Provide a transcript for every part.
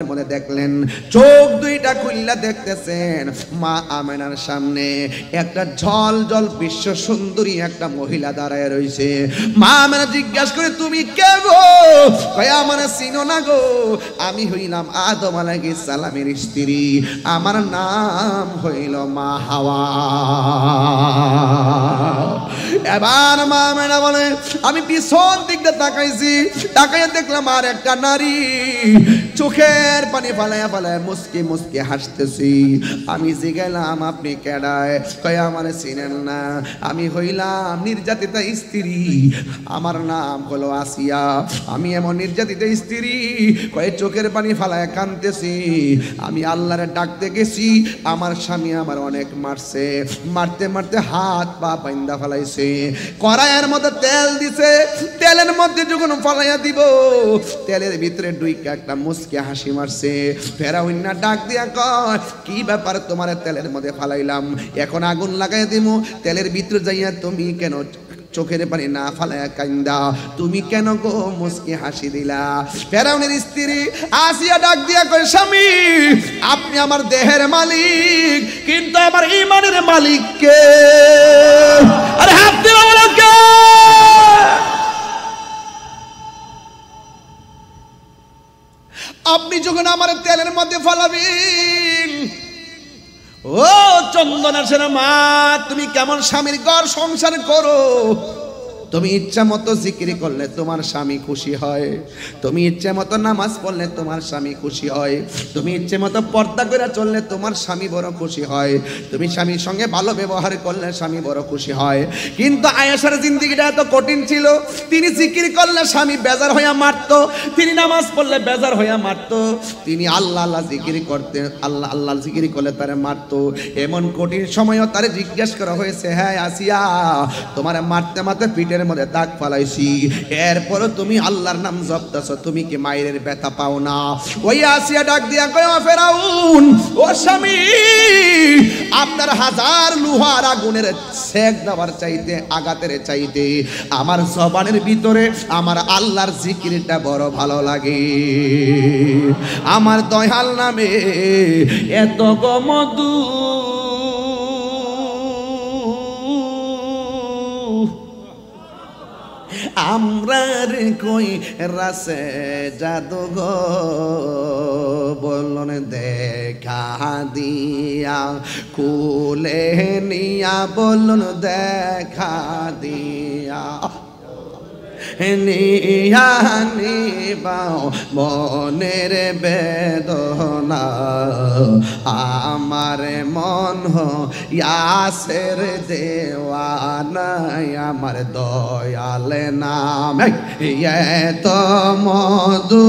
মধ্যে দেখলেন চোখ দুইটা খুললা দেখতেছেন মা আমেনার সামনে একটা জল জল বিশ্ব সুন্দরী একটা মহিলা দাঁড়ায় রয়েছে। মা আমেনা জিজ্ঞাসা করে, তুমি কে গো? কয়, আমার চিনো না গো, আমি হইলাম আদম আলাইহিস সালামের স্ত্রী, আমার নাম হইল মা হাওয়া। এবার মা আমেনা বলে, আমি পিছন দিকটা তাকাইছি, তাকাইয়া দেখলাম আর একটা নারী চোখের পানি ফালায়া ফালায়া মুস্কি মুস্কি হাসতেছি। আমি জিজ্ঞাসলাম, আপনি কেডায়? কয়, আমার চিনেন না, আমি হইলাম নির্যাতিতা স্ত্রী, আমার নাম হলো আসিয়া, আমি এমন নির্যাতিতা স্ত্রী। কয়, চোখের পানি ফালায়া কাঁদতেছি, আমি আল্লাহরে ডাকতে গেছি, আমার স্বামী আমার অনেক মারছে, মারতে মারতে হাত পা বাইন্দা ফালাইছে, কড়াইয়ের মধ্যে তেল দিছে, তেলের মধ্যে যখন ফালাইয়া দিব তেলের ভিতরে ডুইকা একটা মুস্কি হাসি মারছে। ফেরাউন না ডাক দিয়া কয়, কি ব্যাপার, তোমার তেলের মধ্যে ফালাইলাম, এখন আগুন লাগাই দিমু, তেলের ভিতরে যাইয়া তুমি কেন চোখের পানি না ফালায়া কান্দা, তুমি কেন গো মুস্কি হাসি দিলা? ফেরাউনের স্ত্রী আসিয়া ডাক দিয়া কয়, স্বামী আপনি আমার দেহের মালিক, কিন্তু আমার ঈমানের মালিক কে? আরে হাত দিও বলো কে? আপনি যখন আমার তেলের মধ্যে ফালাবেন, ও চন্দনা সেনা মা, তুমি কেমন স্বামীর ঘর সংসার করো? তুমি ইচ্ছা মতো জিকির করলে তোমার স্বামী খুশি হয়, তুমি ইচ্ছে মতো নামাজ পড়লে তোমার স্বামী খুশি হয়, তুমি ইচ্ছে মতো পর্দা করে চললে তোমার স্বামী বড় খুশি হয়, তুমি স্বামীর সঙ্গে ভালো ব্যবহার করলে স্বামী বড় খুশি হয়। কিন্তু আয়েশার জিন্দেগিটা এত কঠিন ছিল, তিনি জিকির করলে স্বামী বেজার হইয়া মারত, তিনি নামাজ পড়লে বেজার হইয়া মারত, তিনি আল্লাহ আল্লাহ জিকির করতে, আল্লাহ আল্লাহ জিকির করলে তারে মারত। এমন কঠিন সময়ও তারে জিজ্ঞেস করা হয়েছে, হ্যাঁ আসিয়া, তোমার মারতে মারতে পিঠে মধ্যে দাগ ফালাইছি, এরপরও তুমি আল্লাহর নাম জপতেছো, তুমি কি মায়ের ব্যথা পাও না? ওই আসিয়া ডাক দিয়া কয়, ফেরাউন ও স্বামী, আপনার হাজার লোহার আগুনের সেক দেওয়ার চাইতে, আঘাতের চাইতে আমার জবানের ভিতরে আমার আল্লাহর জিকিরটা বড় ভালো লাগে। আমার দয়াল নামে এত গমদু, আমরা রে কই রাসে জাদু গো, বলুন দেখা দিয়া কুলে নিয়া, বলুন দেখা দিয়া নিয়া নিবাও মনের বেদনা, আমার মন ইয়াসের দেওয়ানা, আমার দয়াল নাম এত মধু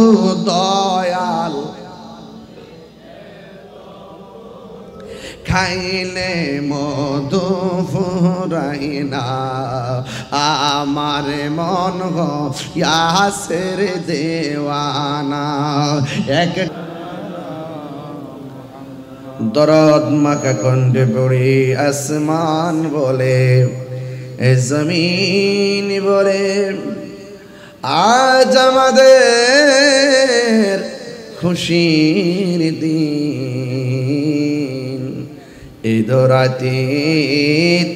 দয়াল, খাইলে মধু ফুরাই না, আমার মন ইয়াসের দেওয়ানা। এক দরদ মাখা কণ্ঠে পড়ি আসমান বলে, জমিন বলে, আজ আমাদের খুশির দিন, ঈদ রাতে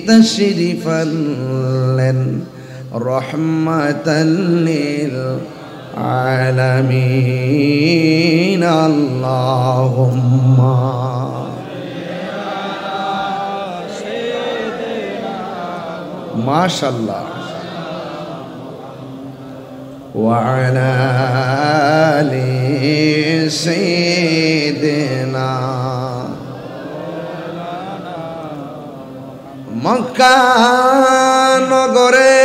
তশরিফ আনলেন রহমাতাল লিল আলামিন। আল্লাহুম্মা মাশাআল্লাহ ওয়া আলা আলি সাইয়্যিদিনা। মক্কা নগরে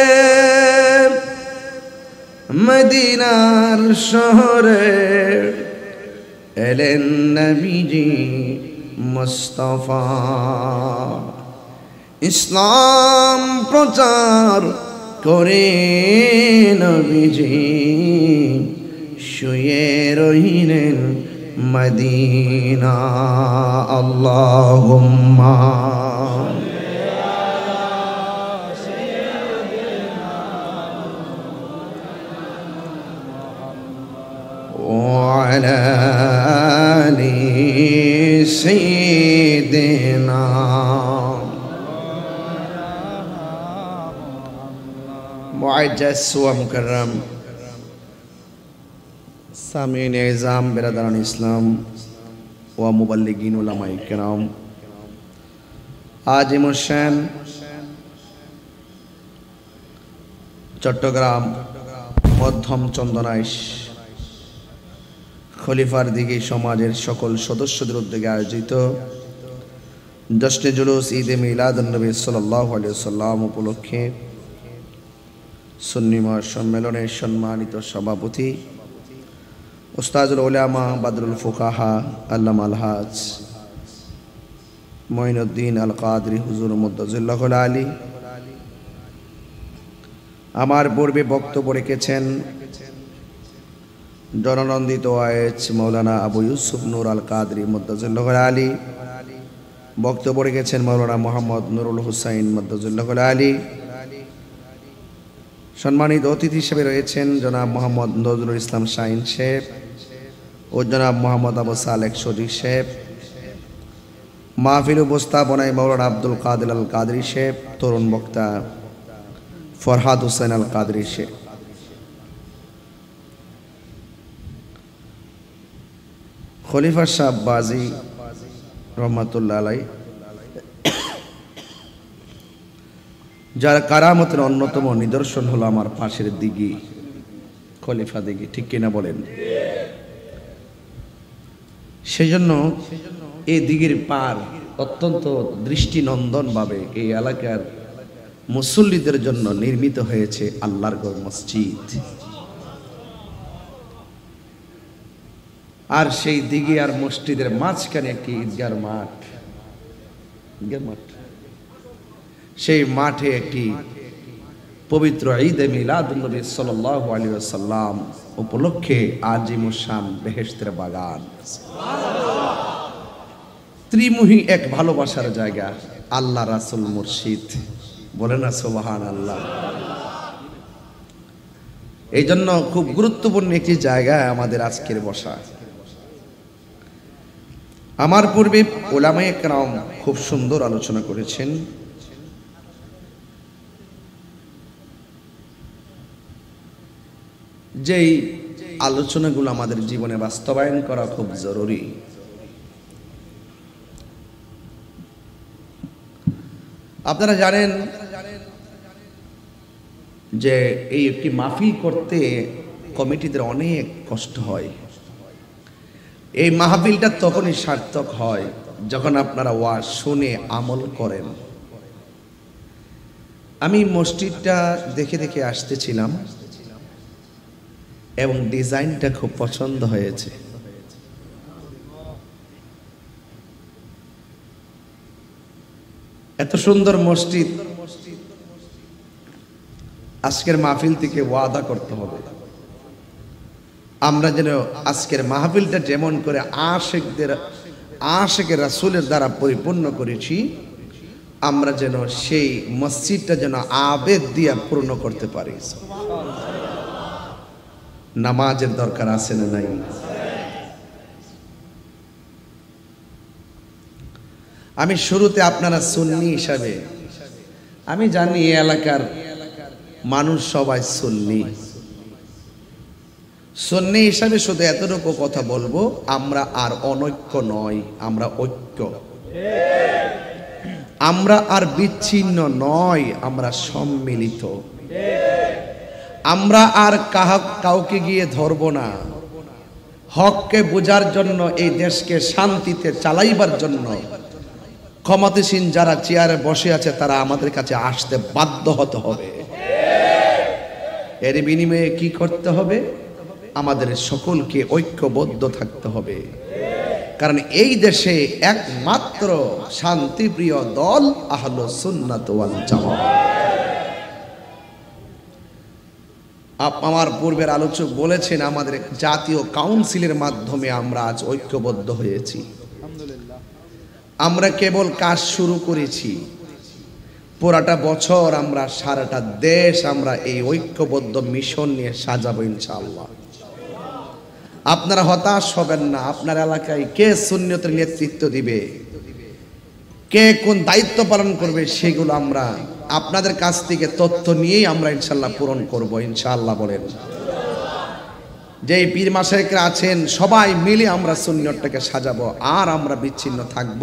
মদিনার শহরে এলেন নবীজি মুস্তাফা, ইসলাম প্রচার করে নবীজি শুয়ে রহিলেন মদিনা। আল্লাহুম্মা وعلى سيدنا معزز و مکرم سامعین اعظام برادران اسلام و مبلغین علماء کرام আজিম হোসেন চট্টগ্রাম মধ্যম চন্দনাইশ খলিফার দিঘি সমাজের সকল সদস্যদের উদ্যোগে আয়োজিত জশ্নে জুলুস ঈদে মিলাদুন্নবী সাল্লাল্লাহু আলাইহি ওয়াসাল্লাম উপলক্ষে সুন্নি মহাসম্মেলনের সম্মানিত সভাপতি উস্তাদুল উলামা বাদরুল ফুকাহা আল্লামা আলহাজ মঈনুদ্দিন আল কাদরি হুজুর মুদ্দাজিল্লাহুল আলী, আমার পূর্বে বক্তব্য রেখেছেন জননন্দিত ওয়াইজ মাওলানা আবু ইউসুফ নূর আল কাদরি মুদ্দাজিল্লাহুল আলী, বক্তব্য রেখেছেন মাওলানা মোহাম্মদ নুরুল হুসাইন মুদ্দাজিল্লাহুল আলী। সম্মানিত অতিথি হিসেবে রয়েছেন জনাব মোহাম্মদ নজরুল ইসলাম শাহিন সাহেব ও জনাব মোহাম্মদ আবু সালেক শরীফ সাহেব। মাহফিল উপস্থাপনায় মাওলানা আব্দুল কাদের আল কাদরি সাহেব, তরুণ বক্তা ফরহাদ হোসেন আল কাদরি সাহেব। খলিফা সাহেব বাজি রহমাতুল্লাহ আলাই, যার কারামতের অন্যতম নিদর্শন হলো আমার পাশের দিঘি, খলিফা দিঘি, ঠিক কিনা বলেন? সেজন্য এই দিঘির পার অত্যন্ত দৃষ্টিনন্দন ভাবে এই এলাকার মুসল্লিদের জন্য নির্মিত হয়েছে আল্লাহর ঘর মসজিদ। আর সেই দিঘি আর মসজিদের মাঝখানে একটি ঈদগাহ মাঠ, সেই মাঠে একটি পবিত্র ঈদে মিলাদুন্নবী সাল্লাল্লাহু আলাইহি ওয়াসাল্লাম উপলক্ষে আজিমুশান বেহেশতের বাগান, ত্রিমুহী এক ভালোবাসার জায়গা, আল্লাহ রাসূল মুর্শিদ, বলে না সুবহানাল্লাহ। এই জন্য খুব গুরুত্বপূর্ণ একটি জায়গায় আমাদের আজকের বসা। আমার পূর্বে উলামায়ে কেরাম খুব সুন্দর আলোচনা করেছেন। যেই আলোচনাগুলো আমাদের জীবনে বাস্তবায়ন করা খুব জরুরি। আপনারা জানেন যে এই একটি মাহফিল করতে কমিটিদের অনেক কষ্ট হয়। এই মাহফিলটা তখনই সার্থক হয় যখন আপনারা ওয়াজ শুনে আমল করেন। আমি মসজিদটা দেখে দেখে আসতেছিলাম এবং ডিজাইনটা খুব পছন্দ হয়েছে। এত সুন্দর মসজিদ, আজকের মাহফিল থেকে ওয়াদা করতে হবে আমরা যেন আজকের মাহফিলটা যেমন করে আশিকের রাসূলের দ্বারা পরিপূর্ণ করেছি, আমরা যেন সেই মসজিদটা যেন আবেদ দিয়া পূর্ণ করতে পারি। নামাজের দরকার আছে না নাই? আমি শুরুতে আপনারা সুন্নি হিসাবে, আমি জানি এই এলাকার মানুষ সবাই সুন্নি হিসাবে শুধু এতটুকু কথা বলবো, আমরা আর অনৈক্য নয়, আমরা ঐক্য। আমরা আর বিচ্ছিন্ন নয়, আমরা সম্মিলিত। আমরা আর কাউকে গিয়ে ধরবো না। হককে বোঝার জন্য, এই দেশকে শান্তিতে চালাইবার জন্য ক্ষমতাসীন যারা চেয়ারে বসে আছে তারা আমাদের কাছে আসতে বাধ্য হতে হবে। এর বিনিময়ে কি করতে হবে? আমাদের সকলকে ঐক্যবদ্ধ থাকতে হবে। কারণ এই দেশে একমাত্র শান্তিপ্রিয় দল আহলুস সুন্নাত ওয়াল জামাত। আমার পূর্বের আলোচক বলেছেন আমাদের জাতীয় কাউন্সিলের মাধ্যমে আমরা আজ ঐক্যবদ্ধ হয়েছি। আমরা কেবল কাজ শুরু করেছি, পুরাটা বছর আমরা, সারাটা দেশ আমরা এই ঐক্যবদ্ধ মিশন নিয়ে সাজাবো ইনশাআল্লাহ। আপনারা হতাশ হবেন না। আপনার এলাকায় কে সুন্নতের নেতৃত্ব দিবে, কে কোন দায়িত্ব পালন করবে, সেগুলো আমরা আপনাদের কাছ থেকে তথ্য নিয়েই আমরা ইনশাল্লাহ পূরণ করব। ইনশাআল্লাহ বলেন। যেই পীর মাশায়েখরা আছেন সবাই মিলে আমরা সুন্নতটাকে সাজাবো, আর আমরা বিচ্ছিন্ন থাকব।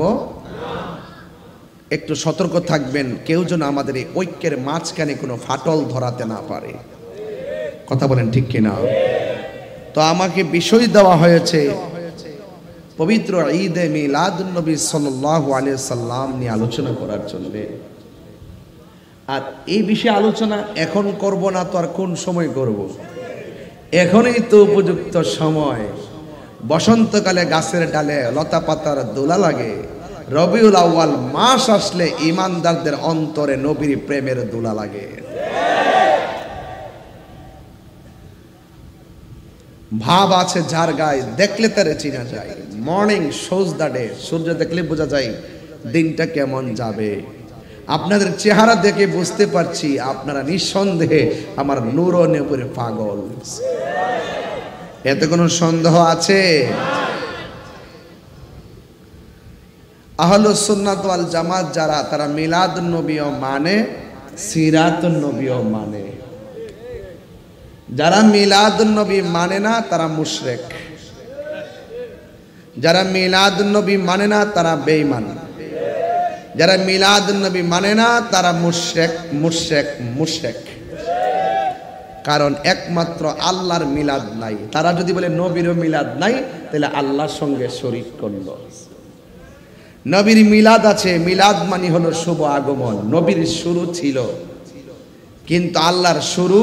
একটু সতর্ক থাকবেন, কেউ যেন আমাদের এই ঐক্যের মাঝখানে কোনো ফাটল ধরাতে না পারে। কথা বলেন ঠিক কিনা? তো আমাকে বিষয় দেওয়া হয়েছে পবিত্র ঈদে মিলাদুন নবী সাল্লাল্লাহু আলাইহি সাল্লাম নিয়ে আলোচনা করার জন্য। আর এই বিষয়ে আলোচনা এখন করব না তো আর কোন সময় করব? এখনই তো উপযুক্ত সময়। বসন্তকালে গাছের ডালে লতা পাতার দোলা লাগে, রবিউল আউয়াল মাস আসলে ইমানদারদের অন্তরে নবীর প্রেমের দোলা লাগে। ভাব আছে যার গায়ে, দেখলে তারে চিনা যায়। মর্নিং শোজ দ্য ডে, সূর্য দেখলে বোঝা যায় দিনটা কেমন যাবে। আপনাদের চেহারা দেখে বুঝতে পারছি আপনারা নিঃসন্দেহে আমার নূর ও নূরের পাগল। এতে কোনো সন্দেহ আছে? আহলুস সুন্নাত ওয়াল জামাত যারা, তারা মিলাদুন নবীও মানে, সিরাতুন নবীও মানে। যারা মিলাদুন নবী মানে না তারা মুশরিক, যারা মিলাদুন নবী মানে না তারা বেঈমান, যারা মিলাদুন নবী মানে না তারা মুশরিক মুশরিক মুশরিক। কারণ একমাত্র আল্লাহর মিলাদ নাই। তারা যদি বলে নবীরও মিলাদ নাই, তাহলে আল্লাহর সঙ্গে শরীক করলো। নবীর মিলাদ আছে, মিলাদ মানে হলো শুভ আগমন। নবীর শুরু ছিল, কিন্তু আল্লাহর শুরু,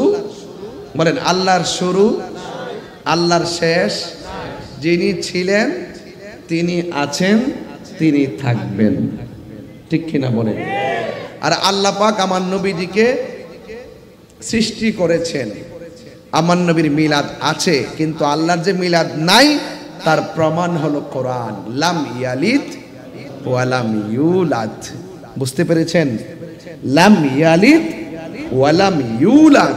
বলেন আল্লাহর শুরু, আল্লাহর শেষ। যিনি ছিলেন, তিনি আছেন, তিনি থাকবেন। ঠিক কিনা বলেন? আর আল্লাহ পাক আমার নবীজিকে সৃষ্টি করেছেন। আমার নবীর মিলাদ আছে, কিন্তু আল্লাহর যে মিলাদ নাই তার প্রমাণ হলো কোরআন। লাম ইয়ালিদ ওয়া লাম ইউলাদ। বুঝতে পেরেছেন? লাম ইয়ালিদ ওয়া লাম ইউলাদ।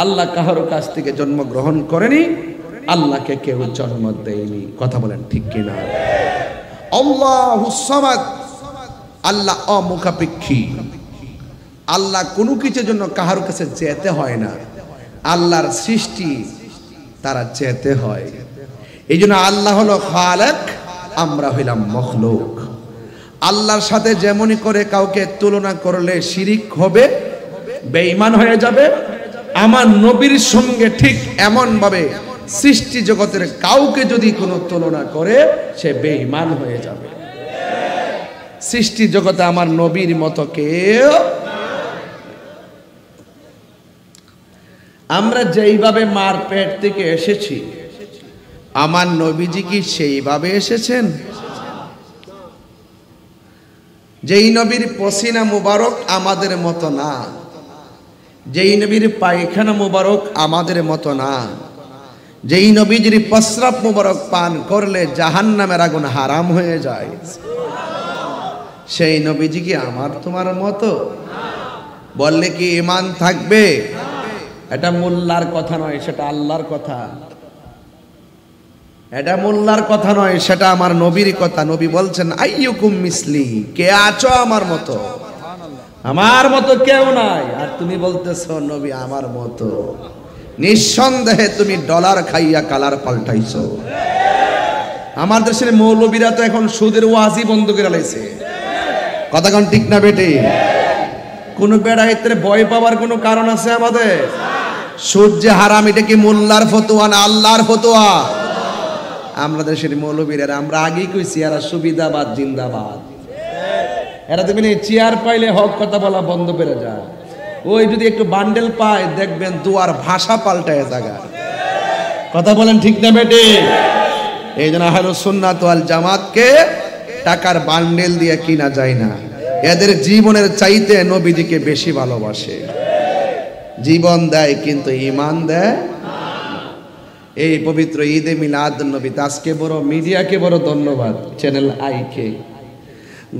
আল্লাহ কারো কাছ থেকে জন্মগ্রহণ করেনি, আল্লাহকে কেউ জন্ম দেয়নি। কথা বলেন ঠিক কিনা? আল্লাহুস সামাদ, আল্লাহ অমুখাপেক্ষী। আল্লাহ কোনো কিছুর জন্য কারোর কাছে যেতে হয় না। আল্লাহর সৃষ্টি তারা যেতে হয়। এই জন্য আল্লাহ হলো খালেক, আমরা হইলাম মখলুক। আল্লাহর সাথে যেমনই করে কাউকে তুলনা করলে শিরিক হবে, বেঈমান হয়ে যাবে। আমার নবীর সঙ্গে ঠিক এমন ভাবে সৃষ্টি জগতের কাউকে যদি কোনো তুলনা করে, সে বেঈমান হয়ে যাবে। সৃষ্টি জগতে আমার নবীর মতো কেউ। আমরা যেইভাবে মার পেট থেকে এসেছি, আমার নবীজি কি সেইভাবে এসেছেন? যেই নবীর পসিনা মুবারক আমাদের মতো না, যেই নবীর পায়খানা মুবারক আমাদের মতো না, যেই নবীজির প্রস্রাব মুবারক পান করলে জাহান্নামের আগুন হারাম হয়ে যায়, সেই নবীজি কি আমার তোমার মতো? বললে কি ঈমান থাকবে? এটা মোল্লার কথা নয়, সেটা আল্লাহর কথা। এটা মোল্লার কথা নয়, সেটা আমার নবীর কথা। নবী বলছেন আইয়ুকুম মিসলি, কে আছো আমার মতো? আমার মতো কেউ নাই। আর তুমি বলতেছো নবী আমার মতো। নিঃসন্দেহে তুমি ডলার খাইয়া কালার পাল্টাইছো। আমার দেশের মৌলবীরা তো এখন সুদের ওয়াজি বন্ধ করে লাইছে। কথা কোন ঠিক না বেটি? কোন বেড়াইতে ভয় পাওয়ার কোনো কারণ আছে আমাদের? সুদ যে হারাম, এটা কি মোল্লার ফতোয়া না আল্লাহর ফতোয়া? আমরা দেশের মৌলবীরা, আমরা আগেই কইছি এরা সুবিধাবাদ জিন্দাবাদ। এরা দেখবেন এই চেয়ার পাইলে হক কথা বলা বন্ধ করে যায়। ওই যদি একটু বান্ডেল পায়, দেখবেন দুয়ার ভাষা পাল্টায় জায়গা। কথা বলেন ঠিক না বেটি? এই জন্য আহলুস সুন্নাত ওয়াল জামাতকে টাকার বান্ডেল দিয়ে কিনা যায় না। এদের জীবনের চাইতে নবীজিকে বেশি ভালোবাসে। জীবন দেয় কিন্তু ঈমান দেয়। এই পবিত্র ঈদে মিলাদুন নবী, আজকে বড় মিডিয়াকে বড় ধন্যবাদ, চ্যানেল আইকে।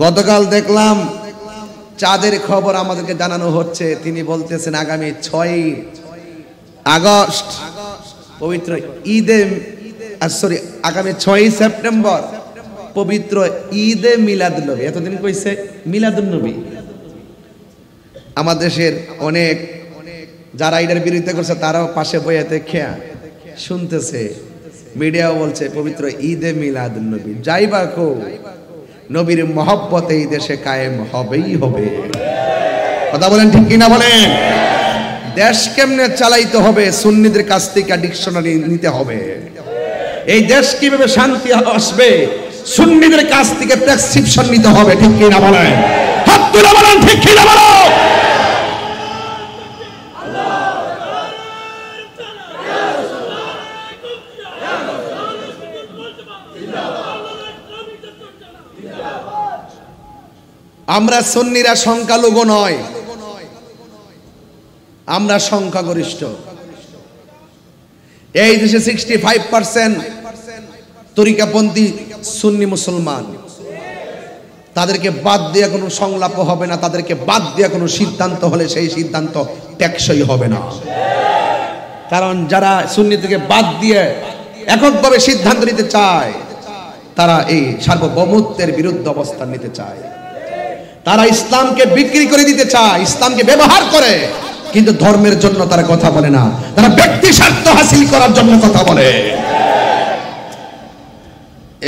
গতকাল দেখলাম চাঁদের খবর আমাদেরকে জানানো হচ্ছে। তিনি বলতেছেন আগামী 6 আগস্ট পবিত্র ঈদে সরি আগামী 6ই সেপ্টেম্বর পবিত্র ঈদে মিলাদুন্নবী। এতদিন কইছে মিলাদুন্নবী। আমাদের দেশের অনেক যারা এটার বিরোধিতা করছে তারাও পাশে বইয়াতে খেয়া শুনতেছে, মিডিয়াও বলছে পবিত্র ঈদে মিলাদুন্নবী। যাইবা কো নবীর মহব্বতে এই দেশে কায়েম হবেই হবে। কথা বলেন ঠিক কিনা বলেন? দেশ কেমনে চালাইতে হবে? সুন্নিদের কাছ থেকে ডিকশনারি নিতে হবে। এই দেশ কিভাবে শান্তি আসবে? সুন্নিদের কাছ থেকে প্রেসক্রিপশন নিতে হবে। ঠিক কিনা বলেন? হাত তুলে বলেন ঠিক কিনা বলো। আমরা সুন্নিরা সংখ্যালঘু নয়, আমরা সংখ্যাগরিষ্ঠ। এই দেশে 65% তরিকাপন্থী সুন্নি মুসলমান। তাদেরকে বাদ দিয়ে কোনো সংলাপ হবে না, তাদেরকে বাদ দিয়ে কোনো সিদ্ধান্ত হলে সেই সিদ্ধান্ত টেকসই হবে না। কারণ যারা সুন্নি থেকে বাদ দিয়ে এককভাবে সিদ্ধান্ত নিতে চায় তারা এই সার্বভৌমত্বের বিরুদ্ধে অবস্থান নিতে চায়। তারা ইসলামকে বিক্রি করে দিতে চায়, ইসলামকে ব্যবহার করে, কিন্তু ধর্মের জন্য তারা কথা বলে না, তারা ব্যক্তি স্বার্থ হাসিল করার জন্য কথা বলে।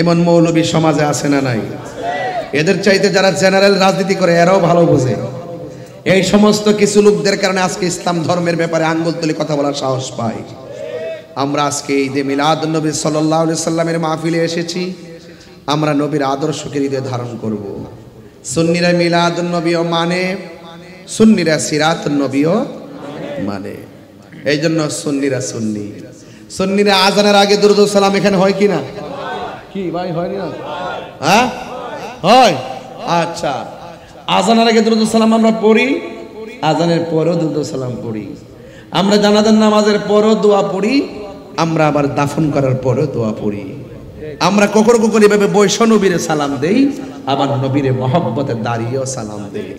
এমন মৌলবী সমাজে আছে না নাই? এদের চাইতে যারা জেনারেল রাজনীতি করে এরাও ভালো বোঝে। এই সমস্ত কিছু লোকদের কারণে আজকে ইসলাম ধর্মের ব্যাপারে আঙ্গুল তুলে কথা বলার সাহস পাই। আমরা আজকে ঈদে মিলাদুন্নবী সাল্লাল্লাহু আলাইহি সাল্লামের মাহফিলে এসেছি। আমরা নবীর আদর্শকে হৃদয়ে ধারণ করব। সুন্নিরা মিলাদুন্নবীও মানে, সুন্নিরা সিরাতুন্নবীও মানে। এই জন্য সুন্নিরা সুন্নি। সুন্নিরা আজানের আগে দুরূদ সালাম এখানে হয় কি না? কি ভাই হয় না? হ্যাঁ হয়। আচ্ছা, আজানের আগে দুরূদ সালাম আমরা পড়ি, আজানের পরেও দুরূদ সালাম পড়ি। আমরা জানাজার নামাজের পরেও দোয়া পড়ি, আমরা আবার দাফন করার পরেও দোয়া পড়ি। আমরা কখনো কখনো এভাবে বৈষ্ণবীরে সালাম দেই, আবার নবীরে মহব্বতে দাঁড়িয়েও সালাম দেই।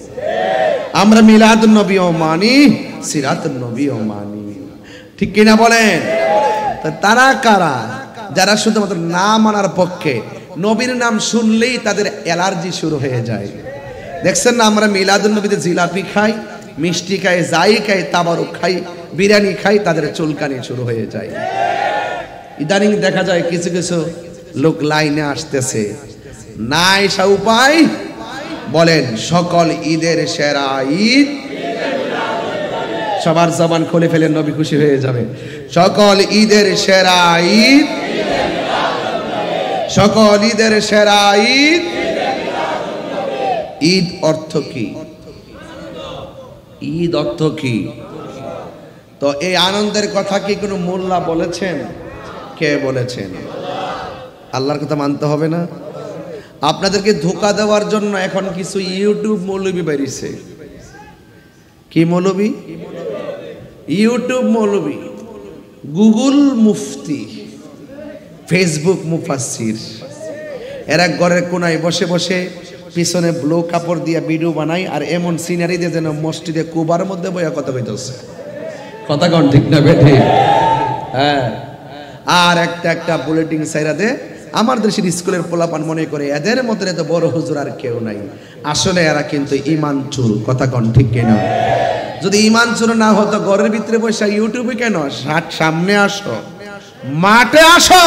আমরা মিলাদুন্নবীও মানি, সিরাতুন্নবীও মানি। ঠিক কিনা বলেন? তারা কারা? যারা শুধুমাত্র না মানার পক্ষে, নবীর নাম শুনলেই তাদের অ্যালার্জি শুরু হয়ে যায়। দেখছেন না, আমরা মিলাদুন্নবীতে জিলাপি খাই, মিষ্টি খাই, যাই খাই, তাবারুক খাই, বিরিয়ানি খাই, তাদের চুলকানি শুরু হয়ে যায়। ইদানিং দেখা যায় কিছু কিছু লোক লাইনে আসতেছে, না এসা উপায় বলেন সকল ঈদের সেরা ঈদ। সবার জবান খুলে ফেলেন, নবী খুশি হয়ে যাবে। সকল ঈদের সেরা ঈদ, সকল ঈদের সেরা ঈদ। ঈদ অর্থ কি? ঈদ অর্থ কি? তো এই আনন্দের কথা কি কোনো মোল্লা বলেছেন? কে বলেছেন? আল্লাহর কথা মানতে হবে না? আপনাদেরকে ধোঁকা দেওয়ার জন্য এখন কিছু ইউটিউব মৌলবী বেরিয়েছে। কি মৌলবী? ইউটিউব মৌলবী, গুগল মুফতি, ফেসবুক মুফাসসির। এরা ঘরের কোনায় বসে বসে পিছনে ব্লু কাপড় দিয়ে ভিডিও বানায়, আর এমন সিনারি দিয়ে যেন মসজিদে কুবার মধ্যে বইয়া কথা কইতেছে। কথা কোন ঠিক না বেঠি? হ্যাঁ। আর একটা বুলেটিন সাইরা দে। আমার দেশের স্কুলের পোলাপান মনে করে এদের মতো এত বড় হুজুর আর কেউ নাই। আসলে এরা কিন্তু ইমান চুর। কথা কোন ঠিক কিনা? যদি ইমান চুর না হতো ঘরের ভিতরে বসে ইউটিউবে কেন? সামনে আসো, মাঠে আসো,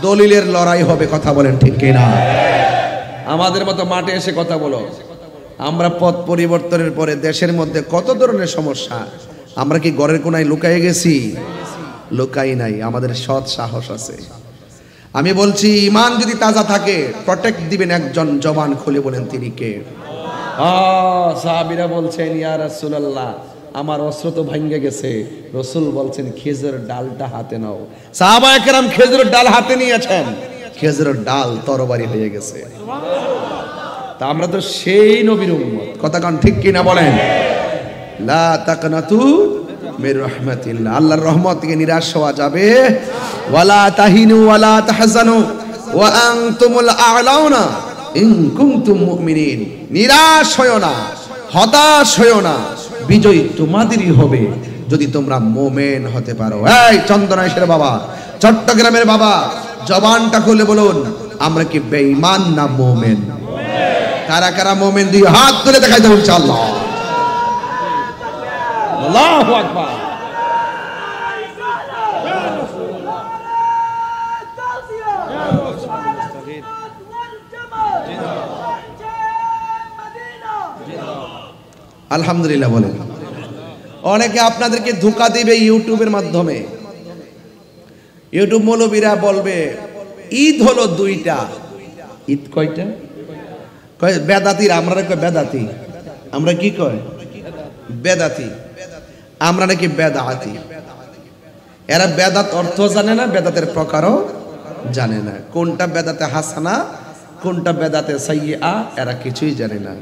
দলিলের লড়াই হবে। কথা বলেন ঠিক কিনা? আমাদের মতো মাঠে এসে কথা বলো। আমরা পথ পরিবর্তনের পরে দেশের মধ্যে কত ধরনের সমস্যা। আমরা কি ঘরের কোনায় লুকায়ে গেছি? লুকাই নাই, আমাদের সৎ সাহস আছে। আমি বলছি, ইমান যদি তাজা থাকে, প্রটেক্ট দিবেন একজন। জবান খুলে বলেন তিনি কে? সাহাবীরা বলছেন, ইয়া রাসূলুল্লাহ, আমার অস্ত্র তো ভেঙে গেছে। রাসূল বলছেন, খেজুরের ডালটা হাতে নাও। সাহাবায়ে কেরাম খেজুরের ডাল হাতে নিয়েছেন, খেজুরের ডাল তরবারি হয়ে গেছে। তা আমরা তো সেই নবীর উম্মত। কথা কান ঠিক কিনা বলেন? লা তাকনাতু মির রাহমাতিল্লাহ, আল্লাহর রহমত থেকে নিরাশ হওয়া যাবে। ওয়ালা তাহিনু ওয়ালা তাহজানু ওয়া আনতুমুল আ'লাউনা ইন কুনতুম মুমিনিন। নিরাশ হয়ো না, হতাশ হয়ো না, বিজয় তোমাদেরই হবে যদি তোমরা মুমিন হতে পারো। এই চন্দনাইশের বাবা, চট্টগ্রামের বাবা, জবানটা খুলে বলুন, আমরা কি বেঈমান না মুমিন? কারা কারা মুমিন দুই হাত তুলে দেখাই দেব ইনশাআল্লাহ। আল্লাহু আকবার। আলহামদুলিল্লাহ বলেন। অনেকে আপনাদেরকে ধোঁকা দিবে ইউটিউবের মাধ্যমে। ইউটিউব মৌলবীরা বলবে ঈদ হলো দুইটা। ঈদ কয়টা? কয় বেদাতির, আমরা কয় বেদাতি। আমরা কি কয়? বেদাতি। আমরা নাকি বেদাতি। এরা বেদাত অর্থ জানে না, বেদাতের প্রকারও জানে না। কোনটা বেদাতে হাসানা, কোনটা বেদাতে সাইয়্যা, এরা কিছুই জানে না।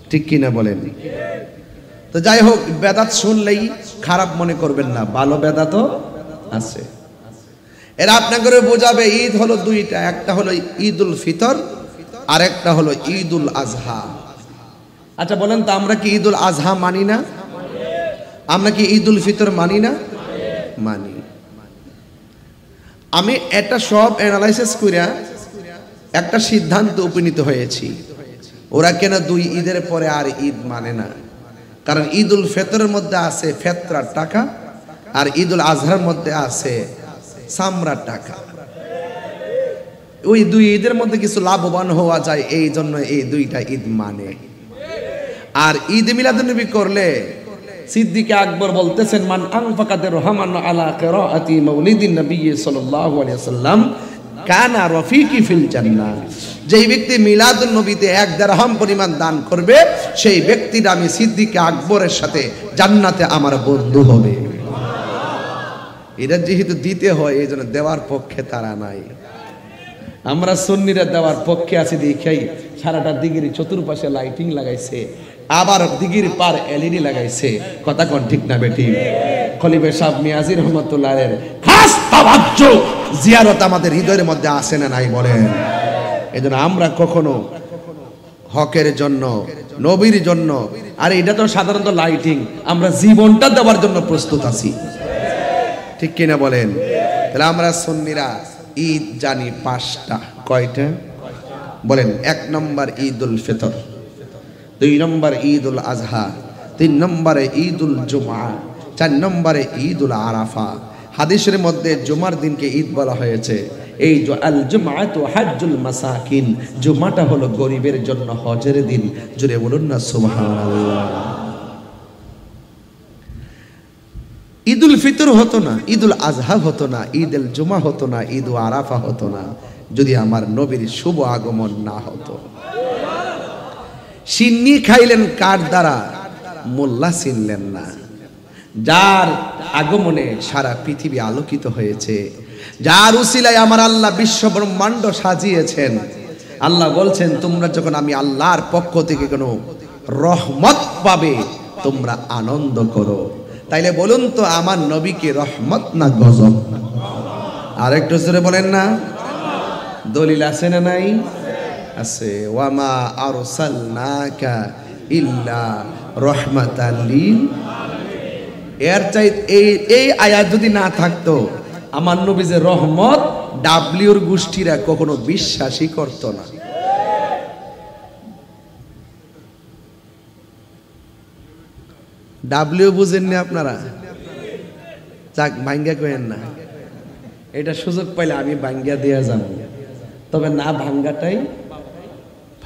ঠিক কিনা বলেন? তো যাই হোক, বেদাত শুনলেই খারাপ মনে করবেন না, ভালো বেদাতও আছে। এরা আপনাকে বোঝাবে ঈদ হলো দুইটা, একটা হলো ঈদুল ফিতর আর একটা হলো ঈদুল আজহা। আচ্ছা বলেন তো, আমরা কি ঈদুল আজহা মানি না? আমরা কি ঈদুল ফিতর মানি না? মানি। আমি এটা সব অ্যানালাইসিস করে একটা সিদ্ধান্ত উপনীত হয়েছি, ওরা কেন দুই ঈদের পরে আর ঈদ মানে না। কারণ ঈদুল ফিতরের মধ্যে আছে ফেতরার টাকা, আর ঈদুল আজহার মধ্যে আছে সামরার টাকা। ওই দুই ঈদের মধ্যে কিছু লাভবান হওয়া যায়, এই জন্য এই দুইটা ঈদ মানে। আর ঈদ মিলাদুন্নবী করলে সিদ্দিক আকবর বলতেছেন, মান আনফাকা দিরহামান আলা কিরাআতি মাউলিদিন নবী সাল্লাল্লাহু আলাইহি ওয়াসাল্লাম কানা রফিকি ফিল জান্নাহ। যেই ব্যক্তি মিলাদুন নবীতে 1 দিরহাম পরিমাণ দান করবে, সেই ব্যক্তিটা আমি সিদ্দিক আকবরের সাথে জান্নাতে আমার বন্ধু হবে। এটা যেহেতু দিতে হয়, এই জন্য দেওয়ার পক্ষে তারা নাই। আমরা সুন্নিরা দেওয়ার পক্ষে আছি দেখাই সারাটা দিগিরি চতুর্পাশে লাইটিং লাগাইছে, আবার দিগির পার এলইডি লাগাইছে। কথা কোন ঠিক না বেটি? খলিফা সাহেব মিয়াজি রহমাতুল্লাহের খাস তাওয়াজ্জু জিয়ারত আমাদের হৃদয়ের মধ্যে আসে না নাই বলেন? এজন্য আমরা কখনো হকের জন্য, নবীর জন্য, আর এটা তো সাধারণত লাইটিং, আমরা জীবনটা দেওয়ার জন্য প্রস্তুত আছি। ঠিক কিনা বলেন? তাহলে আমরা সুন্নিরা ঈদ জানি 5টা। কয়টা বলেন? 1 নম্বর ঈদুল ফিতর, 2 নম্বর ঈদুল আজহা, 3 নম্বরে ঈদুল জুমআ, 4 নম্বরে ঈদুল আরাফা। হাদিসের মধ্যে জুমার দিনকে ঈদ বলা হয়েছে। এই আল জুমআতু হাজ্জুল মাসাকিন, জুমাটা হলো গরিবের জন্য হজের দিন। জোরে বলুন না সুবহানাল্লাহ। ঈদুল ফিতর হতো না, ঈদুল আজহা হতো না, ঈদুল জুমা হতো না, ঈদ আরাফা হতো না, যদি আমার নবীর শুভ আগমন না হতো। সিন্নি খাইলেন কার দ্বারা? মোল্লা চিনলেন না। যার আগমনে সারা পৃথিবী আলোকিত হয়েছে, যার উসিলায় আমার আল্লাহ বিশ্ব ব্রহ্মাণ্ড সাজিয়েছেন। আল্লাহ বলছেন, তোমরা যখন আমি আল্লাহর পক্ষ থেকে কোনো রহমত পাবে, তোমরা আনন্দ করো। তাইলে বলুন তো, আমার নবীকে রহমত না গজব? আর একটু জোরে বলেন না। দলিল আছে না নাই? আছে। ওয়ামা আরসালনাকা ইল্লা রাহমাতাল লিল। এর চাই এই আয়াত যদি না থাকতো, আমার নবী যে রহমত, ডাব্লিউর গোষ্ঠীরা কখনো বিশ্বাসই করত না। ডাব্লিউ বুঝেননি আপনারা? যাক, ভাঙ্গা কইেন না, এটা সুযোগ পাইলে আমি ভাঙ্গা দিয়ে যাব, তবে না ভাঙ্গাটাই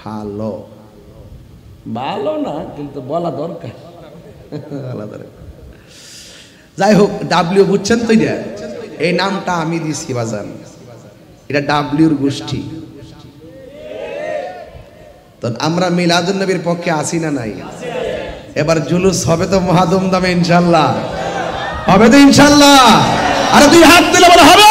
ভালো। ভালো না, কিন্তু বলা দরকার। যাই হোক, ডাব্লিউ বুঝছেন তো? এই নামটা আমি দিছি বাজান, এটা ডাব্লিউর গোষ্ঠী। তো আমরা মিলাদুন নবীর পক্ষে আসি না নাই? এবার জুলুস হবে তো মহাদম দামে ইনশাল্লাহ, হবে তো ইনশাল্লাহ। আরে 2 হাত তুলে বলে হবে।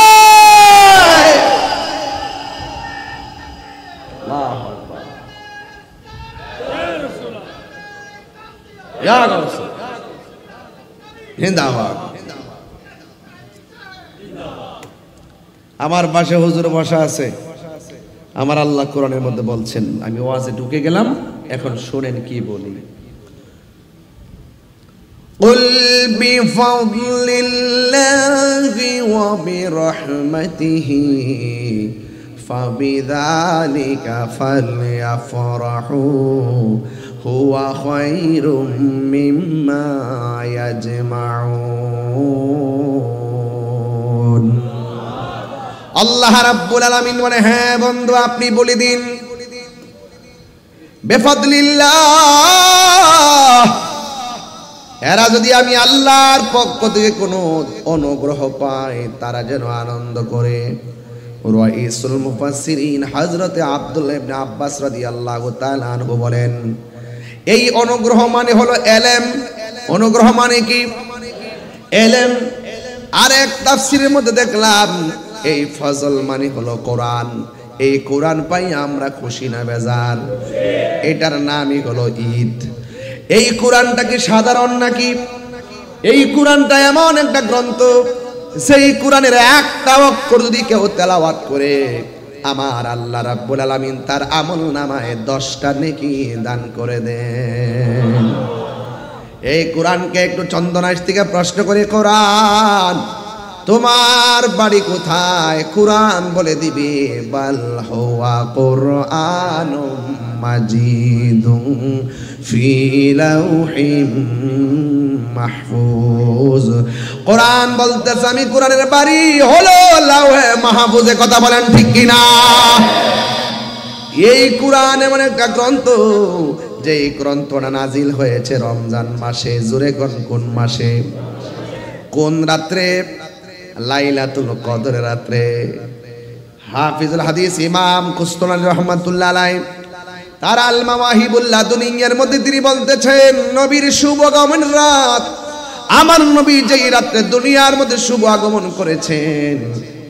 আমার পাশে হুজুর বসা আছে। আমার আল্লাহ কোরআনের মধ্যে বলছেন, আমি ওয়াজে ঢুকে গেলাম, এখন শোনেন কি বলি। قل بفضل الله وبرحمته فبذلك فليفرحوا هو خير مما يجمعون আল্লাহ রাব্বুল আলামিন বলে হ্যাঁ বন্ধু আপনি বলে দিন বেফাদলিল্লাহ এরা যদি আমি আল্লাহর পক্ষ থেকে কোনো অনুগ্রহ পায় তারা যেন আনন্দ করে রাইসুল মুফাসসিরিন হযরত আব্দুল্লাহ ইবনে আব্বাস রাদিয়াল্লাহু তাআলা আনহু বলেন এই অনুগ্রহ মানে হলো ইলম অনুগ্রহ মানে কি ইলম আর এক তাফসীরের মধ্যে দেখলাম এই ফজল মানে হলো কোরআন এই কোরআন পাই আমরা খুশি না বেজার এটার নামই হলো ঈদ এই কোরআনটা কি সাধারণ নাকি এই কোরআনটা এমন একটা গ্রন্থ সেই কোরআনের একটা অক্ষর যদি কেউ তেলাওয়াত করে আমার আল্লাহ রাব্বুল আলামিন তার আমলনামায় 10টা নেকি দান করে দেন এই কোরআনকে একটু চন্দনাইশ থেকে প্রশ্ন করে কোরআন তোমার বাড়ি কোথায় কোরআন বলে দিবে বাল হুয়া কুরআনুম মাজিদুন ফি লাউহিম মাহফুজ কোরআন বলতেছে আমি কোরআনের বাড়ি হলো লাউহে মাহফুজে কথা বলেন ঠিক কি না এই কোরআন এমন একটা গ্রন্থ যে এই গ্রন্থটা নাজিল হয়েছে রমজান মাসে জোরে কোন মাসে কোন রাত্রে লাইলাতুল কদরের রাত্রে হাফিজুল হাদিস ইমাম কুস্তুলানী রাহমাতুল্লাহ আলাইহি তার আল মাওয়াহিবুল লাদুনিয়ার মধ্যে তিনি বলতেছেন নবীর শুভ আগমন রাত আমার নবী যেই রাতে দুনিয়ার মধ্যে শুভ আগমন করেছেন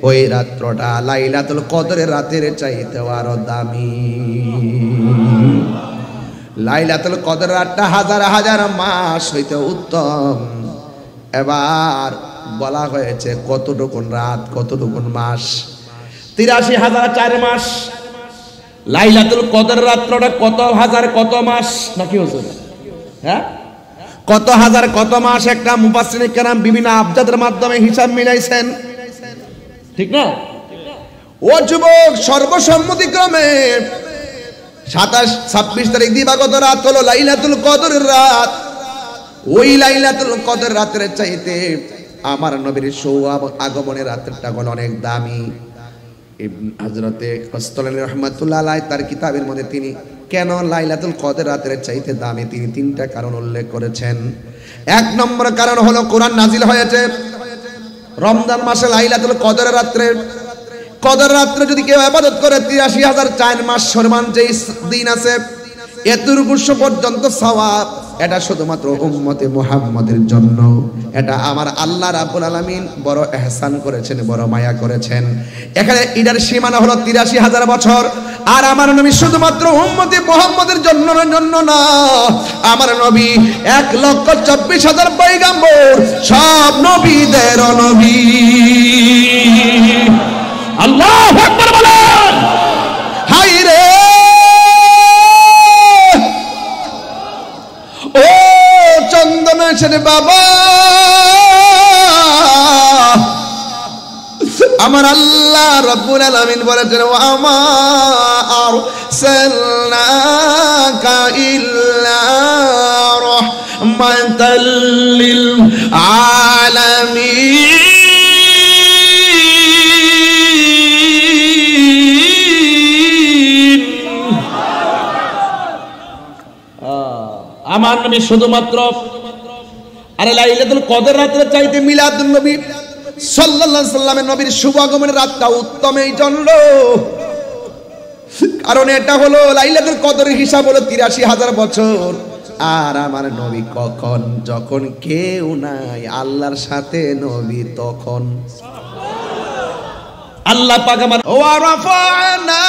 ওই রাতটা লাইলাতুল কদরের রাতের চাইতে আরো দামি লাইলাতুল কদর রাতটা হাজার হাজার মাস হইতে উত্তম এবার বলা হয়েছে কতটুকুন রাত কতটুকুন মাস ৮৩,০০০ মাস লাইলাতুল কদর রাতটা কত হাজার কত মাস নাকি হুজুর হ্যাঁ কত হাজার কত মাস একটা মুফাসসিরিন কেরাম বিভিন্ন আবজাদের মাধ্যমে হিসাব মিলাইছেন ঠিক না ও যুবক সর্বসম্মতিক্রমে ২৭-২৬ তারিখ দিবাগত রাত হলো লাইলাতুল কদরের রাত ওই লাইলাতুল কদর রাতের চাইতে আমার নবীর শুভ আগমনের রাতটা হলো অনেক দামি হযরতে কুস্তুলানী রাহমাতুল্লাহ আলাইহি তার কিতাবের মধ্যে তিনি কেন লাইলাতুল কদর রাতের চাইতে দামি তিনি 3টা কারণ উল্লেখ করেছেন এক নম্বর কারণ হলো কোরআন নাজিল হয়েছে রমজান মাসে লাইলাতুল কদরের রাতে কদর রাতে যদি কেউ ইবাদত করে ৮৩,০০০ মাস সমান যে দিন আছে এতটুকু পর্যন্ত সওয়াব এটা শুধুমাত্র উম্মতে মুহাম্মাদের জন্য এটা আমার আল্লাহ রাব্বুল আলামিন বড় ইহসান করেছেন বড় মায়া করেছেন এখানে এটার সীমানা হলো ৮৩,০০০ বছর আর আমার নবী শুধুমাত্র উম্মতে মুহাম্মাদের জন্য না আমার নবী ১,২৪,০০০ পয়গম্বর সব নবীদের নবী আল্লাহু আকবার বলেন হায় রে ও চন্দনাশের বাবা আমার আল্লাহ রাব্বুল আলামিন বলেছেন ওয়া মা আরসালনাকা ইল্লা রাহমাতাল লিল আলামিন আমার নবী শুধুমাত্র আরে লাইলাতুল কদর রাতের চাইতে মিলাদুন নবী সাল্লাল্লাহু আলাইহি সাল্লামের নবীর শুভ আগমনের রাতটা উত্তম এই জন্য কারণ এটা হলো লাইলাতুল কদরের হিসাব হলো ৮৩,০০০ বছর আর আমার নবী কখন যখন কেউ নাই আল্লাহর সাথে নবী তখন আল্লাহ পাক আমার ওয়া রাফা'না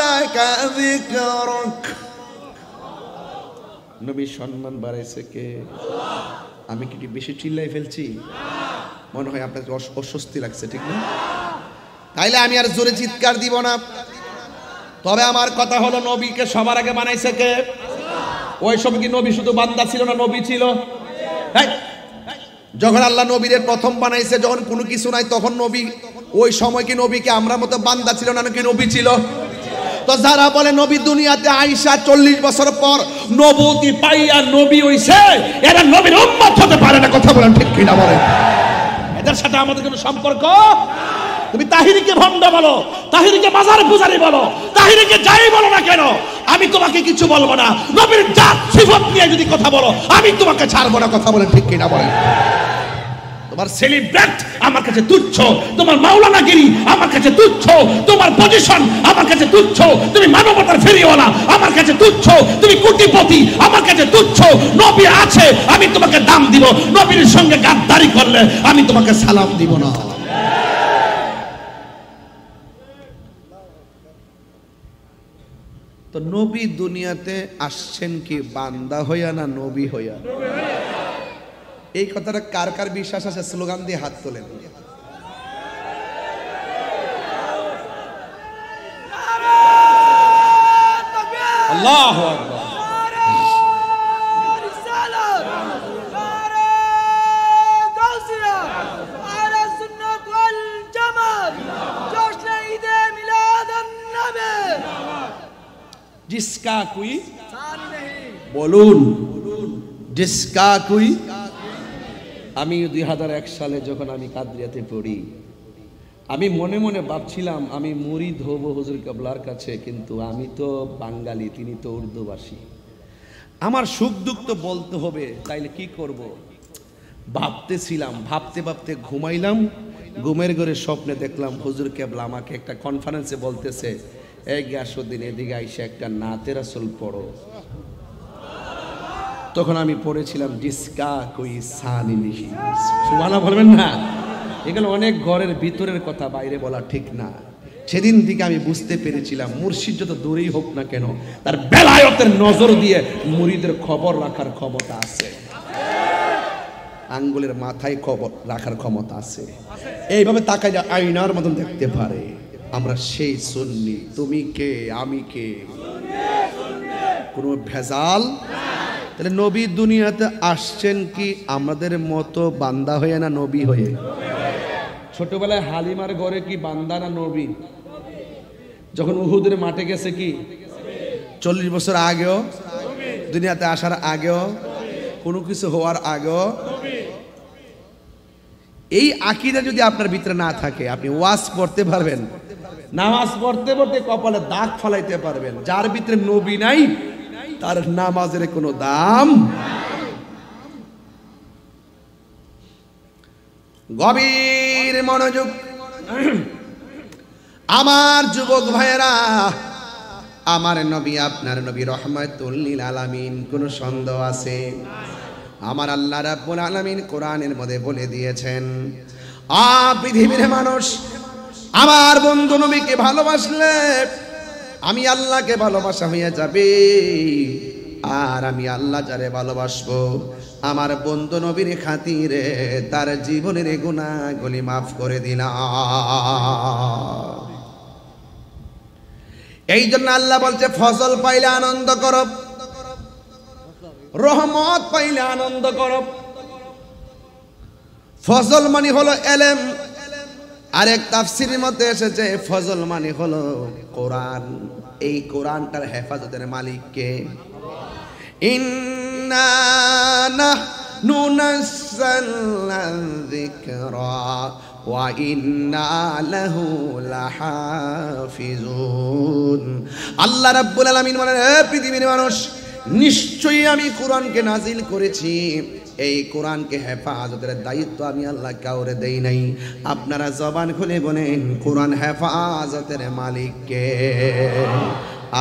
লাকা যিকরাক নবী সম্মান বাড়াইছে কে আমি কি বেশি চিল্লাই ফেলছি মনে হয় আপনার অস্বস্তি লাগছে ঠিক না তাইলে আমি আর জোরে চিৎকার দিব না তবে আমার কথা হলো নবীকে সবার আগে বানাইছে কে ওই সময় কি নবী শুধু বান্দা ছিল না নবী ছিল? যখন আল্লাহ নবীদের প্রথম বানাইছে, যখন কোনো কিছু নাই তখন নবী, ওই সময় কি নবীকে আমরা মতো বান্দা ছিল না নাকি নবী ছিল? তো যারা বলে নবী দুনিয়াতে আইসা 40 বছর পর নবুতি পাইয়া নবী হইছে, এরা নবীর উম্মত হতে পারে না। কথা বলেন ঠিক কিনা বলেন? এদের সাথে আমাদের কোনো সম্পর্ক? তুমি তাহিরিকে ভণ্ড বলো, তাহিরিকে মাজার পূজারি বলো, তাহিরিকে যাই বলো না কেন, আমি তোমাকে কিছু বলবো না। নবীর জাত সিফত নিয়ে যদি কথা বলো, আমি তোমাকে ছাড়বো না। কথা বলেন ঠিক কিনা বলেন? তোমার সেলিব্রেট আমার কাছে তুচ্ছ, তোমার মাওলানাগিরি আমার কাছে তুচ্ছ, তোমার পজিশন আমার কাছে তুচ্ছ, তুমি মানবতার ফেরিওয়ালা আমার কাছে তুচ্ছ, তুমি কোটিপতি আমার কাছে তুচ্ছ। নবী আছে, আমি তোমাকে দাম দিব। নবীর সঙ্গে গাদ্দারি করলে আমি তোমাকে সালাম দিব না। তো নবী দুনিয়াতে আসছেন কি বান্দা হইয়া না নবী হইয়া? এই কথাটা কার কার বিশ্বাস আছে? স্লোগান দিয়ে হাত তোলেন। আল্লাহু আকবার। जिसका कोई বলুন, जिसका कोई। আমি 2001 সালে যখন আমি কাদরিয়াতে পড়ি, আমি মনে মনে ভাবছিলাম আমি মুরিদ হব হুজুর কেবলার কাছে, কিন্তু আমি তো বাঙালি, তিনি তো উর্দুভাষী, আমার সুখ দুঃখ তো বলতে হবে, তাইলে কি করব? ভাবতেছিলাম, ভাবতে ভাবতে ঘুমাইলাম। ঘুমের ঘরে স্বপ্নে দেখলাম হুজুর কেবলা আমাকে একটা কনফারেন্সে বলতেছে, এই গিয়াসউদ্দিন এদিকে আইসা একটা নাতে রাসূল পড়ো। তখন আমি পড়েছিলাম জিসকা কই সানি নিহি। সুবহানাল্লাহ বলবেন না? এগুলো অনেক ঘরের ভিতরের কথা, বাইরে বলা ঠিক না। সেদিন থেকে আমি বুঝতে পেরেছিলাম মুর্শিদ যত দূরেই হোক না কেন, তার বেলায়েতের নজর দিয়ে মুরিদের খবর রাখার ক্ষমতা আছে, আঙ্গুলের মাথায় খবর রাখার ক্ষমতা আছে। এইভাবে তাকায় আয়নার মতন দেখতে পারে। আমরা সেই সুন্নি। তুমি কে, আমি কে, কোনো ভেজাল? তাহলে নবী দুনিয়াতে আসছেন কি আমাদের মতো বান্দা হয়ে না নবী হয়ে? ছোটবেলায় হালিমার ঘরে কি বান্দা না নবী? যখন উহুদের মাঠে গেছে কি 40 বছর আগেও, দুনিয়াতে আসার আগেও, কোনো কিছু হওয়ার আগেও। এই আকীদা যদি আপনার ভিতরে না থাকে, আপনি ওয়াজ পড়তে পারবেন, নামাজ পড়তে পড়তে কপালে দাগ ফলাইতে পারবেন। যার ভিতরে নবী নাই তার নামাজের কোনো দাম। গভীর মনোযোগ আমার যুবক ভাইয়েরা, আমার নবী আপনার নবী রহমাতুল লিল আলামিন। কোন সন্দেহ আছে? আমার আল্লাহ রাব্বুল আলামিন কোরআনের মধ্যে বলে দিয়েছেন, পৃথিবীর মানুষ আমার বন্ধু নবীকে ভালোবাসলে আমি আল্লাহকে ভালোবাসা হয়ে যাবে, আর আমি আল্লাহ যারে ভালোবাসবো আমার বন্ধু নবীর খাতিরে তার জীবনের গুনাহগুলি মাফ করে দিলাম। এই জন্য আল্লাহ বলছে ফজল পাইলে আনন্দ করো, রহমত পাইলে আনন্দ করো। ফজল মানে হলো এলেম, আরেক তাফসীরের মধ্যে এসেছে ফজল মানে হলো কোরআন। এই কোরআনটার হেফাজতের মালিক কে? ইন্না নাহনু নাযালনা যিকরা ওয়া ইন্না লাহু লাহাফিজুন। আল্লাহ রাব্বুল আলামিন বলেন, হে পৃথিবীর মানুষ, নিশ্চয়ই আমি কোরআনকে নাজিল করেছি, এই কোরআনকে হেফাজতের দায়িত্ব আমি আল্লাহ কাউরে দেই নাই। আপনারা জবান খুলে বলেন কোরআন হেফাজতের মালিক কে?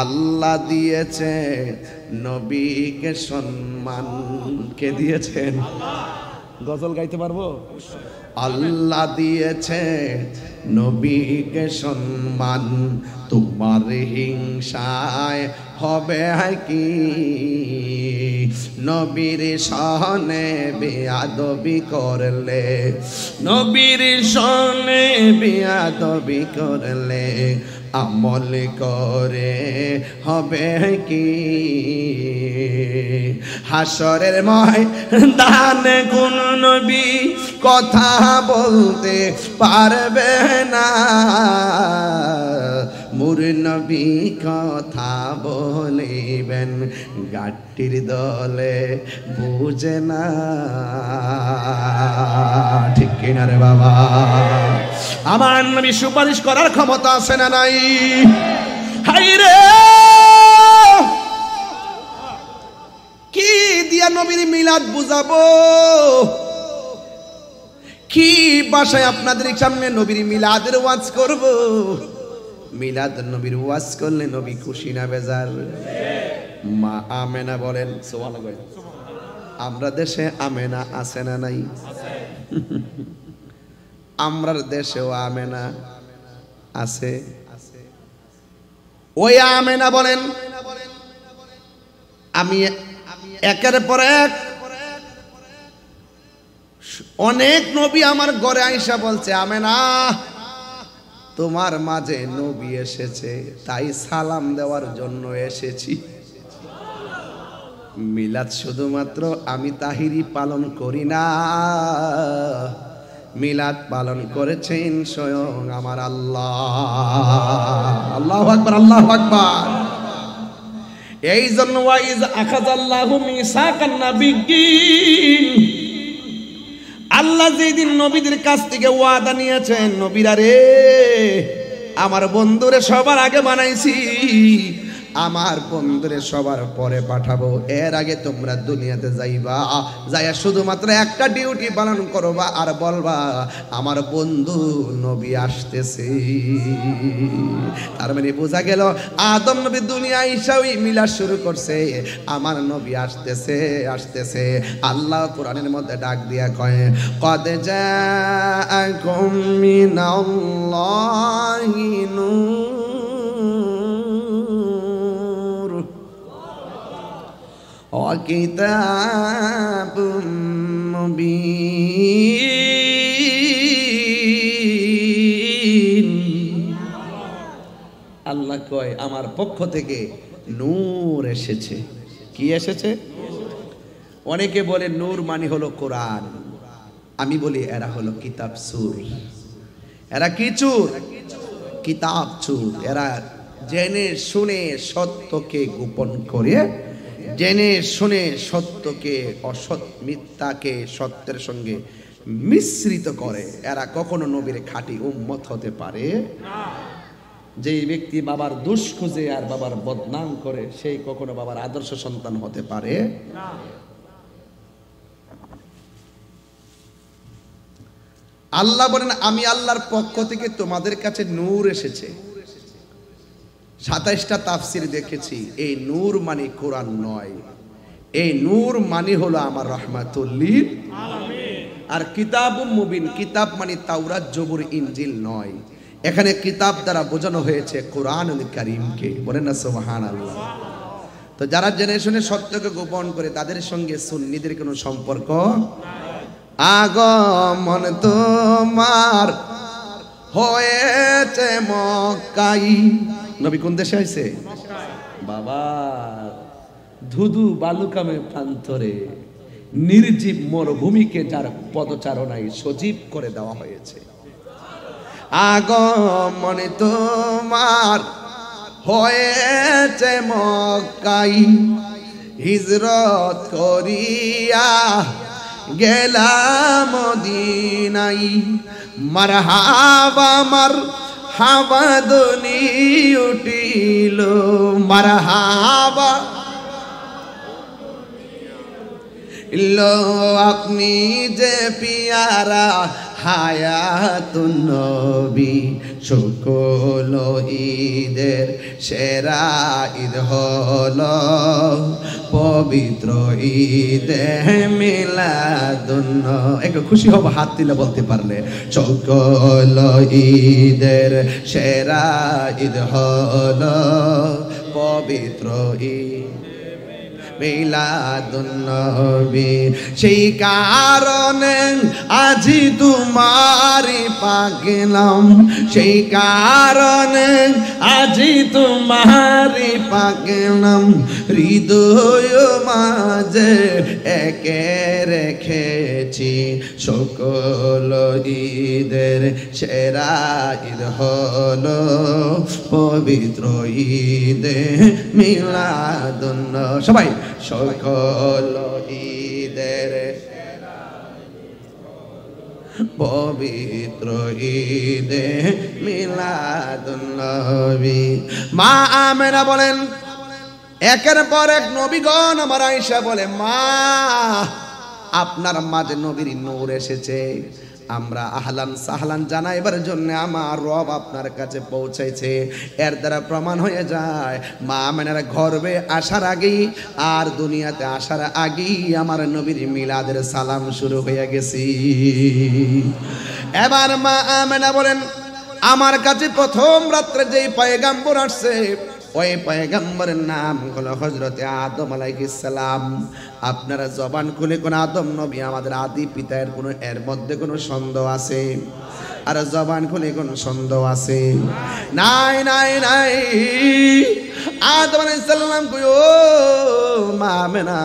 আল্লাহ দিয়েছে। নবীকে সম্মান কে দিয়েছেন? গজল গাইতে পারবো? আল্লাহ দিয়েছে নবীকে সম্মান, তোমার হিংসায় হবে কি? নবীর সনে বেয়াদবি করলে, নবীর সনে বেয়াদবি করলে আমল করে হবে কি হাসরের ময়দানে কোন নবী কথা বলতে পারবে না মোর নবী কথা বলিবেন গাটির দলে বুঝে না ঠিক কিনা রে বাবা আমার নবী সুপারিশ করার ক্ষমতা আছে না নাই হাই রে কি দিয়া নবীর মিলাদ বুঝাবো কি ভাষায় আপনাদের সামনে নবীর মিলাদের ওয়াজ করব মিলাদ নবীর ওয়াজ করলে নবী খুশি না বেজার মা আমেনা বলেন সুবহানাল্লাহ আমরা দেশে আমেনা আছে না নাই আমরার দেশেও আমেনা আছে ওই আমেনা বলেন আমি একের পর এক অনেক নবী আমার ঘরে আইসা বলছে আমেনা তোমার মাঝে নবী এসেছে তাই সালাম দেওয়ার জন্য এসেছি মিলাদ শুধুমাত্র আমি তাহিরি পালন করি না মিলাদ পালন করেছেন স্বয়ং আমার আল্লাহ আল্লাহু আকবার আল্লাহু আকবার এই জন্য ওয়াইজ আখাযাল্লাহু মিসাকান নাবিয়্যিন আল্লাহ যেদিন নবীদের কাছ থেকে ওয়াদা নিয়েছেন নবীরা রে আমার বন্ধুরে সবার আগে বানাইছি আমার বন্ধুরে সবার পরে পাঠাবো এর আগে তোমরা দুনিয়াতে যাইবা যাইয়া শুধুমাত্র একটা ডিউটি পালন করবা আর বলবা আমার বন্ধু নবী আসতেছে তার মানে বোঝা গেল আদম নবী দুনিয়ায় এসে ওই মিলাদ শুরু করছে আমার নবী আসতেছে আসতেছে আল্লাহ কোরআনের মধ্যে ডাক দিয়া কয় কদ জাআকুম মিনাল্লাহি নূর ওয়া কিতাবুম মুবিন আল্লাহ কয় আমার পক্ষ থেকে নূর এসেছে কি এসেছে অনেকে বলে নূর মানে হলো কোরআন আমি বলি এরা হলো কিতাব চোর এরা কি চোর কিতাব চোর এরা জেনে শুনে সত্যকে গোপন করে জেনে শুনে সত্যকে অসৎ মিথ্যাকে সত্যের সঙ্গে মিশ্রিত করে এরা কখনো নবীর খাঁটি উম্মত হতে পারে না যেই ব্যক্তি বাবার দোষ খুঁজে আর বাবার বদনাম করে সেই কখনো বাবার আদর্শ সন্তান হতে পারে না আল্লাহ বলেন আমি আল্লাহর পক্ষ থেকে তোমাদের কাছে নূর এসেছে ২৭টা তাফসির দেখেছি এই নূর মানে কোরআন নয় এই নূর মানে হলো আমার রাহমাতুল লিল আলামিন আর কিতাবুম মুবিন কিতাব মানে তাওরাত জবুর ইনজিল নয় এখানে কিতাব দ্বারা বোঝানো হয়েছে কোরআনুল কারীমকে বলেন না সুবহানাল্লাহ তো যারা জেনে শুনে সত্যকে গোপন করে তাদের সঙ্গে সুন্নিদের কোনো সম্পর্ক আগমন তোমার হয়েছে মক্কায় নবী কোন দেশে হয়েছে বাবা ধুধু বালুকামে প্রান্তরে নির্জীব মরুভূমিকে যার পদচারণায় সজীব করে দেওয়া হয়েছে আগমন তোমার হয়েছে মক্কায় হিজরত করিয়া গেলাম মদিনায় মারহাবা মারহাবা ধ্বনি উঠিল মারহাবা লো আপনি যে পিয়ারা হায়াতুন নবী সকল ঈদের সেরা ঈদ হলো পবিত্র ঈদে মিলাদুন নবী একটু খুশি হব হাত দিলে বলতে পারলে সকল ঈদের সেরা ঈদ হলো পবিত্র ঈদ মিলাদুন নবী সেই কারণে আজি তোমারি পাগলাম সেই কারণে তোমারি পাক নাম হৃদয় মাঝে একে রেখেছি সকল ঈদের সেরা ঈদ হলো পবিত্র ঈদে মিলাদুন নবী সবাই সকল ঈদের পবিত্র ঈদে মিলাদুন নবী মা আমেনা বলেন একের পর এক নবীগণ আমার আয়েশা বলে মা আপনার মাঝে নবীর নূর এসেছে আমরা আহলান সাহলান জানাইবার জন্য আমার রব আপনার কাছে পৌঁছাইছে এর দ্বারা প্রমাণ হয়ে যায় মা আমেনার গর্ভে আসার আগেই আর দুনিয়াতে আসার আগেই আমার নবীর মিলাদের সালাম শুরু হয়ে গেছে এবার মা আমেনা বলেন আমার কাছে প্রথম রাত্রে যেই পয়গাম্বর আসছে ওই পয়গম্বরের নাম হলো হযরতে আদম আলাইহিস সালাম আপনারা জবান খুলে কোন আদম নবী আমাদের আদি পিতার কোন এর মধ্যে কোনো সন্দেহ আছে আর জবান খুলে কোন সন্দেহ আছে নাই নাই নাই আদম আলাইহিস সালাম কই ও মা আমেনা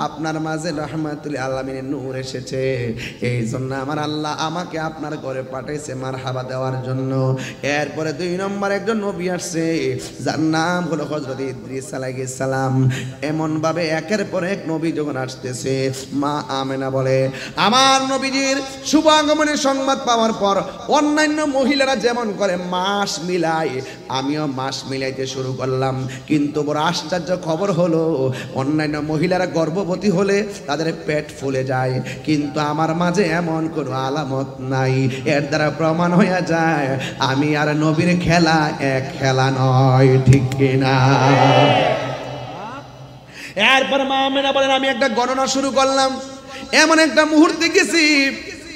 আপনার মাঝে রাহমাতুল আলামিনের নূর এসেছে এই জন্য আমার আল্লাহ আমাকে আপনার ঘরে পাঠাইছে মারহাবা দেওয়ার জন্য এরপরে দুই নম্বর একজন নবী আসছে যার নাম হলো হযরত ইদ্রিস আলাইহিস সালাম এমন ভাবে একের পর এক নবী যখন আসতেছে মা আমেনা বলে আমার নবীজির শুভ আগমনের সংবাদ পাওয়ার পর অন্যান্য মহিলারা যেমন করে মাস মিলায় আমিও মাস মিলাইতে শুরু করলাম কিন্তু বড় আশ্চর্য খবর হলো অন্যান্য মহিলারা গর্ভবতী হলে তাদের পেট ফুলে যায় কিন্তু আমার মাঝে এমন কোনো আলামত নাই এর দ্বারা প্রমাণ হয়ে যায় আমি আর নবীর খেলা এক খেলা নয় ঠিক কিনা এরপর মা আমেনা বলেন আমি একটা গণনা শুরু করলাম এমন একটা মুহূর্তে গেছি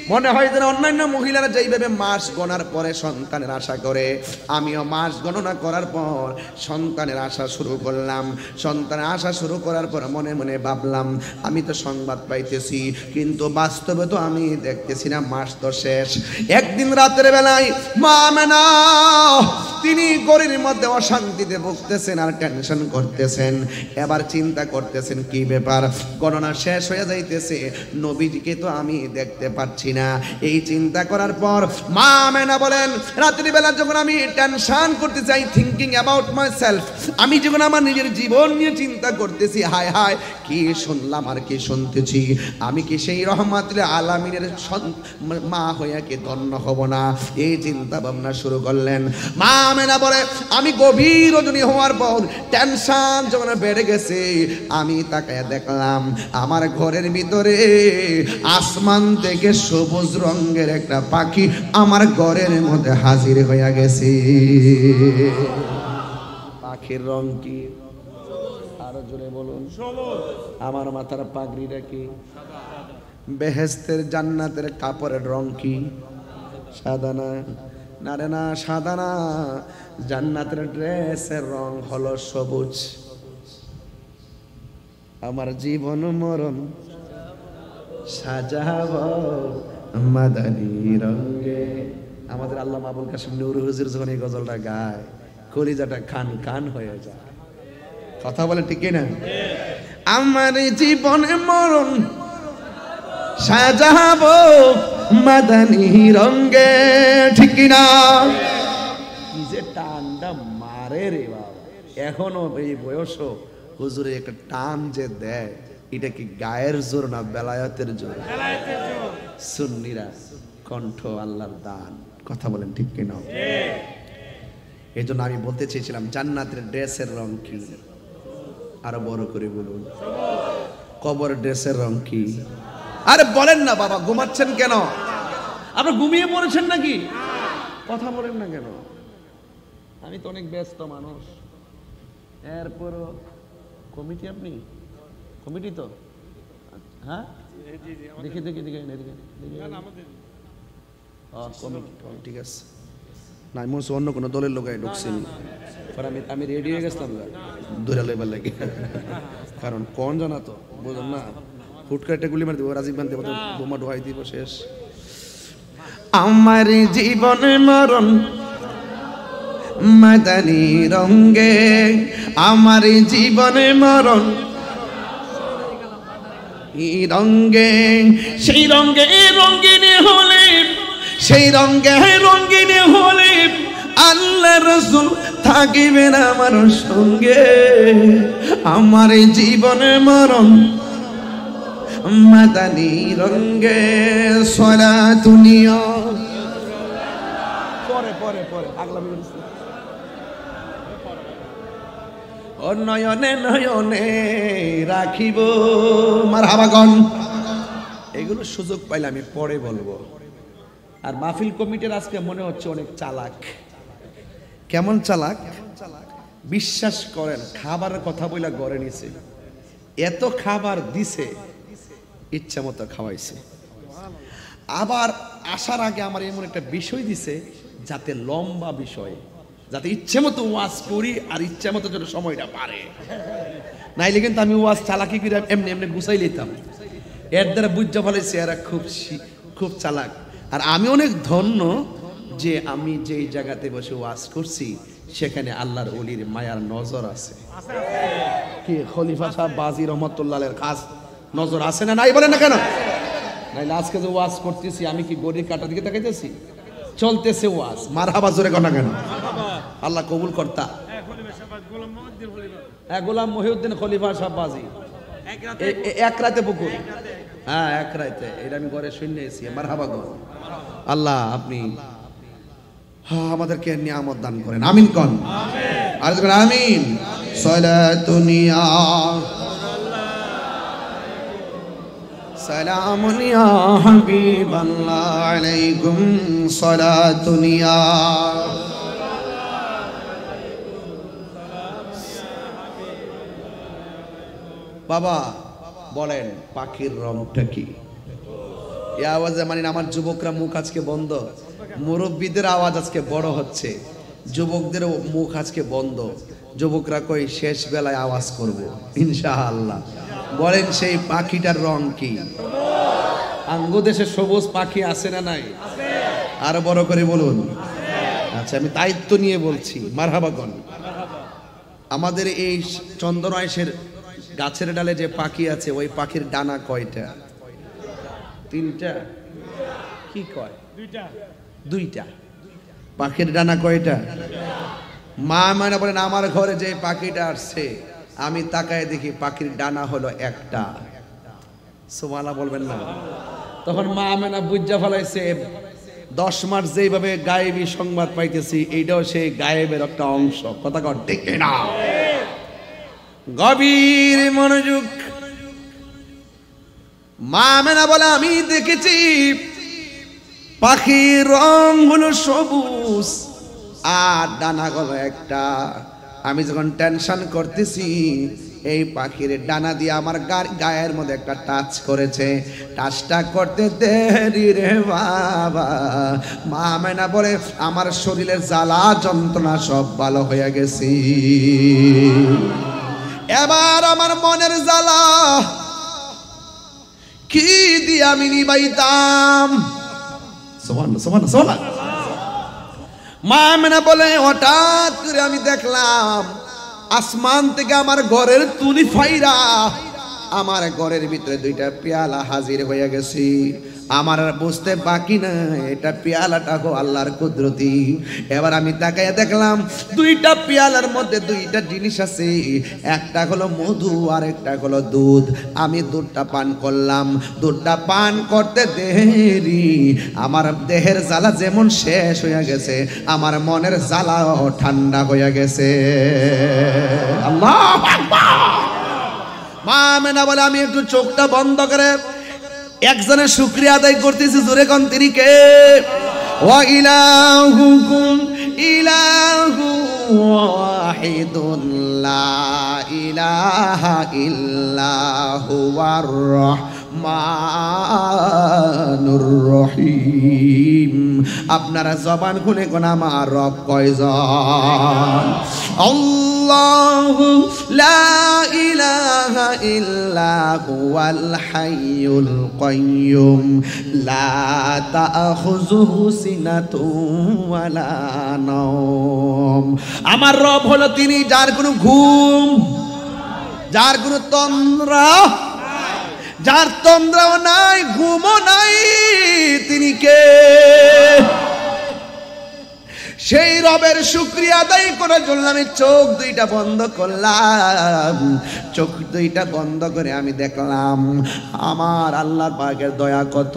মনে হয় যেন অন্যান্য মহিলারা যেইভাবে মাস গণার পরে সন্তানের আশা করে আমিও মাস গণনা করার পর সন্তানের আশা শুরু করলাম সন্তানের আশা শুরু করার পর মনে মনে ভাবলাম আমি তো সংবাদ পাইতেছি কিন্তু বাস্তবে তো আমি দেখতেছি না মাস তো শেষ একদিন রাতের বেলায় মা আমেনা তিনি গরির মধ্যে অশান্তিতে ভুগতেছেন আর টেনশন করতেছেন এবার চিন্তা করতেছেন কি ব্যাপার গণনা শেষ হয়ে যাইতেছে নবীজিকে তো আমি দেখতে পাচ্ছি না এই চিন্তা করার পর মা আমেনা বলেন রাত্রি বেলা যখন আমি টেনশন করতে চাই থিংকিং অ্যাবাউট মাইসেলফ আমি যখন আমার নিজের জীবন নিয়ে চিন্তা করতেছি হায় হায় কি শুনলাম আর কি শুনতেছি আমি কি সেই রহমাতুল আলামিনের মা হয়ে কি ধন্য হব না এই চিন্তা ভাবনা শুরু করলেন মা আমেনা বলে আমি গভীর রজনী হওয়ার পর টেনশন যখন বেড়ে গেছে আমি তাকায় দেখলাম আমার ঘরের ভিতরে আসমান থেকে সবুজ রঙের একটা পাখি আমার ঘরের মধ্যে হাজির হয়ে গেছে পাখির রং কি আরো জোরে বলুন আমার মাথার পাগড়িটা কি বেহেশতের জান্নাতের কাপড়ের রং কি সাদা না না রে না সাদা না জান্নাতের ড্রেসের রং হলো সবুজ আমার জীবন মরণ সাজাবো মাদানী রঙে আমাদের আল্লামা আবুল কাসিম নূর হুজুর যখন এই গজলটা গায় কলিজাটা খান খান হয়ে যায় কথা বলে ঠিক না আমার জীবনে মরণ সাজাবো মাদানী রঙে ঠিক না কি যে টানটা মারে রে বাবা এখনো এই বয়স হুজুরে একটা টান যে দেয় এটা কি গায়ের জোর না বেলায়েতের জোর সুন্নিরা কণ্ঠ আল্লাহর দান কথা বলেন ঠিক কিনা এই জন্য আমি বলতে চেয়েছিলাম জান্নাতের ড্রেসের রং কি আরো বড় করে বলুন কবর ড্রেসের রং কি আরে বলেন না বাবা ঘুমাচ্ছেন কেন আপনি ঘুমিয়ে পড়েছেন নাকি কথা বলেন না কেন আমি তো অনেক ব্যস্ত মানুষ এরপরও কমিটি আপনি কমিটি তো হ্যাঁ দেখি দেখি দেখি ঠিক আছে না আমি মনে অন্য কোনো দলের লোক ঢুকছেন আমি রেডি হয়ে গেছিলাম ধরে লইবার লাগে কারণ কোন জানা তো বুঝলেন না ফুটকাটে গুলি মার দিব রাজীব গান্ধী বোমা ঢোয়াই দিব শেষ আমার জীবন মরণ মাদানী রঙ্গে আমার জীবনে মরণ এই রঙ্গে সেই রঙ্গে রঙ্গিনী হলে সেই রঙ্গে রঙ্গিনী হলে আল্লাহ রাসূল থাকিবেন আমার সঙ্গে আমার জীবনে মরণ মাদানী রঙ্গে সলাতুনিয়া পরে পরে পরে আগলা ও নয়নে নয়নে রাখিব মারহাবাগন এগুলো সুযোগ পাইলে আমি পরে বলবো। আর মাহফিল কমিটির আজকে মনে হচ্ছে অনেক চালাক। কেমন চালাক? বিশ্বাস করেন খাবারের কথা বইলা গড়ে নিছে, এত খাবার দিছে ইচ্ছা মতো খাওয়াইছে। আবার আসার আগে আমার এমন একটা বিষয় দিছে যাতে লম্বা বিষয়, যাতে ইচ্ছে মতো ওয়াজ করি আর ইচ্ছা মতো যেন সময়টা পারে। নাইলে কিন্তু আমি ওয়াজ চালাকি করে এমনি এমনি গুছাই নিতাম। এর দ্বারা বুঝতে ফেলেছি এরা খুব চালাক। আর আমি অনেক ধন্য যে আমি যেই জায়গাতে বসে ওয়াজ করছি সেখানে আল্লাহর ওলির মায়ার নজর আছে। কি খলিফা সাহেব বাজি রহমতুল্লাহের খাস নজর আছে না নাই বলেন না কেন? নাইলে আজকে যে ওয়াজ করতেছি আমি কি গড়ির কাটার দিকে তাকাইতেছি? চলতেছে ওয়াজ, মারহাবা জোরে কথা কেন? আল্লাহ কবুল কর্তা। গোলাম মহিউদ্দিন খলিফা সাহেব বাজি এক রাতে পুকুর, হ্যাঁ এক রাতে, এটা আমি ঘরে শুনেছি। মারহাবা গো। আল্লাহ আপনি আমাদেরকে নিয়ামত দান করেন, আমিন কোন আর আমিন। সালাতুনিয়া সালামুন ইয়া হাবিবাল্লাহ আলাইকুম সালাতুনিয়া। বাবা বলেন পাখির রংটা কি? এই আওয়াজে মানে আমার যুবকরা মুখ আজকে বন্ধ, মুরব্বীদের আওয়াজ আজকে বড় হচ্ছে, যুবকদের মুখ আজকে বন্ধ। যুবকরা কই শেষ বেলায় আওয়াজ করব ইনশাআল্লাহ। বলেন সেই পাখিটার রং কি? আঙ্গু দেশে সবুজ পাখি আছে না নাই? আরো বড় করে বলুন। আচ্ছা আমি দায়িত্ব নিয়ে বলছি, মারহাবা কোন। আমাদের এই চন্দনাইশের গাছের ডালে যে পাখি আছে ওই পাখির ডানা কয়টা? তিনটা। কি কয়? দুইটা। পাখির ডানা কয়টা? মা মানে বলেন আমার ঘরে যে পাখিটা আসছে আমি তাকায় দেখি পাখির ডানা হলো একটা। সুবহানাল্লাহ বলবেন না? তখন মা আমেনা বুঝা ফেলাইছে 10 মাস যেইভাবে গায়েবী সংবাদ পাইতেছি এইটাও সেই গায়েবের একটা অংশ। কথা কর ঠিক না? গভীর মনোযোগ। মা আমেনা বলে আমি দেখেছি পাখির রং হলো সবুজ আর ডানা হলো একটা। আমি যখন টেনশন করতেছি এই পাখির ডানা দিয়ে আমার গায়ের মধ্যে একটা টাচ করেছে, টাচটা করতে দেরি রে বাবা। মা আমেনা বলে আমার শরীরের জ্বালা যন্ত্রণা সব ভালো হয়ে গেছে। এবার আমার মনের জ্বালা কি দিয়ে আমি নিবাইতাম? মা আমেনা বলে হঠাৎ করে আমি দেখলাম আসমান থেকে আমার ঘরের তুলি ফাইরা আমার ঘরের ভিতরে দুইটা পেয়ালা হাজির হয়ে গেছে। আমার বুঝতে বাকি না এটা পেয়ালাটা হো আল্লাহর কুদরতি। এবার আমি তাকাইয়া দেখলাম দুইটা পেয়ালার মধ্যে দুইটা জিনিস আছে, একটা হলো মধু আর একটা হলো দুধ। আমি দুধটা পান করলাম, দুধটা পান করতে দেরি আমার দেহের জ্বালা যেমন শেষ হয়ে গেছে আমার মনের জ্বালাও ঠান্ডা হয়ে গেছে। আল্লাহু আকবার। মা আমেনা বলে আমি একটু চোখটা বন্ধ করে একজনের শুকরিয়া আদায় করতেছি, জোরে কোন তিনি কে? ওয়া ইলাহুকুম ইলাহু ওয়াহিদুন লা ইলাহা ইল্লা হুয়ার রহমানুর রহিম। আপনারা জবান খুলে কোন আমার রব কয়জন? আল্লাহ আল্লাহু লা ইলাহা ইল্লা হুয়াল হাইয়ুল কাইয়্যুম লা তাখুযুহু সিনাতুন ওয়ালা নাওম। আমার রব হলো তিনি যার কোনো ঘুম, যার কোনো তন্দ্রা, যার তন্দ্রাও নাই, ঘুমও নাই। তিনি কে? সেই রবের শুকরিয়া আদায় করার জন্য আমি চোখ দুইটা বন্ধ করলাম। চোখ দুইটা বন্ধ করে আমি দেখলাম আমার আল্লাহর পাকের দয়া কত।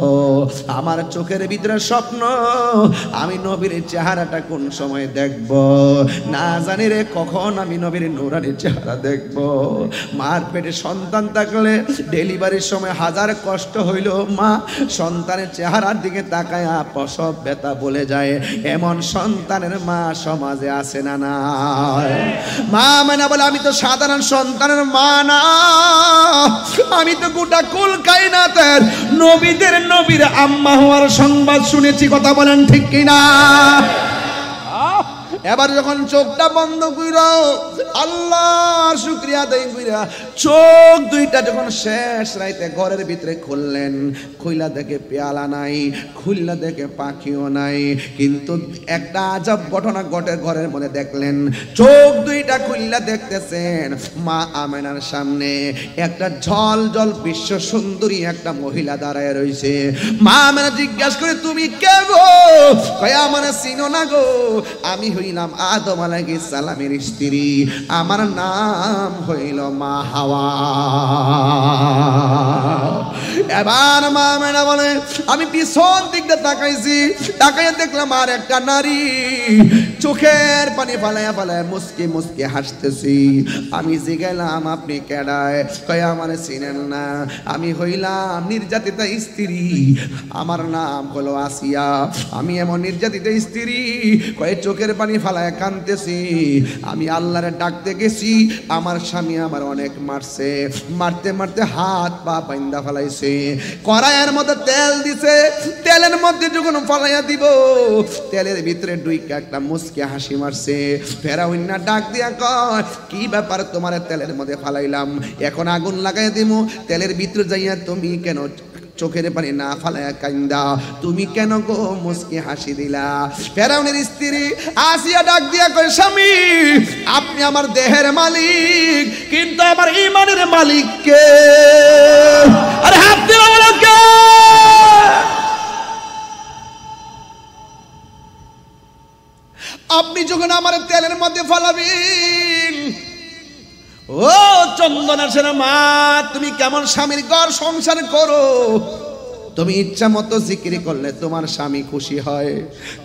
আমার চোখের ভিতরে স্বপ্ন, আমি নবীর চেহারাটা কোন সময় দেখব না জানি রে, কখন আমি নবীর নূরানি চেহারা দেখব। মার পেটে সন্তান থাকলে ডেলিভারির সময় হাজার কষ্ট হইল, মা সন্তানের চেহারার দিকে তাকায়া প্রসব ব্যথা বলে যায়। এমন সন্তানের মা সমাজে আছে না? না মা মানে বলে আমি তো সাধারণ সন্তানের মা না, আমি তো গোটা কুল কায়নাতের নবীদের নবীর আম্মা হওয়ার সংবাদ শুনেছি। কথা বলেন ঠিক কিনা? এবার যখন চোখটা বন্ধ কইরা আল্লাহর শুকরিয়া আদায় কইরা চোখ দুইটা যখন শেষ রাইতে ঘরের ভিতরে খুললেন, খুইলা দেখে পেয়ালা নাই, খুললা দেখে পাখিও নাই। কিন্তু একটা আজব ঘটনা ঘটে ঘরের মধ্যে দেখলেন। চোখ দুইটা খুললা দেখতেছেন মা আমেনার সামনে একটা ঝল ঝল বিশ্ব সুন্দরী একটা মহিলা দাঁড়ায় রইছে। মা আমেনা জিজ্ঞাসা করে তুমি কে গো? কয় আমারে চিনো না গো, আমি হইলাম আদম আলাইহিস সালামের স্ত্রী, আমার নাম হইল মা হাওয়া। এবার মা আমেনা বলে আমি পিছন দিকটা তাকাইছি, তাকাইয়া দেখলাম আর একটা নারী চোখের পানি ফালাইয়া ফালাইয়া মুস্কি মুস্কি হাসতেছি। আমি জিজ্ঞাসলাম আপনি কেডায়? কয় আমারে চিনেন না, আমি হইলাম নির্যাতিতা স্ত্রী, আমার নাম হলো আসিয়া, আমি এমন নির্যাতিতা স্ত্রী। কয় চোখের পানি ফালাইয়া কাঁদতেছি, আমি আল্লাহরে ডাকতে গেছি, আমার স্বামী আমার অনেক মারছে, মারতে মারতে হাত পা বাইন্দা ফালাইছে, কড়াইয়ের মধ্যে তেল দিছে, তেলের মধ্যে যখন ফালাইয়া দিব তেলের ভিতরে ডুইকা একটা মুস্কি হাসি মারছে। ফেরাউন না ডাক দিয়া কয় কি ব্যাপার, তোমার তেলের মধ্যে ফালাইলাম, এখন আগুন লাগাই দিমু, তেলের ভিতরে যাইয়া তুমি কেন চোখের পানি না ফালাইয়া কান্দা, তুমি কেন গো মুস্কি হাসি দিলা? ফেরাউনের স্ত্রী আসিয়া ডাক দিয়া কয় স্বামী আপনি আমার দেহের মালিক, কিন্তু আমার ঈমানের মালিক কে? আরে হাত দিলা বলো কে? আপনি যখন আমার তেলের মধ্যে ফালাবেন, ও চন্দনা সেনা মা তুমি কেমন স্বামীর ঘর সংসার করো? তুমি ইচ্ছা মতো জিকির করলে তোমার স্বামী খুশি হয়,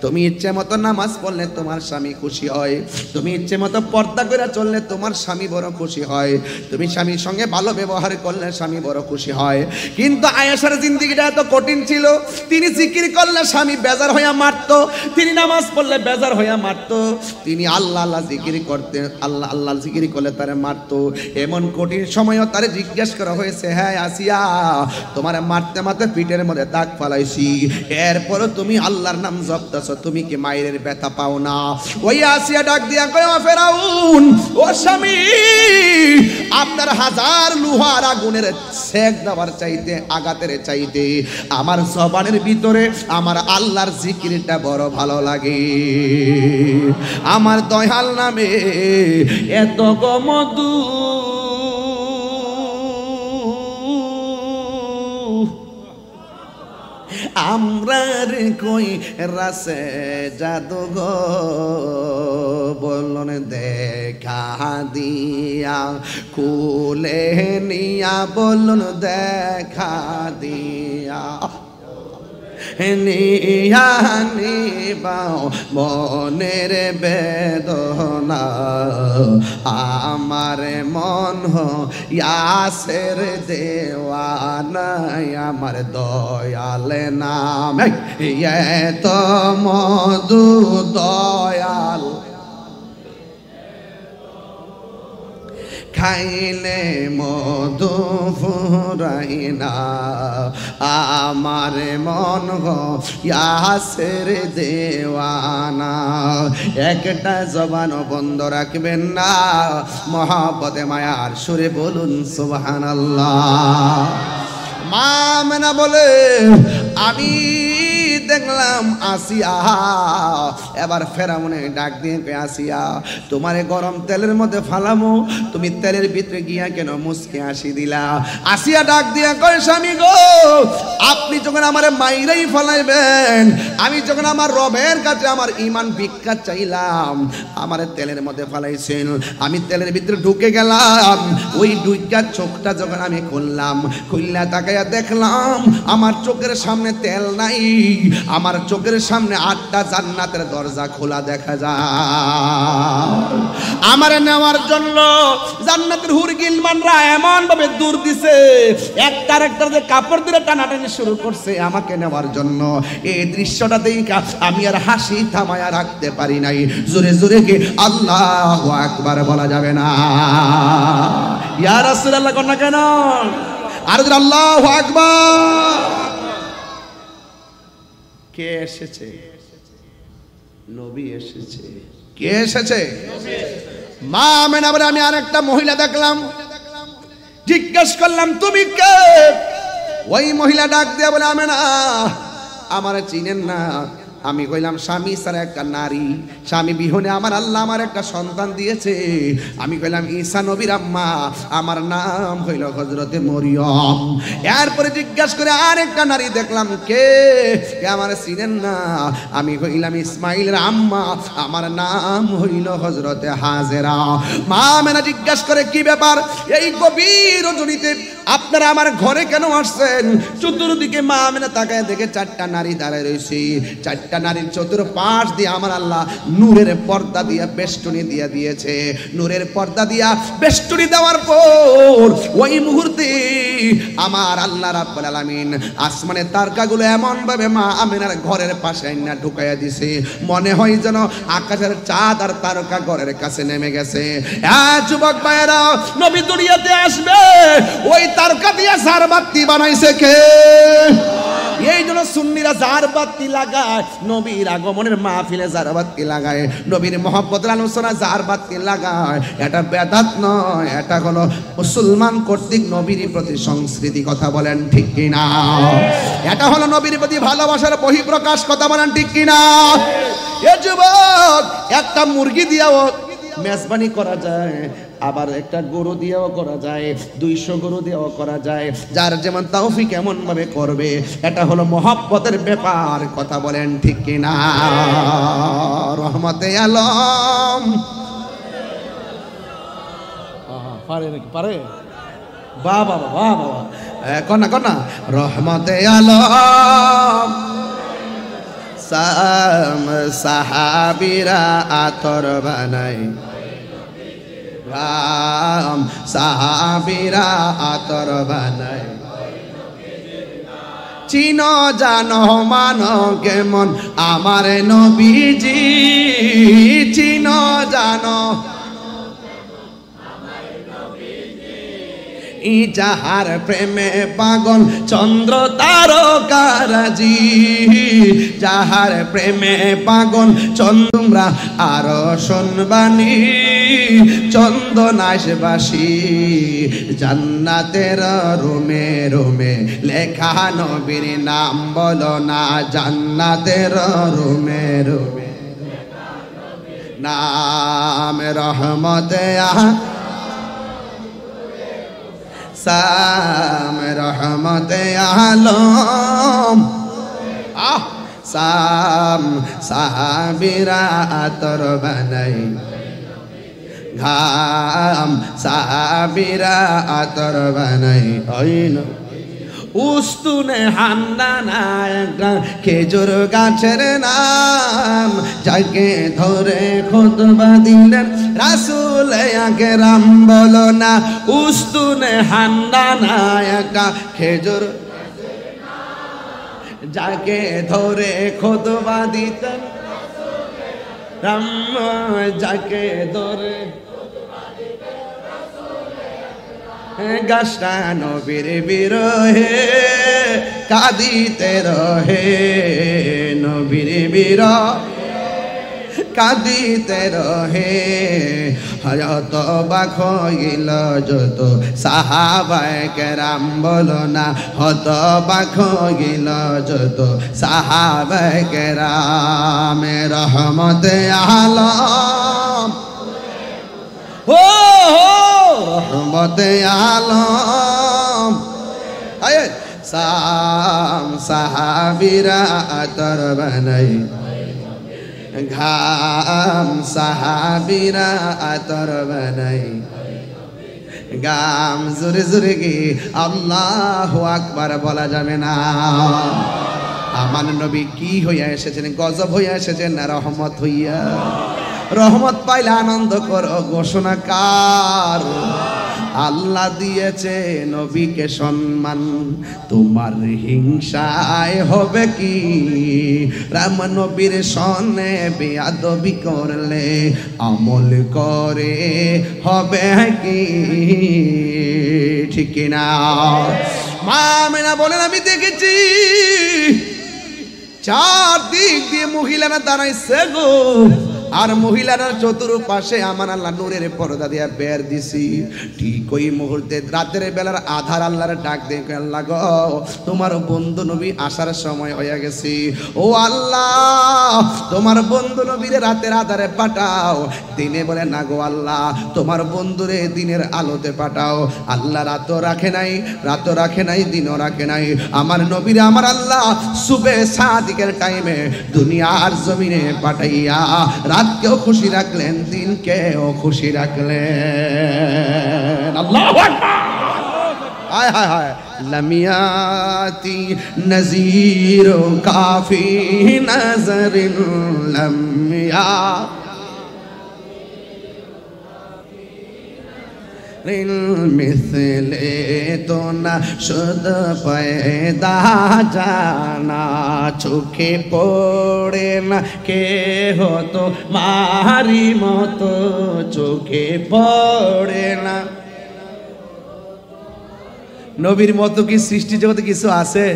তুমি ইচ্ছে মতো নামাজ পড়লে তোমার স্বামী খুশি হয়, তুমি ইচ্ছে মতো পর্দা করে চললে তোমার স্বামী বড় খুশি হয়, তুমি স্বামীর সঙ্গে ভালো ব্যবহার করলে স্বামী বড় খুশি হয়। কিন্তু আয়েশার জিন্দেগিটা এত কঠিন ছিল, তিনি জিকির করলে স্বামী বেজার হইয়া মারতো, তিনি নামাজ পড়লে বেজার হইয়া মারতো, তিনি আল্লাহ আল্লাহ জিকির করতে আল্লাহ আল্লাহ জিকির করলে তারে মারতো। এমন কঠিন সময়ও তারে জিজ্ঞাসা করা হয়েছে, হ্যাঁ আসিয়া তোমার মারতে মারতে পিঠের মধ্যে দাগ ফালাইছি, এরপরও তুমি আল্লাহর নাম জপতেছো, তুমি কি মায়ের ব্যথা পাও না? ওই আসিয়া ডাক দিয়া কয় ফেরাউন ও স্বামী, আপনার হাজার লোহার আগুনের সেক দেওয়ার চাইতে আঘাতের চাইতে আমার জবানের ভিতরে আমার আল্লাহর জিকিরটা বড় ভালো লাগে। আমার দয়াল নামে এত মধু, আমরা রে কই রাসে জাদু গো বলন দেখা দিয়া, কুলে নিয়া বলন দেখা দিয়া, নিয়া নিবাও মনের বেদনা, আমার মন ইয়াসের দেওয়ানা, আমার দয়াল নাম এত মধু দয়াল খাইলে মধু ফুরাই না আমার মন গো ইয়াসের দেওয়ানা। একটা জবান বন্ধ রাখবেন না, মহব্বতে মায়ার সুরে বলুন সুবহানাল্লাহ। মা আমেনা বলে আমি দেখলাম আসিয়া এবার ফেরাউনে ডাক দিয়ে আসিয়া তোমারে গরম তেলের মধ্যে ফালামো, তুমি তেলের ভিতরে গিয়া কেন মুসকে আসি দিলা? আসিয়া ডাক দিয়া কয় স্বামী গো, আপনি যখন আমারে মাইরাই ফালাইবেন, আমি যখন আমার রবের কাছে আমার ঈমান ভিক্ষা চাইলাম, আমারে তেলের মধ্যে ফালাইছেন, আমি তেলের ভিতরে ঢুকে গেলাম, ওই ঢুইকা চোখটা যখন আমি খুললাম, খুললা তাকাইয়া দেখলাম আমার চোখের সামনে তেল নাই, আমার চোখের সামনে 8টা জান্নাতের দরজা খোলা দেখা যায়। আমারে নেওয়ার জন্য জান্নাতের হুর গিলমানরা এমন ভাবে দূর দিছে, একটার একটার যে কাপড় দিয়ে টানাটানি শুরু করছে আমাকে নেওয়ার জন্য। এই দৃশ্যটা দেখে আমি আর হাসি থামায়া রাখতে পারি নাই। জোরে জোরে কে আল্লাহু আকবার বলা যাবে না? ইয়া রাসূলুল্লাহ কোন না কেন? আর আল্লাহু আকবার। কে এসেছে? নবী এসেছে। কে এসেছে? মা আমেনা বলে আমি আরেকটা মহিলা দেখলাম, জিজ্ঞেস করলাম তুমি কে? ওই মহিলা ডাক দিয়া বলে আমেনা আমারে চিনেন না? আমি কইলাম স্বামী ছাড়া একটা নারী, স্বামী বিহনে আমার আল্লাহ আমার একটা সন্তান দিয়েছে। আমি কইলাম ঈসা নবীর আম্মা, আমার নাম হইল হযরতে মরিয়ম। এরপরে জিজ্ঞাসা করে আরেকটা নারী দেখলাম, কে আমার চিনেন না? আমি কইলাম ইসমাইলের আম্মা, আমার নাম হইল হযরতে হাজেরা। মা আমেনা জিজ্ঞাসা করে কি ব্যাপার, এই গভীর রজনীতে আপনারা আমার ঘরে কেন আসছেন? চতুর্দিকে মা আমেনা তাকায় দেখে 4টা নারী দাঁড়ায় রয়েছে। 4টা নারীর চতুর্পাশ দিয়ে আমার আল্লাহ নূরের পর্দা দিয়া বেষ্টনী দিয়া দিয়েছে। নূরের পর্দা দিয়া বেষ্টনী দেওয়ার পর ওই মুহূর্তে আমার আল্লাহ রাব্বুল আলামিন আসমানের তারকাগুলো এমন ভাবে মা আমেনার ঘরের পাশে আইনা ঢুকাইয়া দিছে, মনে হয় যেন আকাশের চাঁদ আর তারকা ঘরের কাছে নেমে গেছে। যুবক ভাইয়েরা, নবী দুনিয়াতে আসবে, ওই তারকা দিয়া ঝাড়বাতি বানাইছে কে? এই জন্য সুন্নিরা ঝাড়বাতি লাগায়, নবীর আগমনের মাহফিলে ঝাড়বাতি লাগায়, নবীর মহব্বতের আলোচনা ঝাড়বাতি লাগায়। এটা বেদাত নয়, এটা হলো মুসলমান কর্তৃক নবীর প্রতি সংস্কৃতি। কথা বলেন ঠিক কিনা? এটা হলো নবীর প্রতি ভালোবাসার বহিঃপ্রকাশ। কথা বলেন ঠিক কিনা? এ যুবক, একটা মুরগি দিয়াও মেজবানি করা যায়, আবার একটা গরু দিয়েও করা যায়, 200 গরু দিয়েও করা যায়, যার যেমন তৌফিক এমন ভাবে করবে। এটা হলো মহব্বতের ব্যাপার। কথা বলেন ঠিক কিনা? রহমতে আলম পারে নাকি? পারে? বাহ বাবা, বাহ বাবা, কন্যা কন্যা। রহমতে আলম সাহাবীরা আতর বানাই, সাহাবীরা আতর বানাই, চিনো জানো মানো কেমন আমার নবীজি, চিনো জানো যাহার প্রেমে পাগল চন্দ্র তারকারাজি, যাহার প্রেমে পাগল চন্দ্রা আরো শুনবানি চন্দনাশবাসী, জান্নাতের রুমে রুমে লেখা নবীর নাম বলো না, জান্নাতের রুমে রুমে নাম রহমতে সাম রহমতে আলম সাম সাহাবীরা আতর বানাই, ঘাম সাহাবীরা আতর বানাই। উস্তুনে হান্দানা একটা খেজুর গাছের নাম, যাকে ধরে খুতবা দিলেন রাসূল আকরাম বলো না। উস্তুনে হান্দানা একটা খেজুর, যাকে ধরে খুতবা দিতেন রাম, যাকে ধরে গাছটা নবীর বিরহে কাঁদিতে রহে, নবীর বিরহে কাঁদিতে রহে। হয়ত বাক হইল যত সাহাবায়ে কেরাম, বলো না হত বাক হইল যত সাহাবায়ে কেরাম। রহমতে আলম ও রহমতে আলম সাহাবীরা আতর বানাই, ঘাম সাহাবীরা আতর বানাই, গাম জোরে জোরে গে আল্লাহু আকবার বলা যাবে না। আমার নবী কি হইয়া এসেছেন? গজব হইয়া এসেছেন না রহমত হইয়া? রহমত পাইলে আনন্দ করো, ঘোষণা কার? আল্লাহ দিয়েছে নবীকে সম্মান, তোমার হিংসায় হবে কি? রাম নবীর সনে বেয়াদবি করলে আমল করে হবে কি? ঠিক না? মা আমেনা বলেন আমি দেখেছি চারদিক দিয়ে মহিলারা দাঁড়াইছে গো, আর মহিলারা চতুর্পাশে আমার আল্লাহ নূরের পর্দা দিয়া বের দিছি। ঠিক ওই মুহূর্তে রাতের বেলার আধার আল্লাহর ডাক দেখে, আল্লাহ গো তোমার বন্ধু নবী আসার সময় হয়ে গেছে, ও আল্লাহ তোমার বন্ধু নবীরে রাতের আধারে পাঠাও। দিনে বলে না গো আল্লাহ তোমার বন্ধুরে দিনের আলোতে পাঠাও। আল্লাহ রাতও রাখে নাই, রাতও রাখে নাই, দিনও রাখে নাই। আমার নবীরে আমার আল্লাহ সুবে সাদিকের টাইমে দুনিয়ার জমিনে পাঠাইয়া রাতকেও খুশি রাখলেন, দিনকেও খুশি রাখলেন। আল্লাহু আকবার। হায় হায় হায়। লামিয়াতি নজির কাফি নজরিন লামিয়া মিসলে তো না শুদ পয়দা জানা, চোখে পড়ে না কে হতো মারি মতো, চোখে পড়ে না। নবীর মতো কি সৃষ্টি জগতে কিছু আছে?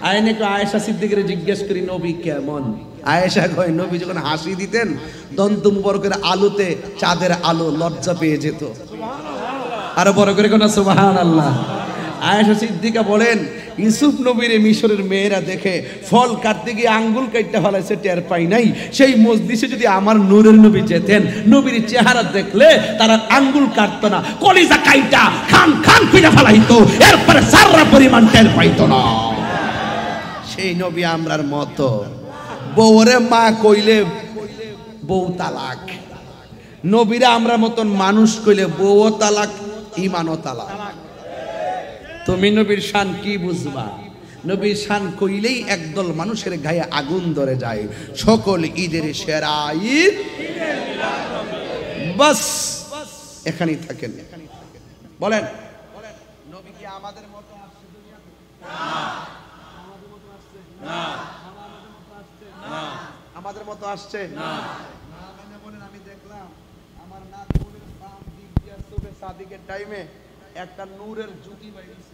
আইনে একটু আয়েশা সিদ্দিকের জিজ্ঞেস করি নবী কেমন? আয়েশা কয় নবী যখন হাসি দিতেন দন্ত মুবারকের আলোতে চাঁদের আলো লজ্জা পেয়ে যেত। আরো বড় করে কোন সুবহানাল্লাহ। আয়েশা সিদ্দিকা বলেন ইউসুফ নবীর মিশরের মেয়েরা দেখে ফল কাটতে গিয়ে আঙ্গুল কাটতে ফেলাইছে, টের পাই নাই। সেই মজলিসে যদি আমার নূরের নবী যেতেন, নবীর চেহারা দেখলে তারা আঙ্গুল কাটতো না, কলিজা কাইটা খান খান পিটা ফেলাইতো, এরপরে সারা পরিমাণ টের পাইতো না। সেই নবী আমরার মতো। বউরে মা কইলে বউ তালাক, নবীরা আমরা মতন মানুষ কইলে বউ তালাক, ইমানও তালাক। তুমি নবীর শান কি বুঝবা? নবীর শান কইলেই একদল মানুষের গায়ে আগুন ধরে যায়। সকল ঈদের সেরা ঈদ বাস এখানেই থাকেন। বলেন নবী কি আমাদের মতো আসছে দুনিয়াতে? না। আমাদের মতো আসছে না। বলেন আমি দেখলাম আমার নাগপুরের বাম দিক দিয়ে সুবে সাদিকের টাইমে একটা নূরের জুতি বাইরেছে।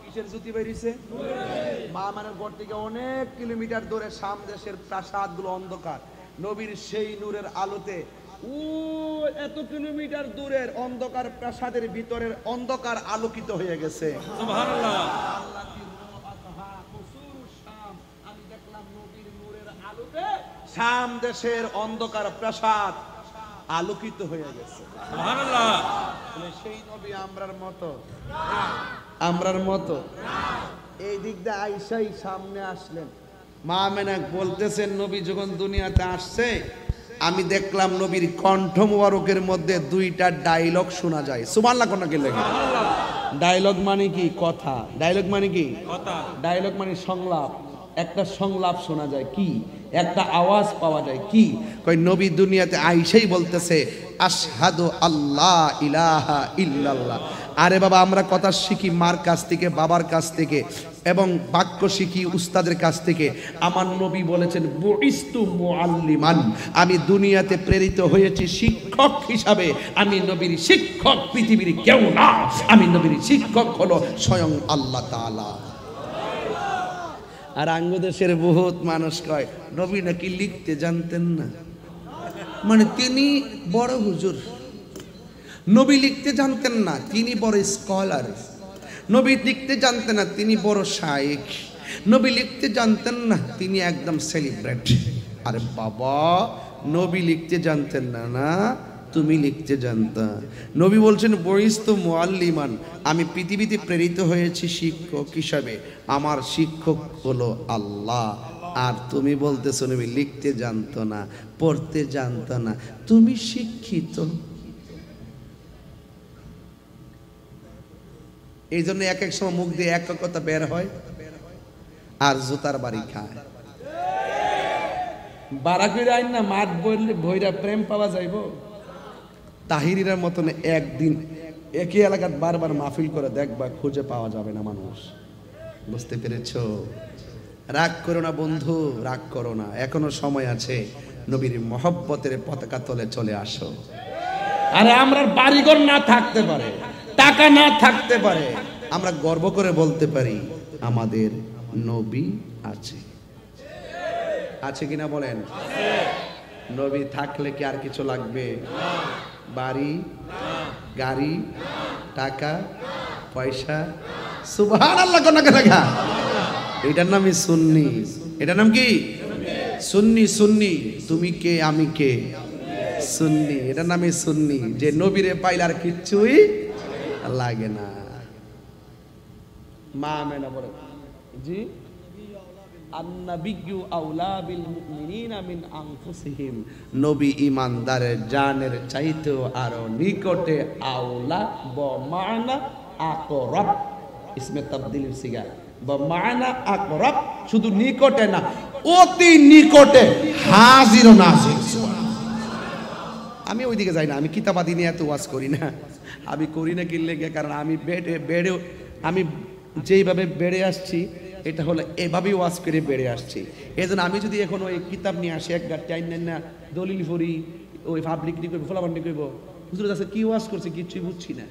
কিসের জুতি বাইরেছে? মা মানের ঘর থেকে অনেক কিলোমিটার দূরে শাম দেশের প্রাসাদগুলো অন্ধকার, নবীর সেই নূরের আলোতে ও এত কিলোমিটার দূরের অন্ধকার প্রাসাদের ভিতরের অন্ধকার আলোকিত হয়ে গেছে। সুবহানাল্লাহ। আমি দেখলাম নবীর নূরের আলোতে শাম দেশের অন্ধকার প্রাসাদ আলোকিত হয়ে গেছে। সুবহানাল্লাহ। সেই নবী আমরার মতো? আমরার মতো? এই দিক দিয়ে আয়েশাই সামনে আসলেন। মা আমেনা বলতেছেন নবী যখন দুনিয়াতে আসছে আমি দেখলাম নবীর কণ্ঠ মুবারকের মধ্যে দুইটা ডায়লগ শোনা যায়। সুবহানাল্লাহ। কোন কি লাগে? ডায়লগ মানে কি? কথা। ডায়লগ মানে কি? কথা। ডায়লগ মানে সংলাপ। একটা সংলাপ শোনা যায়, কি একটা আওয়াজ পাওয়া যায়, কি কই নবী দুনিয়াতে আইসাই বলতেছে আশহাদু আল্লাহ ইলাহা ইল্লাল্লাহ। আরে বাবা আমরা কথা শিখি মার কাছ থেকে, বাবার কাছ থেকে, এবং বাক্য শিখি উস্তাদের কাছ থেকে। আমার নবী বলেছেন বুইস্তু মুআল্লিমান, আমি দুনিয়াতে প্রেরিত হয়েছি শিক্ষক হিসাবে। আমি নবীর শিক্ষক পৃথিবীর কেউ না, আমি নবীর শিক্ষক হলো স্বয়ং আল্লাহ তাআলা। আর আঙ্গদেশের বহুত মানুষ কয় নবী নাকি লিখতে জানতেন না, মানে তিনি বড় হুজুর। নবী লিখতে জানতেন না, তিনি বড় স্কলার। নবী লিখতে জানতেন না, তিনি বড় শায়েখ। নবী লিখতে জানতেন না, তিনি একদম সেলিব্রেট। আরে বাবা, নবী লিখতে জানতেন না, না তুমি লিখতে জানতা। নবী বলছেন বইস্তু মুআল্লিমান, আমি পৃথিবীতে প্রেরিত হয়েছি শিক্ষক হিসাবে, আমার শিক্ষক হলো আল্লাহ। আর তুমি বলতেছো নবী লিখতে জানতো না, পড়তে জানতো না, তুমি শিক্ষিত। এই জন্য এক এক সময় মুখ দিয়ে এক কথা বের হয় আর জুতার বাড়ি খায়। বারাকুড়ি আইন না মাঠ বললে ভৈরা প্রেম পাওয়া যাইব। তাহিরির মতন একদিন একই এলাকাত বারবার মাহফিল করে দেখবা, খুঁজে পাওয়া যাবে না মানুষ। বুঝতে পেরেছ? রাগ করো না বন্ধু, রাগ করো না, এখনো সময় আছে। নবীর মহব্বতের পতাকা তলে চলে আসো। আরে আমরা বাড়িঘর না থাকতে পারে, টাকা না থাকতে পারে, আমরা গর্ব করে বলতে পারি আমাদের নবী আছে। আছে কিনা বলেন? নবী থাকলে কি আর কিছু লাগবে? বাড়ি, গাড়ি, টাকা, পয়সা, সুবহানাল্লাহ। কোন টাকা? এটার নামই সুন্নি। এটার নাম কি? সুন্নি। সুন্নি তুমি কে, আমি কে? সুন্নি। এটার নামই সুন্নি, যে নবীরে পাইলে আর কিচ্ছুই লাগে না। মা মেনা বলে জি, আন-নাবিয়্যু আওলা বিল মুমিনিনা মিন আনফুসিহিম, নবী ঈমানদারের জানের চাইতেও আরো নিকটে। আওলা বমানা আকরাব, ইসমে তাবদীলের সিগা। বমানা আকরাব, শুধু নিকটে না, অতি নিকটে, হাজির ও নাজির। আমি ওইদিকে যাই না, আমি কিতাবাদি নিয়ে এত ওয়াজ করি না। আমি করি না কিনলে গিয়ে, কারণ আমি বেড়ে আমি যেইভাবে বেড়ে আসছি, এটা হলো এভাবেই ওয়াজ করে বেড়ে আসছি। এই জন্য আমি যদি এখন ওই কিতাব নিয়ে আসি, এক গাড়ি টাইম নেন না, দলিল ফরি, ওই পাবলিক নিয়ে করবো, ফলাফান্ডি করবো, হুজুর কাছে কি ওয়াজ করছে কিছুই বুঝছি না।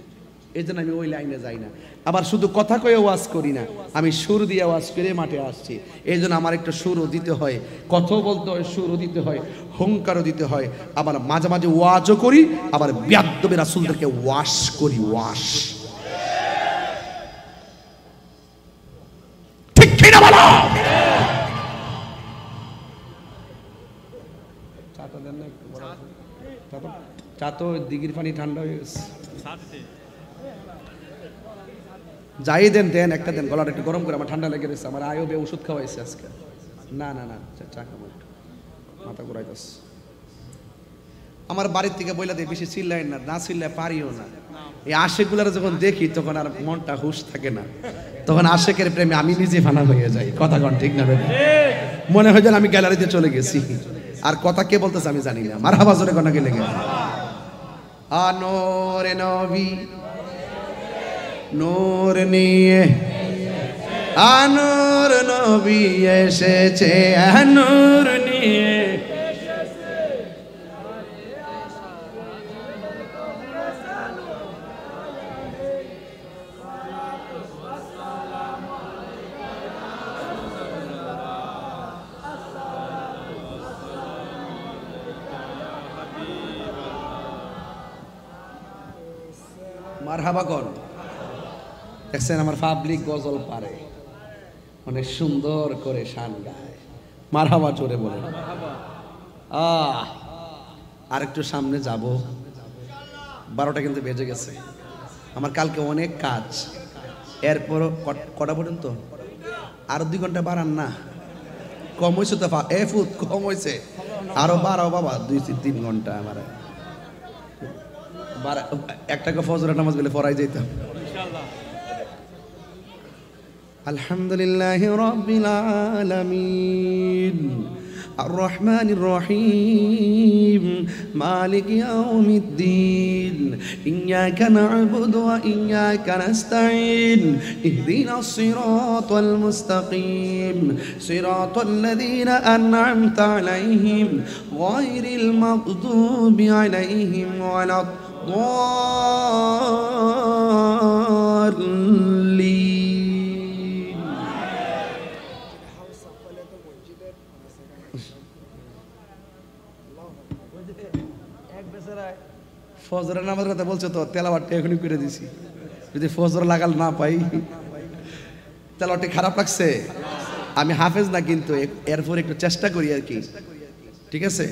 এই জন্য আমি ওই লাইনে যাই না। আবার শুধু কথা কয়ে ওয়াজ করি না, আমি সুর দিয়ে ওয়াজ করে মাঠে আসছি। এই জন্য আমার একটু সুরও দিতে হয়, কথাও বলতে হয়, সুরও দিতে হয়, হুঙ্কারও দিতে হয়। আবার মাঝে মাঝে ওয়াজও করি, আবার বিয়াদ্দবে রাসূলদেরকে ওয়াশ করি। ওয়াশ ঠিক কিনা বলো? চাটা দেন না একটু, চা তো দিঘির পানি ঠান্ডা হয়ে গেছে। যাই দেন, দেন একটা দেন, গলাটা একটু গরম করে, আমার ঠান্ডা লেগে গেছে। আমার আয়বে ওষুধ খাওয়াইছে আজকে। না না না, চা খাবো একটু, মাথা ঘুরাইতেছে। আমার বাড়ির থেকে বইলা দিয়ে বেশি চিল্লাই না, না চিল্লায় পারিও না। এই আশেকগুলার যখন দেখি তখন আর মনটা হুশ থাকে না, তখন আশেকের প্রেমে আমি নিজে ফানা হয়ে যাই। কথা কন ঠিক না? মনে হয় যেন আমি গ্যালারিতে চলে গেছি, আর কথা কে বলতেছে আমি জানি না। মারহাবা জোরে কোনা গেলে গে। আনোরে নবী নূর নিয়ে, আনোর নবী এসেছে নূর নিয়ে। মারহাবা কর। দেখছেন আমার পাবলিক গজল পারে, অনেক সুন্দর করে শান গায়। মারহাবা জোরে বলে। আর একটু সামনে যাব, 12টা কিন্তু বেজে গেছে। আমার কালকে অনেক কাজ। এরপর কটা পর্যন্ত? আরো 2 ঘন্টা বাড়ান না? কম হয়েছে তো, কম হয়েছে, আরো বাড়াও বাবা, 2-3 ঘন্টা। আমার একটাকে ফজরের নামাজ বলে পড়াই যেতাম। আলহামদুলিল্লাহি রাব্বিল আলামিন, الرحمن الرحيم مالك يوم الدين إياك نعبد وإياك نستعين اهدنا الصراط المستقيم صراط الذين أنعمت عليهم غير المغضوب عليهم ولا الضالين ফজরের নামাজের কথা বলছো তো তেলাওয়াতটা এখনই করে দিছি যদি ফজর লাগাল না পাই তেলাওয়াতটা খারাপ লাগছে আমি হাফেজ না কিন্তু এরপর একটু চেষ্টা করি আর কি ঠিক আছে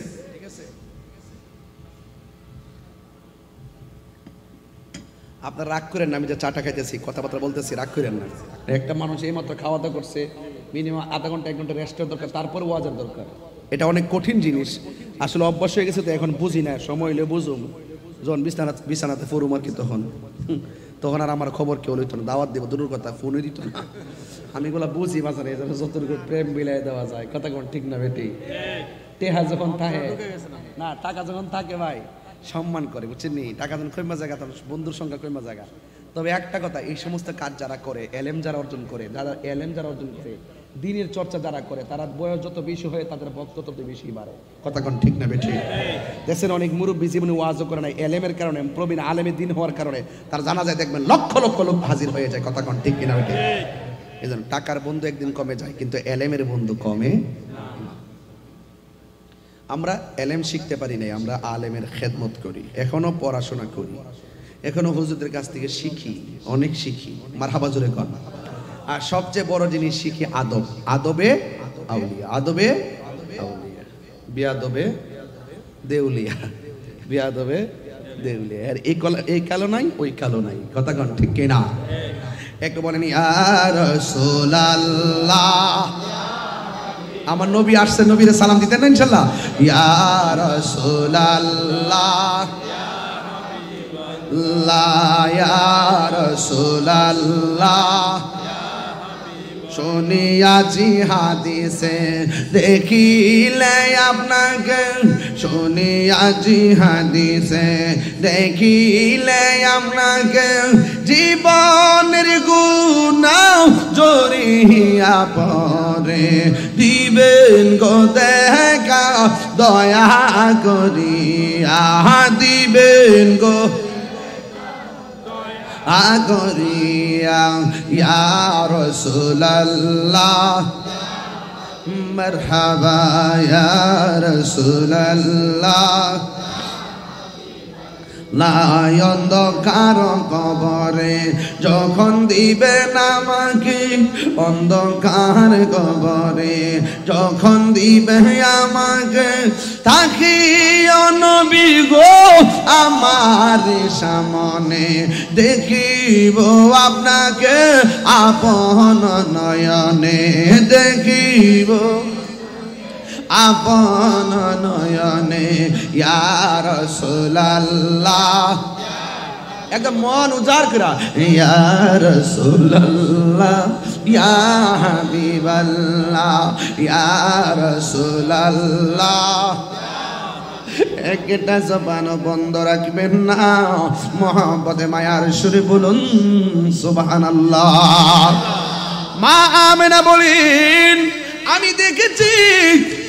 আপনার রাগ করেন না আমি যে চাটা খাইতেছি কথাবার্তা বলতেছি রাগ করেন না একটা মানুষ এইমাত্র খাওয়া দাওয়া করছে মিনিমাম আধা ঘন্টা 1 ঘন্টা রেস্টের দরকার তারপর ওয়াজের দরকার এটা অনেক কঠিন জিনিস আসলে অভ্যাস হয়ে গেছে তো এখন বুঝি না সময় হলে বুঝুম যখন বিছানাতে পড়ুম আর কি তখন আর আমার খবর কেউ লইতো না দাওয়াত দেবো দূরের কথা ফোনে দিত না আমি এগুলো বুঝি বাজারে যতটুকু প্রেম মিলাই দেওয়া যায় কথা কোন ঠিক না বেটি টেহা যখন থাকে না টাকা যখন থাকে ভাই সম্মান করে বুঝছেন নি টাকা যখন কইমা জায়গা তখন বন্ধুর সংখ্যা কইমা জায়গা তবে একটা কথা এই সমস্ত কাজ যারা করে এলেম যারা অর্জন করে দিনের চর্চা যারা করে তারা বয়স যত বেশি হয় তাদের বক্তব্য তত বেশি বাড়ে কথা কোন ঠিক না বেটি দেশের অনেক মুরব্বী জীবনে ওয়াজও করে না এলেমের কারণে প্রবীণ আলেমের দিন হওয়ার কারণে তার জানা যায় দেখবেন লক্ষ লক্ষ লোক হাজির হয়ে যায় কথা কোন ঠিক কিনা বেটি এজন্য টাকার বন্ধু একদিন কমে যায় কিন্তু এলেমের বন্ধু কমে আমরা এলেম শিখতে পারি নাই আমরা আলেমের খেদমত করি এখনো পড়াশোনা করি এখনো হুজুরদের কাছ থেকে শিখি অনেক শিখি মারহাবা জোরে কোন আর সবচেয়ে বড় জিনিস শিখি আদব আদবে আউলিয়া আদবে আউলিয়া বিয়াদবে দেউলিয়া বিয়াদবে দেউলিয়া আর এই কালো নাই ওই কালো নাই কথা কোন ঠিক কি না একটু বলেন ইয়া রাসূলুল্লাহ আমার নবী আসছে নবীরে সালাম দিতেন না ইনশাআল্লাহ ইয়া রাসূলুল্লাহ ইয়া রাসূলুল্লাহ শুনিয়াছি হাদিসে দেখিলে আপনাকে শুনিয়াছি হাদিসে দেখিলে আপনাকে জীবনের গুনাহ জড়িয়া পড়ে দিবেন গো দেখা দয়া করিয়া দিবেন গো আগরিয়া ইয়া রাসূলুল্লাহ মারহাবা ইয়া রাসূলুল্লাহ নাই অন্ধকার কবরে যখন দিবেন আমাকে অন্ধকার কবরে যখন দিবে আমাকে তাকিও নবী গো আমার সামনে দেখিব আপনাকে আপন নয়নে দেখিব আপন নয়নে ইয়া রাসূলুল্লাহ একদম মন উজাড় করা ইয়া রাসূলুল্লাহ ইয়া হাবিবাল্লাহ ইয়া রাসূলুল্লাহ একটা জবান বন্ধ রাখবেন না মোহাম্মদে মায়ার সুরে বলুন সুবহানাল্লাহ মা আমেনা বলেন আমি দেখেছি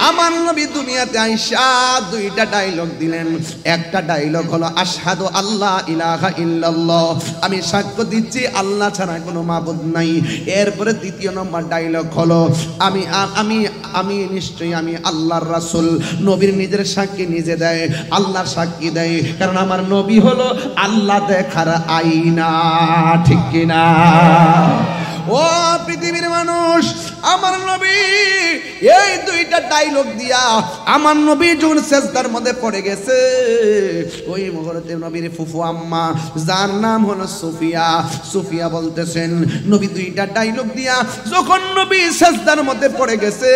আমার নবী দুনিয়াতে আইসা দুইটা ডায়লগ দিলেন একটা ডায়লগ হলো আশহাদু আল্লা ইলাহা ইল্লাল্লাহ আমি সাক্ষ্য দিচ্ছি আল্লাহ ছাড়া কোনো মাবুদ নাই এরপরে দ্বিতীয় নম্বর ডায়লগ হলো আমি আমি আমি নিশ্চয়ই আমি আল্লাহর রাসূল নবীর নিজের সাক্ষী নিজে দেয় আল্লাহর সাক্ষী দেয় কারণ আমার নবী হলো আল্লাহ দেখার আয়না ঠিক কি না ও পৃথিবীর মানুষ আমার নবী এই দুইটা ডায়লগ দিয়া আমার নবী যখন সেজদার মধ্যে পড়ে গেছে ওই মুহূর্তে নবীর ফুফু আম্মা যার নাম হলো সুফিয়া বলতেছেন নবী দুইটা ডায়লগ দিয়া যখন নবী সেজদার মধ্যে পড়ে গেছে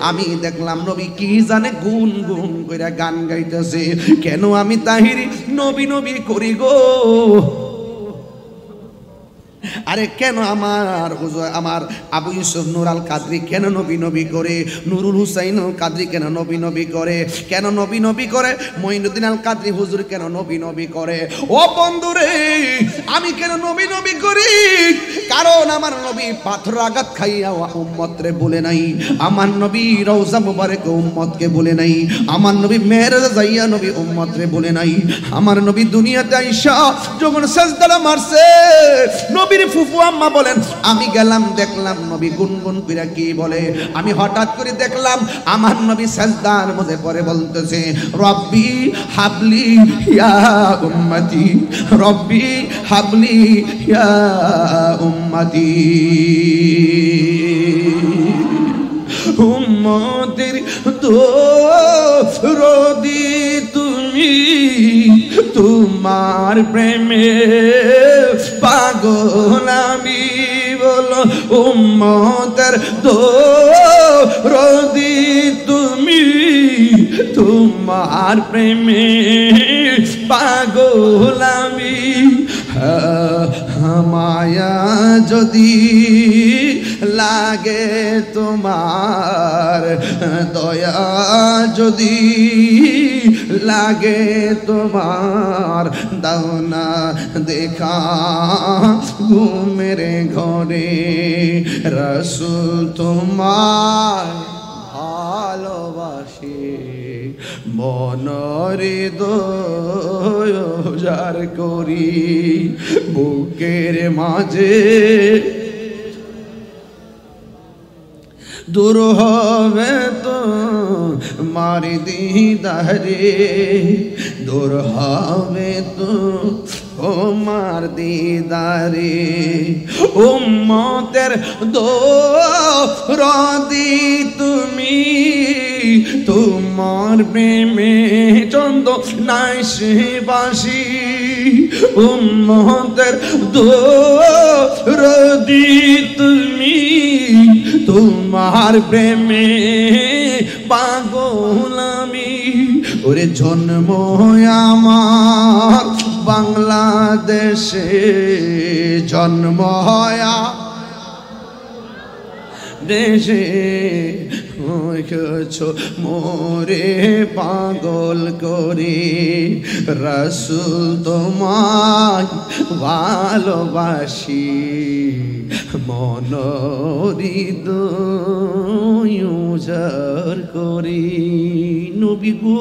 আমি দেখলাম নবী কি জানে গুন গুন কইরা গান গাইতেছে কেন আমি তাহিরি নবী নবী করি গো আরে কেন আমার হুজুর আমার আবু ইউসুফ নূর আল কাদরি কেন নবী নবী করে, নুরুল হুসাইন আল কাদরি কেন নবী নবী করে, কেন নবী নবী করে, মঈনুদ্দিন আল কাদরি হুজুর কেন নবী নবী করে? ও বন্ধুরে, আমি কেন নবী নবী করি? কারণ আমার নবী পাথর আঘাত খাইয়া উম্মতরে বলে নাই, আমার নবী রওজা মুবারক উম্মতকে বলে নাই, আমার নবী মেরাজ যাইয়া নবী উম্মতরে বলে নাই, আমার নবী দুনিয়াতে আইসা যখন সাজদা মারছে নবীর ফুফু আম্মা বলেন আমি গেলাম দেখলাম নবী গুনগুন কইরা কি বলে, আমি হঠাৎ করে দেখলাম আমার নবী সাজদার মধ্যে পড়ে বলতেছে রব্বি হাবলি ইয়া উম্মতি, রব্বি হাবলি ইয়া উম্মতি। উম্মতের দরদি তুমি, তোমার প্রেমে পাগল আমি, বলো উম্মতের দরদি তুমি, তোমার প্রেমে পাগল আমি। মায়া যদি লাগে তোমার, দয়া যদি লাগে তোমার, দাও না দেখা ঘুমের ঘরে, রাসূল তোমার ভালোবাসি, মনরে দয়ার করি, বুকের মাঝে দূর হবে তো মারি দিদারে, দূর হবে তো তোমার দিদারে, উম্মতের দরদি তুমি, তোমার প্রেমে চন্দ নাই সে বাসি, উম্মতের দরদি তুমি, তোমার প্রেমে পাগল আমি। ওরে জন্ম আমার বাংলাদেশে, জন্ম হয়া দেশে, মোরে পাগল করে, রাসূল তোমায় ভালোবাসি, মনহৃদয় উজাড় করি। নবী গো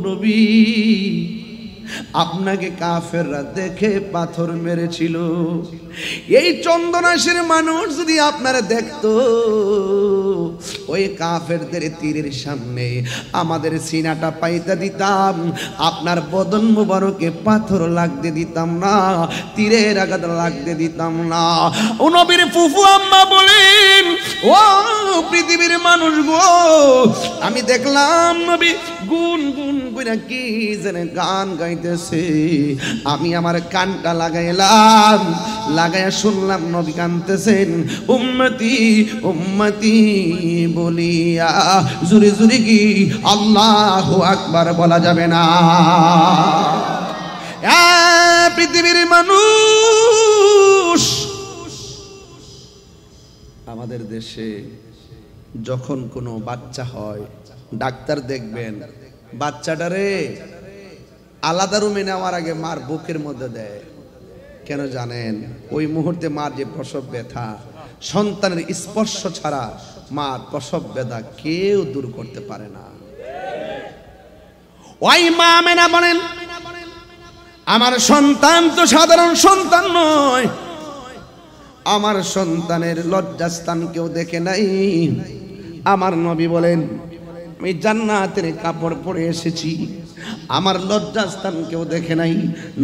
নবী, আপনাকে কাফেররা দেখে পাথর মেরেছিল, এই চন্দনাশের মানুষ যদি আপনারা দেখতো, ওই কাফেরদের তীরের সামনে আমাদের সিনাটা পাইতে দিতাম, আপনার বদন মুবারকে পাথর লাগতে দিতাম না, তীরের আঘাত লাগতে দিতাম না। ও নবীর ফুফু আম্মা বলেন ও পৃথিবীর মানুষ গো, আমি দেখলাম নবী গুন গুন কইরা কি জানে গান গাইতেছে, আমি আমার কানটা লাগাইলাম, লাগাইয়া শুনলাম নবী কানতেছেন উম্মতি উম্মতি বলিয়া, জুরি জুরি কি আল্লাহু আকবার বলা যাবে না? পৃথিবীর মানুষ, আমাদের দেশে যখন কোনো বাচ্চা হয়, ডাক্তার দেখবেন বাচ্চাটারে আলাদা রুমে নেওয়ার আগে মার বুকের মধ্যে দেয়। কেন জানেন? ওই মুহূর্তে মার যে প্রসব ব্যথা, সন্তানের স্পর্শ ছাড়া মার প্রসব ব্যথা কেউ দূর করতে পারে না। ওই মা আমেনা বলেন, আমার সন্তান তো সাধারণ সন্তান নয়, আমার সন্তানের লজ্জাস্থান কেউ দেখে নাই। আমার নবী বলেন আমি জান্নাতের কাপড় পরে এসেছি, আমার লজ্জাস্থান কেউ দেখে নাই।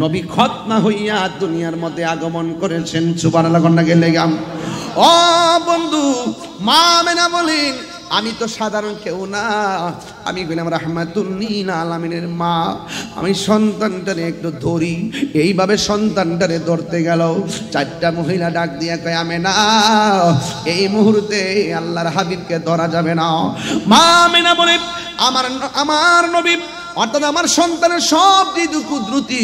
নবী খতনা হইয়া দুনিয়ার মধ্যে আগমন করেছেন। সুবহানাল্লাহ কন্যা গেলে গাম। ও বন্ধু, মা আমেনা বলেন আমি তো সাধারণ কেউ না, আমি গেলাম রাহমাতুল লিল আলামিনের মা। আমি সন্তানটারে একটু ধরি, এইভাবে সন্তানটারে ধরতে গেল, চারটা মহিলা ডাক দিয়া কয় আমেনা এই মুহূর্তে আল্লাহর হাবিবকে ধরা যাবে না। মা আমেনা বলে আমার নবী অর্থাৎ আমার সন্তানের সব কিছু কুদরতি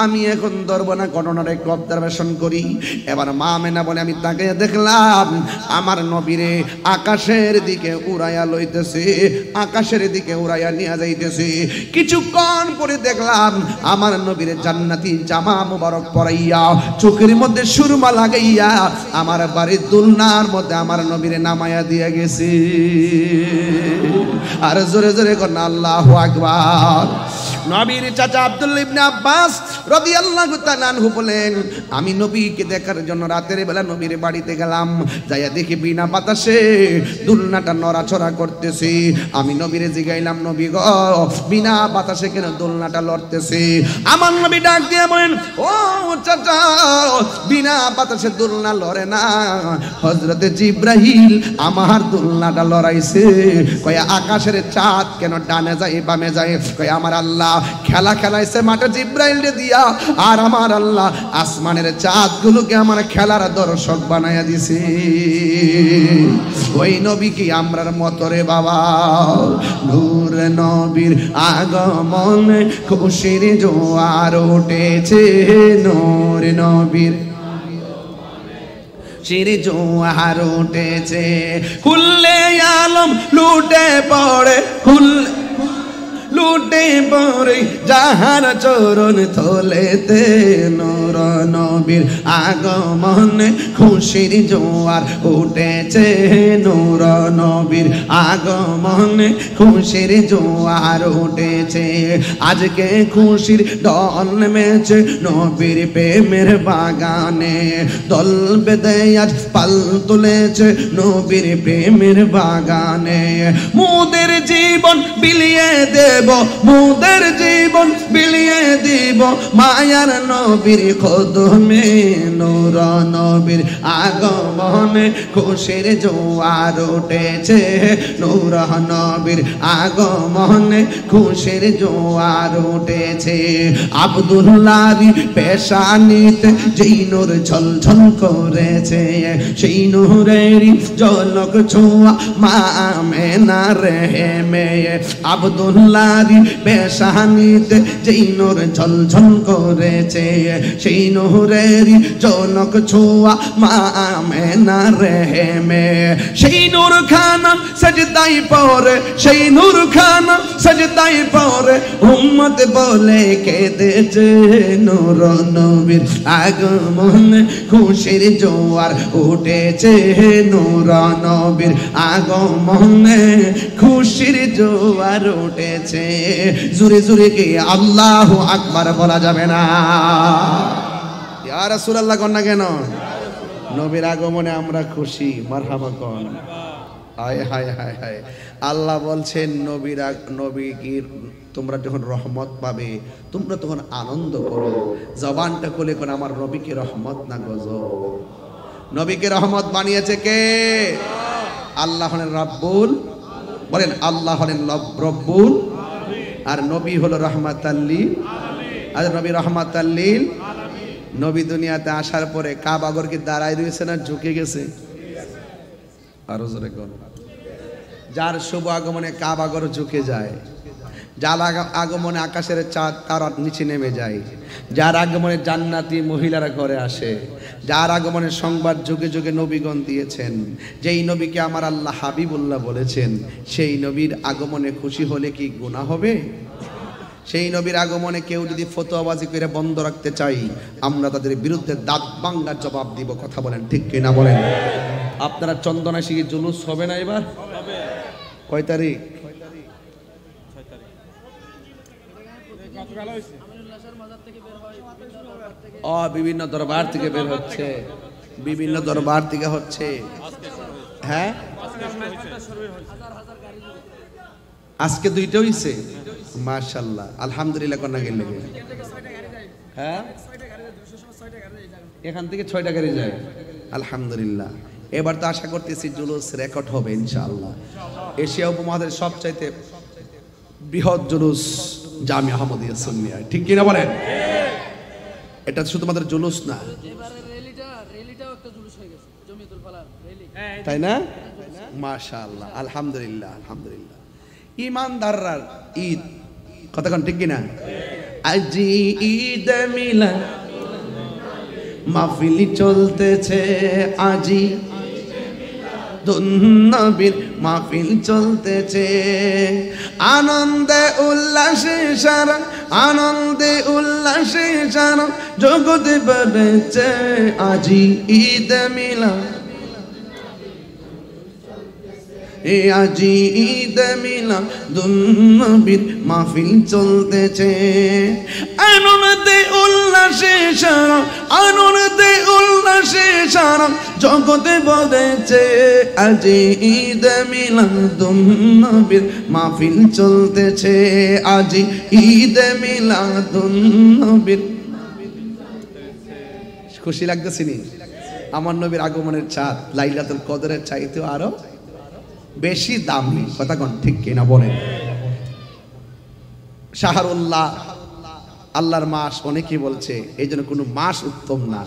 আমি এখন ধরবো না, ঘটনার একটু অবজারভেশন করি। এবার মা আমেনা বলে আমি তাকে দেখলাম আমার নবীরে আকাশের দিকে উড়াইয়া লইতেছে, আকাশের দিকে উড়াইয়া নিয়ে যাইতেছে। কিছুক্ষণ পরে দেখলাম আমার নবীরে জান্নাতি জামা মুবারক পরাইয়া চোখের মধ্যে সুরমা লাগাইয়া আমার বাড়ির দুলনার মধ্যে আমার নবীরে নামাইয়া দিয়ে গেছে। আর জোরে জোরে করেন আল্লাহু আকবার। নবীর চাচা আব্দুল্লাহ ইবনে আব্বাস রাদিয়াল্লাহু তাআলা আনহু বলেন আমি নবীকে দেখার জন্য রাতের বেলা নবীর বাড়িতে গেলাম, যাইয়া দেখি বিনা বাতাসে দুলনাটা নড়াচড়া করতেছে। আমি নবীরে জিগাইলাম নবী গো বিনা বাতাসে কেন দোলনাটা লড়তেছে? আমার নবী ডাক দিয়ে বলেন ও চাচা বিনা বাতাসে দোলনা লড়ে না, হযরতে জিবরাইল আমার দোলনাটা লড়াইছে। কয় আকাশের চাঁদ কেন ডানে যায় বামে যায়? কয় আমার আল্লাহ খেলা খেলাইছে মাঠে জিবরাইলকে দিয়া, আর আমার আল্লাহ আসমানের চাঁদগুলোকে আমার খেলার দর্শক বানাইয়া দিছে। ওই নবী কি আমরার মত রে বাবা? নূর নবীর আগমন খুশির জোয়ার উঠেছে, নূর নবীর শির জোয়ার উঠেছে। খুললে আলম লুটে পড়ে, লুটে পড়ে যাহার চরণ থলেতে, নূর নবীর আগমন খুশির জোয়ার উঠেছে, নূর নবীর আগমন খুশির জোয়ার উঠেছে। আজকে খুশির দল নেমেছে নবীর প্রেমের বাগানে, দল বেঁধে আজ পাল তুলেছে নবীর প্রেমের বাগানে। মোদের জীবন বিলিয়ে দেব, মোদের জীবন বিলিয়ে দিব মায়ার নবীর কদমে, নূর নবীর আগমনে খুশির জোয়ার উঠেছে, নূর নবীর আগমনে খুশির জোয়ার উঠেছে। আব্দুল্লাহর পেশানিতে যেই নূর ঝলঝল করেছে, সেই নূরের ঝলক ছোঁয়া মা আমেনা রেহেমে। আব্দুল্লাহর পেশানিতে যেই নূর ঝলঝল করেছে, সেই নূরের ঝলক ছোঁয়া মা আমেনা রেহেমে। সেই নূর খানা সাজদাই পড়ে, সেই নূর খানা সাজদাই পড়ে উম্মত বলে কেঁদেছে, নূর নবীর আগমন খুশির জোয়ার উঠেছে, নূর নবীর আগমনে খুশির জোয়ার উঠেছে। জোরে জোরে কি আল্লাহু আকবার বলা যাবে না? ইয়া রাসূলুল্লাহ কোন না কেন? নবীর আগমনে আমরা খুশি, মারহাবা কোন। হায় হায় হায় হায়। আল্লাহ বলছেন নবী কি তোমরা যখন রহমত পাবে তোমরা তখন আনন্দ করো। জবানটা খুলে কোন আমার নবীকে রহমত না গজব। নবীকে রহমত বানিয়েছে কে? আল্লাহ হলেন রব্বুল, বলেন আল্লাহ হলেন রব্বুল, আর নবী হলো রহমাতাল লিল আলামিন। আর নবী রহমাতাল লিল আলামিন। নবী দুনিয়াতে আসার পরে কাবাগর কি দাঁড়ায় রয়েছে না ঝুঁকে গেছে? আরো জোরে কোন। যার শুভ আগমনে কাবাগর ঝুঁকে যায়, যার আগমনে আকাশের চাঁদ তার নিচে নেমে যায়, যার আগমনে জান্নাতি মহিলারা ঘরে আসে, যার আগমনের সংবাদ যুগে যুগে নবীগণ দিয়েছেন, যেই নবীকে আমার আল্লাহ হাবিবুল্লাহ বলেছেন, সেই নবীর আগমনে খুশি হলে কি গুনাহ হবে? সেই নবীর আগমনে কেউ যদি ফতোয়াবাজি করে বন্ধ রাখতে চাই, আমরা তাদের বিরুদ্ধে দাঁত ভাঙার জবাব দিব। কথা বলেন ঠিক কিনা বলেন? আপনারা চন্দনাশী জুলুস হবে না এবার? কয় তারিখ? বিভিন্ন দরবার থেকে বের হচ্ছে, বিভিন্ন দরবার থেকে হচ্ছে। হ্যাঁ আজকে দুইটা হইছে, মাশাআল্লাহ আলহামদুলিল্লাহ। কোন গেলে হ্যাঁ এখান থেকে 6টা গাড়ি যায়, আলহামদুলিল্লাহ। এবার তো আশা করতেছি জুলুস রেকর্ড হবে ইনশাআল্লাহ। এশিয়া উপমহাদেশের সবচাইতে বৃহৎ জুলুস জামিয়া আহমদিয়া সুন্নিয়া, ঠিক কিনা বলেন? এটা শুধুমাত্র জুলুস না, তাই না? মাশাআল্লাহ আলহামদুলিল্লাহ আলহামদুলিল্লাহ। ইমানদাররা ঈদ কতক্ষণ ঠিক কিনা? আজি ঈদ মিলাদ মাহফিল চলতেছে, আজি নবীর মাহফিল চলতেছে, আনন্দে উল্লাসে সারা, আনন্দে উল্লাসে সারা জগতে বেড়েছে, আজি ঈদ মিলাদ, আজি ঈদ মিলাদুন নবীর মাহফিল চলতেছে, আনন্দে উল্লাসে সারা, আনন্দে উল্লাসে সারা জগতে বলেছে, আজি ঈদ মিলাদুন নবীর মাহফিল চলতেছে, আজি ঈদ মিলাদুন নবীর। খুশি লাগতেছে নি? আমার নবীর আগমনের চাঁদ লাইলাতুল কদরের চাইতেও আরো বেশি দামি। কথা কোন ঠিক কিনা বলেন? শাহরুল্লাহ, আল্লাহর মাস অনেকেই বলছে, এই জন্য কোনো মাস উত্তম না।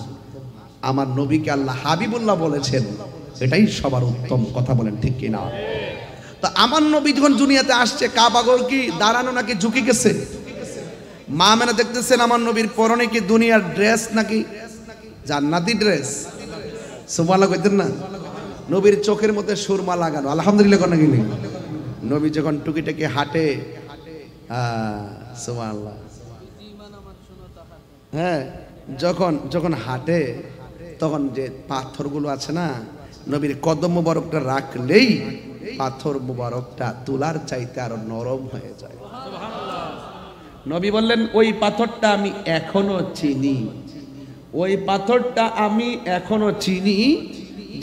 আমার নবীকে আল্লাহ হাবিবুল্লাহ বলেছেন, এটাই সবার উত্তম। কথা বলেন ঠিক কিনা? তো আমার নবী যখন দুনিয়াতে আসছে, কাবাগর কি দাঁড়ানো নাকি ঝুঁকে গেছে? মা মেনা দেখতেছেন আমার নবীর পরনে কি দুনিয়ার ড্রেস নাকি জান্নাতি ড্রেস? সুবহানাল্লাহ কইতেন না? নবীর চোখের মধ্যে সুরমা লাগানো, আলহামদুলিল্লাহ কোন গেলি। নবী যখন টুকিটাকি হাঁটে, সুবহানাল্লাহ, হ্যাঁ, যখন যখন হাঁটে তখন যে পাথরগুলো আছে না, নবীর কদম মুবারকটা রাখলেই পাথর মুবারকটা তুলার চাইতে আরো নরম হয়ে যায়। নবী বললেন, ওই পাথরটা আমি এখনো চিনি, ওই পাথরটা আমি এখনো চিনি,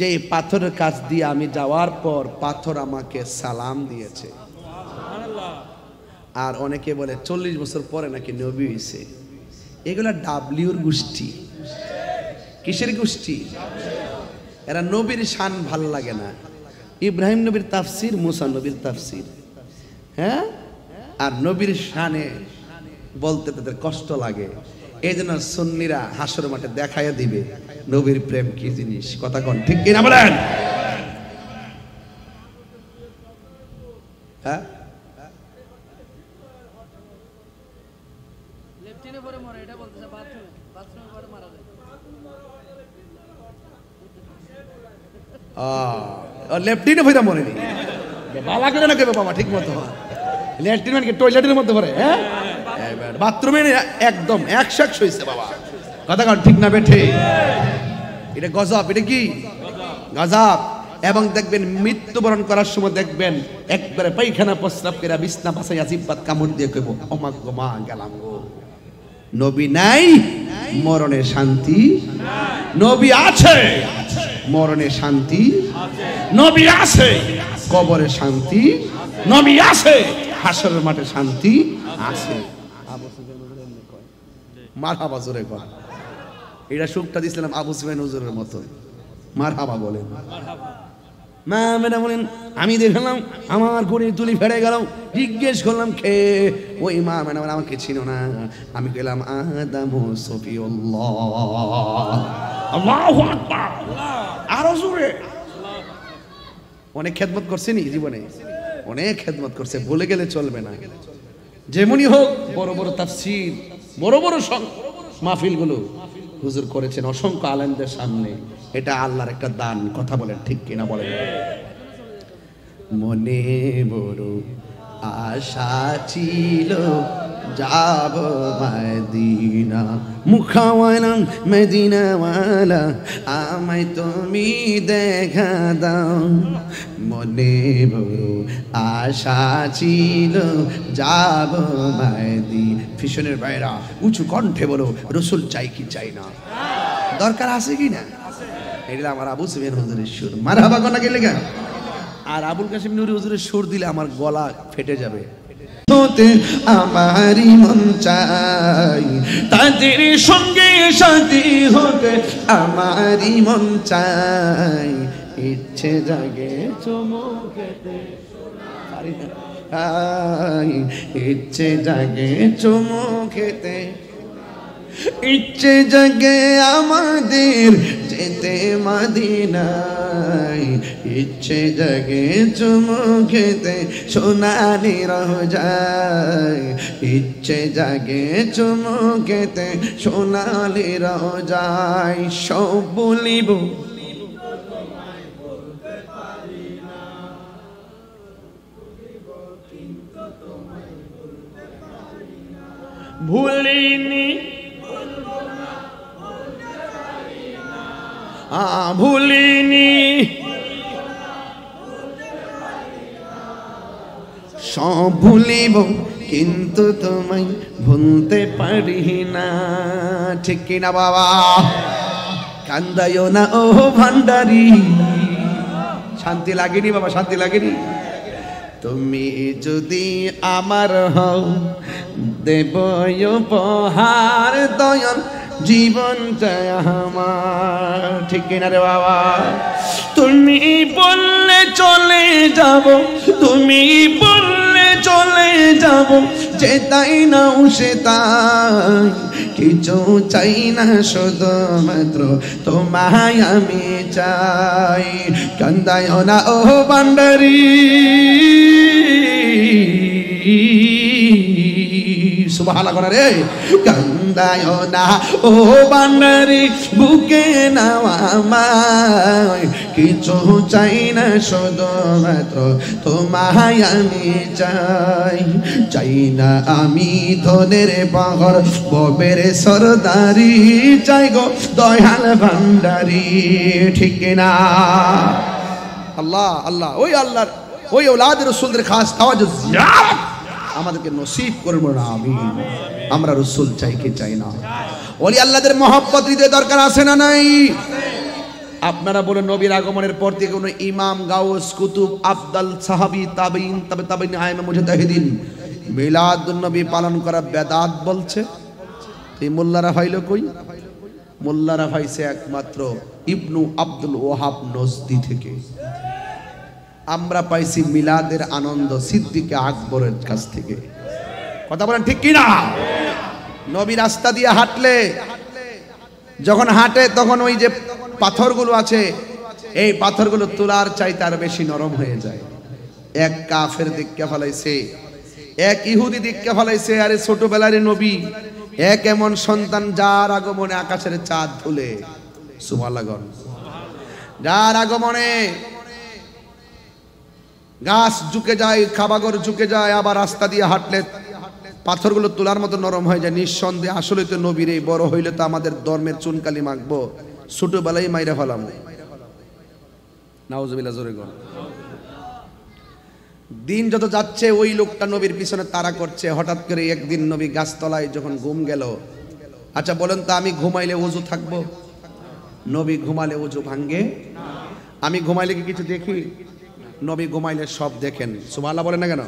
যে পাথরের কাছ দিয়ে আমি যাওয়ার পর পাথর আমাকে সালাম দিয়েছে। আর অনেকে বলে 40 বছর পরে নাকি নবী হইছে। এগুলা ডাব্লিউর গোষ্ঠী। কিসের গোষ্ঠী? এরা নবীর শান ভাল লাগে না। ইব্রাহিম নবীর তাফসির, মুসা নবীর তাফসির, হ্যাঁ, আর নবীর শানে বলতে তাদের কষ্ট লাগে। এই জন্য সুন্নিরা হাসর মাঠে দেখাইয়া দিবে নবীর প্রেম কি জিনিস। কথা কোন ঠিক কিনা বলেন? হ্যাঁ, লেফটিনে ভইরা মরেনি, বালা করে না কেবে বাবা, ঠিক মতো লেফটিন মানে টয়লেটের মধ্যে পড়ে, হ্যাঁ, বাথরুমে একদম 100 হইছে বাবা। কথা কোন ঠিক না বেঠে? এটা গজব। এটা কি গজব? এবং দেখবেন মৃত্যুবরণ করার সময় দেখবেন একবারে পায়খানা প্রস্রাব করে বিছনা পাশাইয়া জিব্বাত কামড় দিয়ে কইব, ওমা গো মা গেলাম গো। নবী নাই, মরণে শান্তি নবী আছে, মরণে শান্তি নবী আছে, কবরে শান্তি নবী আছে, হাসরের মাঠে শান্তি আছে। মারহাবা জোরে কর। এটা সুখটা দিছিলাম আবু সুফিয়ান হুজুরের মতো। মারহাবা বলেন। মা মেয়েটা বলেন, আমি দেখলাম আমার ঘড়ি তুলি ফেড়ে গেল, জিজ্ঞেস করলাম কে? ওই মা মেয়েটা বলে, আমাকে ছিল না। আমি গেলাম আদম সফিউল্লাহ। আল্লাহু আকবার, আরো জোরে। অনেক খেদমত করছে নি জীবনে, অনেক খেদমত করছে, ভুলে গেলে চলবে না। যেমনই হোক, বড় বড় তাফসীর, বড় বড় মাহফিলগুলো হুজুর করেছেন অসংখ্য আলেমদের সামনে। এটা আল্লাহর একটা দান। কথা বলেন ঠিক কিনা বলেন? মনে বড় আশা ছিল যাব মদিনা, মুখাওয়ালা মদিনাওয়ালা আমায় তুমি দেখা দাও। মনে বড় আশা ছিল যাব মদিনা। ফিশনের বাইরা উঁচু কণ্ঠে বলো, রসুল চাই কি চাই না? দরকার আছে কি না? এটা আমার আবু সুফিয়ান হুজুরের সুর। মারহাবা কোনা গেলে কেন? আর আবুল কাসিম নুরি হুজুরের সুর দিলে আমার গলা ফেটে যাবে। হতে আমারই মন চাই, তাদের সঙ্গে সাথী হতে আমারই মন চাই। ইচ্ছে জাগে চুমুকেতে, ইচ্ছে জাগে চুমুকেতে, ইচ্ছে জাগে আমাদের যেতে মদিনা। যায়, ইচ্ছে জাগে চুমু খেতে সোনালি রোজায়, ইচ্ছে জাগে চুমু খেতে সোনালি রোজায়। সব বলিব ভুলিনি, ভুলিনি, সব ভুলিব কিন্তু তোমায় ভুলতে পারি না। ঠিক কিনা বাবা? কান্দায়ও না ও ভান্ডারি। শান্তি লাগেনি বাবা? শান্তি লাগেনি? তুমি যদি আমার হও দেব উপহার দয়াল জীবন চায় আমার। ঠিক কিনা রে বাবা? তুমি বললে চলে যাব, তুমি বললে চলে যাব, যে তাই নাও সে তাই, কিছু চাই না শুধুমাত্র তোমায় আমি চাই। কান্দায় না ও ভান্ডারি, সুবহানাল্লাহ করা রে। কান্দায় না ও ভান্ডারি, বুকে নাও আমায়, কিছু চাই না শুধুমাত্র তোমায় আমি চাই। চাই না আমি ধনের পাহাড় ববের সরদারি, চাই গো দয়াল ভান্ডারি। ঠিক না? আল্লাহ আল্লাহ, ওই আল্লাহর ওই ওলাদ রাসূলদের খাস তাওয়াজ জিয়ারত আমাদেরকে নসিব করবো না। আমিন। আমরা রাসূল চাই কি চাই না? ওলি আল্লাহদের মহব্বত হৃদয়ে দরকার আছে না নাই? আপনারা বলেন নবীর আগমনের পর থেকে কোনো ইমাম, গাউস, কুতুব, আফদাল, সাহাবী, তাবেঈন, তবে তাবেঈন, আইমা, মুজতাহিদিন মিলাদুন নবী পালন করা বেদাত বলছে? এই মোল্লারা ফাইলো কই? মোল্লারা ফাইছে একমাত্র ইবনু আব্দুল ওয়াহাব নজদি থেকে। আমরা পাইছি মিলাদের আনন্দ সিদ্দিক আকবরের কাছ থেকে। কথা বলেন ঠিক কি না? নবী রাস্তা দিয়ে হাঁটলে, যখন হাঁটে তখন ওই যে পাথরগুলো আছে, এই পাথরগুলো তোলার চাইতে আর বেশি নরম হয়ে যায়। এক কাফের দিককে ফেলাইছে, এক ইহুদি দিককে ফেলাইছে। আরে ছোটবেলার নবী, এক এমন সন্তান যার আগমনে আকাশের চাঁদ ধুলে, সুবহানাল্লাহ, যার আগমনে গাছ ঝুঁকে যায়, খাবাগর ঝুঁকে যায়, আবার রাস্তা দিয়ে হাঁটলে পাথরগুলো তোলার মতো নরম হয়ে যায়। নিঃসন্দেহে আসলে তো নবীর এই বড় হইলে তো আমাদের ধর্মের চুনকালি মাখবো, ছোটবেলায় মাইরা ফেলাম। নাউজুবিল্লাহ, জোরে গো। দিন যত যাচ্ছে ওই লোকটা নবীর পিছনে তাড়া করছে। হঠাৎ করে একদিন নবী গাছতলায় যখন ঘুম গেল। আচ্ছা বলেন তো, আমি ঘুমাইলে ওযু থাকবো? নবী ঘুমালে ওযু ভাঙ্গে? আমি ঘুমাইলে কি কিছু দেখি? নবী ঘুমাইলে সব দেখেন। সুবহানাল্লাহ বলেন না কেন?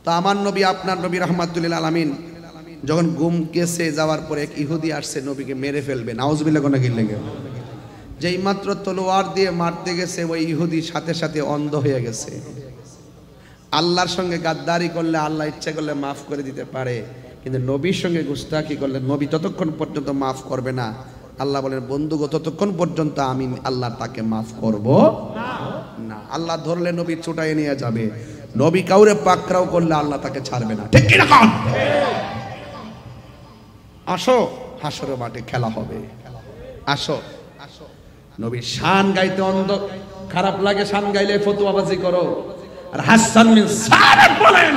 তো আমার নবী, আপনার নবী রাহমাতুল লিল আলামিন যখন ঘুম গেছে, যাওয়ার পরে এক ইহুদি আসছে নবীকে মেরে ফেলবে। নাউজুবিল্লাহ কোন কি লাগে? যেই মাত্র তলোয়ার দিয়ে মারতে গেছে, ওই ইহুদি সাথে সাথে অন্ধ হয়ে গেছে। আল্লাহর সঙ্গে গাদ্দারি করলে আল্লাহ ইচ্ছা করলে মাফ করে দিতে পারে, কিন্তু নবীর সঙ্গে গুস্তাখি করলে নবী ততক্ষণ পর্যন্ত মাফ করবে না। আল্লাহ বলেন, বন্ধুগো, ততক্ষণ পর্যন্ত আমি আল্লাহ তাকে মাফ করব না। আল্লাহ ধরলে নবী ছুটাই নিয়ে যাবে। নবী কাউরে পাকড়াও করলে আল্লাহ তাকে ছাড়বে না। ঠিক কি না? কোন আসো, হাসরের মাঠে খেলা হবে। আসো। নবীর শান গাইতে অন্ধ খারাপ লাগে, শান গাইলে ফতুয়াবাজি করো। আর হাসান বিন সাবিত বলেন,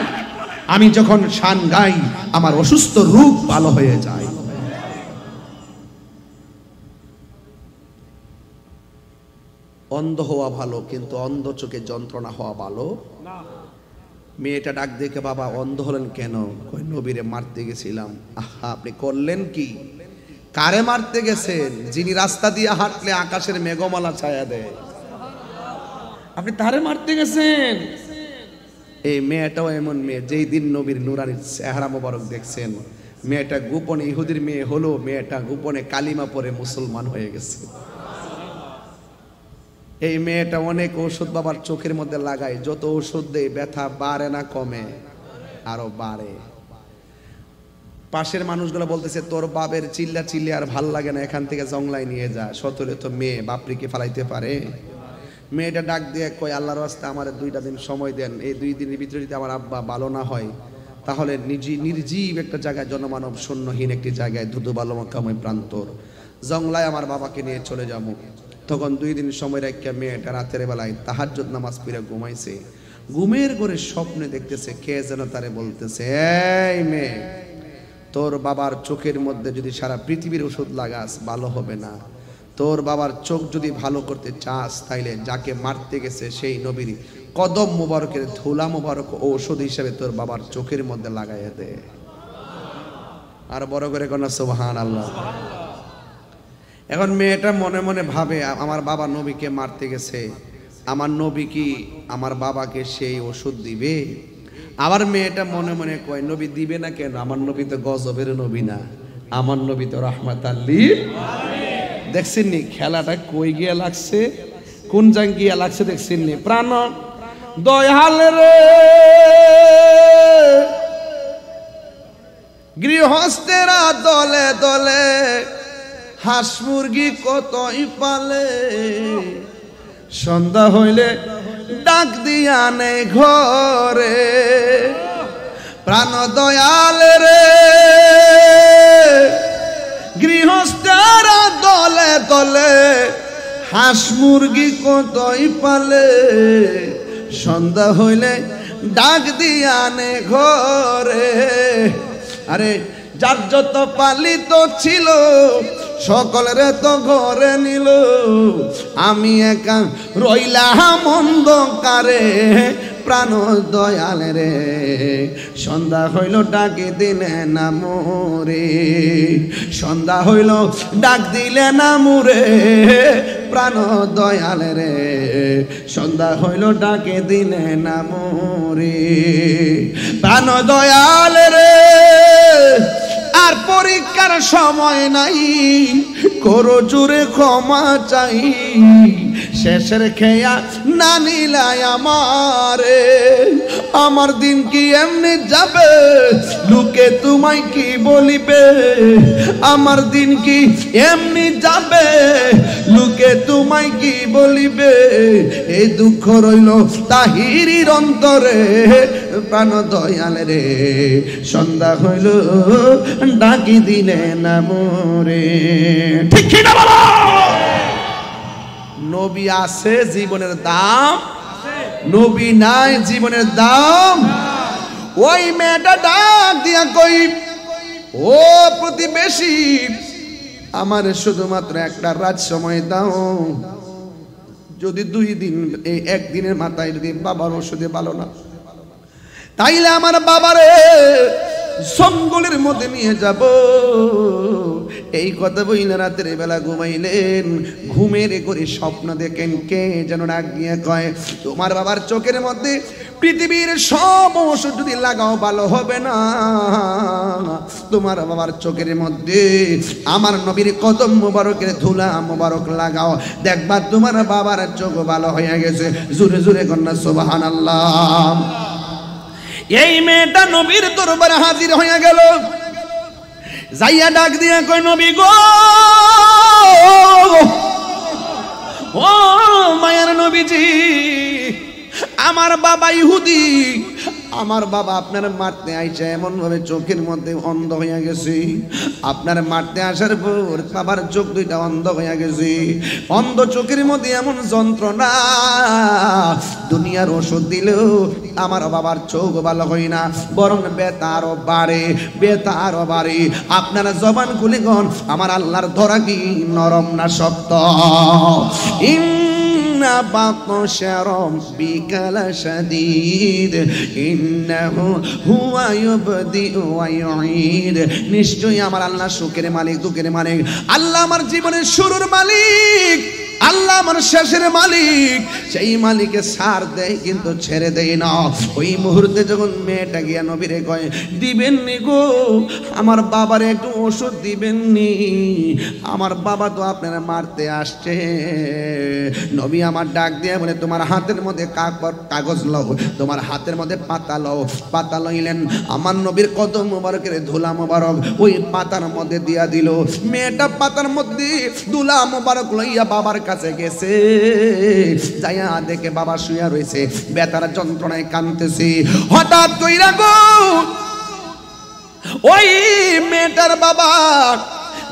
আমি যখন শান গাই আমার অসুস্থ রূপ ভালো হয়ে যায়। অন্ধ হওয়া ভালো, কিন্তু অন্ধ চোখে যন্ত্রণা হওয়া ভালো না। মেয়েটা ডাক দেখে, বাবা অন্ধ হলেন কেন? কই, নবীরে মারতে গেছিলাম। আহা, আপনি করলেন কি? কারে মারতে গেছেন? যিনি রাস্তা দিয়ে হাঁটলে আকাশের মেঘমালা ছায়া দেয়, আপনি তারে মারতে গেছেন। এই মেয়েটাও এমন মেয়ে, যেই দিন নবীর নুরানির চেহারা মোবারক দেখছেন, মেয়েটা গোপনে ইহুদির মেয়ে হলো, মেয়েটা গোপনে কালিমা পড়ে মুসলমান হয়ে গেছে। এই মেয়েটা অনেক ওষুধ বাবার চোখের মধ্যে লাগায়, যত ওষুধ দেয় ব্যথা বাড়ে না কমে, আরো বাড়ে। পাশের মানুষগুলো বলতেছে তোর বাপের চিল্লা চিল্লি আর ভাল লাগে না, এখান থেকে জংলায় নিয়ে যা, সতলে তো মেয়ে বাপরিকে ফালাইতে পারে। মেয়েটা ডাক দিয়ে কই আল্লাহর রাস্তা আমার 2টা দিন সময় দেন, এই 2 দিনের ভিতরে যদি আমার আব্বা ভালো না হয় তাহলে নির্জীব একটা জায়গায়, জনমানব শূন্যহীন একটি জায়গায়, ধুধু বালমকাময় প্রান্তর জংলায় আমার বাবাকে নিয়ে চলে যাবো। তখন 2 দিন সময় রেখে মেয়েটা রাতের বেলায় তাহাজ্জুদ নামাজ পড়ে ঘুমাইছে। ঘুমের ঘরে স্বপ্নে দেখতেছে কে যেন তারে বলতেছে, এই মেয়ে, তোর বাবার চোখের মধ্যে যদি সারা পৃথিবীর ওষুধ লাগাস ভালো হবে না। তোর বাবার চোখ যদি ভালো করতে চাস তাইলে যাকে মারতে গেছে সেই নবীর কদম মুবারকের ধুলা মুবারক ঔষধ হিসেবে তোর বাবার চোখের মধ্যে লাগাইয়া দে। আর বড় করে কোনা সুবহানাল্লাহ। এখন মেয়েটা মনে মনে ভাবে আমার বাবা নবীকে মারতে গেছে, আমার নবী কি আমার বাবাকে সেই ওষুধ দিবে? আবার মেয়েটা মনে মনে কয় নবী দিবে না কেন, আমার নবী তো গজবের নবী না, আমার নবী তো রাহমাতাল লিল আলামিন। দেখছেন নি খেলাটা কই গিয়া লাগছে, কোন জায়গায় গিয়া লাগছে দেখছেন নি? প্রাণ দয়াল রে গৃহস্থেরা দলে দলে হাঁস মুরগি কতই পালে, সন্ধ্যা হইলে ডাক দিয়া নে ঘরে। প্রাণ দয়াল রে গৃহস্থেরা দলে দলে হাঁস মুরগি কতই পালে, সন্ধ্যা হইলে ডাক দিয়া নে ঘরে। আরে যার যত পালিত ছিল সকলের তো ঘরে নিল, আমি একা রইলাম অন্ধকারে। প্রাণ দয়াল রে সন্ধ্যা হইল ডাকে দিলে না মোরে, সন্ধ্যা হইল ডাক দিলে না মোরে। প্রাণ দয়াল রে সন্ধ্যা হইল ডাকে দিলে না মোরে। প্রাণ দয়াল রে আর পরীক্ষার সময় নাই, করো জুড়ে ক্ষমা চাই। শেষের খেয়া না নিলাই আমারে, আমার দিন কি এমনি যাবে, লোকে তোমায় কি বলিবে। আমার দিন কি এমনি যাবে, লোকে তোমায় কি বলিবে। এই দুঃখ রইল তাহিরির অন্তরে। প্রাণ দয়াল রে সন্ধ্যা হইল ডাকি দিলে না মোরে। ঠিক কি না বলো? নবী আছে জীবনের দাম, নবী নাই জীবনের দাম। ওই মেয়েটা ডাক দিয়া কই, ও প্রতিবেশী, আমার শুধুমাত্র একটা রাত সময় দাও। যদি 2 দিন, এই 1 দিনের মাথায় যদি বাবার ওষুধে ভালো না, তাইলে আমার বাবারে জঙ্গলের মধ্যে নিয়ে যাব। এই কথা বইলে রাতের বেলা ঘুমাইলেন। ঘুমের করে স্বপ্ন দেখেন কে যেন ডাক দিয়ে কয়, তোমার বাবার চোখের মধ্যে পৃথিবীর সব ওষুধ যদি লাগাও ভালো হবে না। তোমার বাবার চোখের মধ্যে আমার নবীর কদম মুবারকের ধুলা মুবারক লাগাও, দেখবা তোমার বাবার চোখ ভালো হয়ে গেছে। জোরে জোরে কন্যা সুবহানাল্লাহ। এই মেয়েটা নবীর দরবারে হাজির হয়ে গেল। যাইয়া ডাক দিয়া কই, নবী গো, ও মায়ের নবীজি, আমার বাবা ইহুদি, আমার বাবা আপনার মারতে আইছে, এমন ভাবে চোখের মধ্যে অন্ধ হয়ে গেছে। আপনার মারতে আসার পর বাবার চোখ 2টা অন্ধ হয়ে গেছে। অন্ধ চোখের মধ্যে এমন যন্ত্রণা, দুনিয়ার ওষুধ দিলেও আমার বাবার চোখ ভালো হয় না, বরং ব্যথা আরো বাড়ে, ব্যথা আরো বাড়ে। আপনারা জবান খুলে গন, আমার আল্লাহর ধরা কি নরম না শক্ত? নিশ্চয়ই আমার আল্লাহ সুখের মালিক, দুঃখের মালিক। আল্লাহ আমার জীবনের শুরুর মালিক, আল্লাহ আমার শেষের মালিক, সেই মালিকে সার দেয় কিন্তু ছেড়ে দেয় না। ওই মুহূর্তে যখন মেয়েটা গিয়া নবীরে কয়, দিবেননি গো আমার বাবারে একটু ওষুধ দিবেননি, আমার বাবা তো আপনারা মারতে আসছে। নবী আমার ডাক দিয়ে বলে, তোমার হাতের মধ্যে কাগজ লও, তোমার হাতের মধ্যে পাতা লও। পাতা লইলেন, আমার নবীর কদম মোবারকের ধুলা মোবারক ওই পাতার মধ্যে দিয়া দিল। মেয়েটা পাতার মধ্যে ধুলা মোবারক লইয়া বাবার কাছে গেছে, যাইয়া দেখে বাবা শুয়া রয়েছে, বেতার যন্ত্রণায় কাঁদতেছে। হঠাৎ কইরা গো ওই মেয়েটার বাবা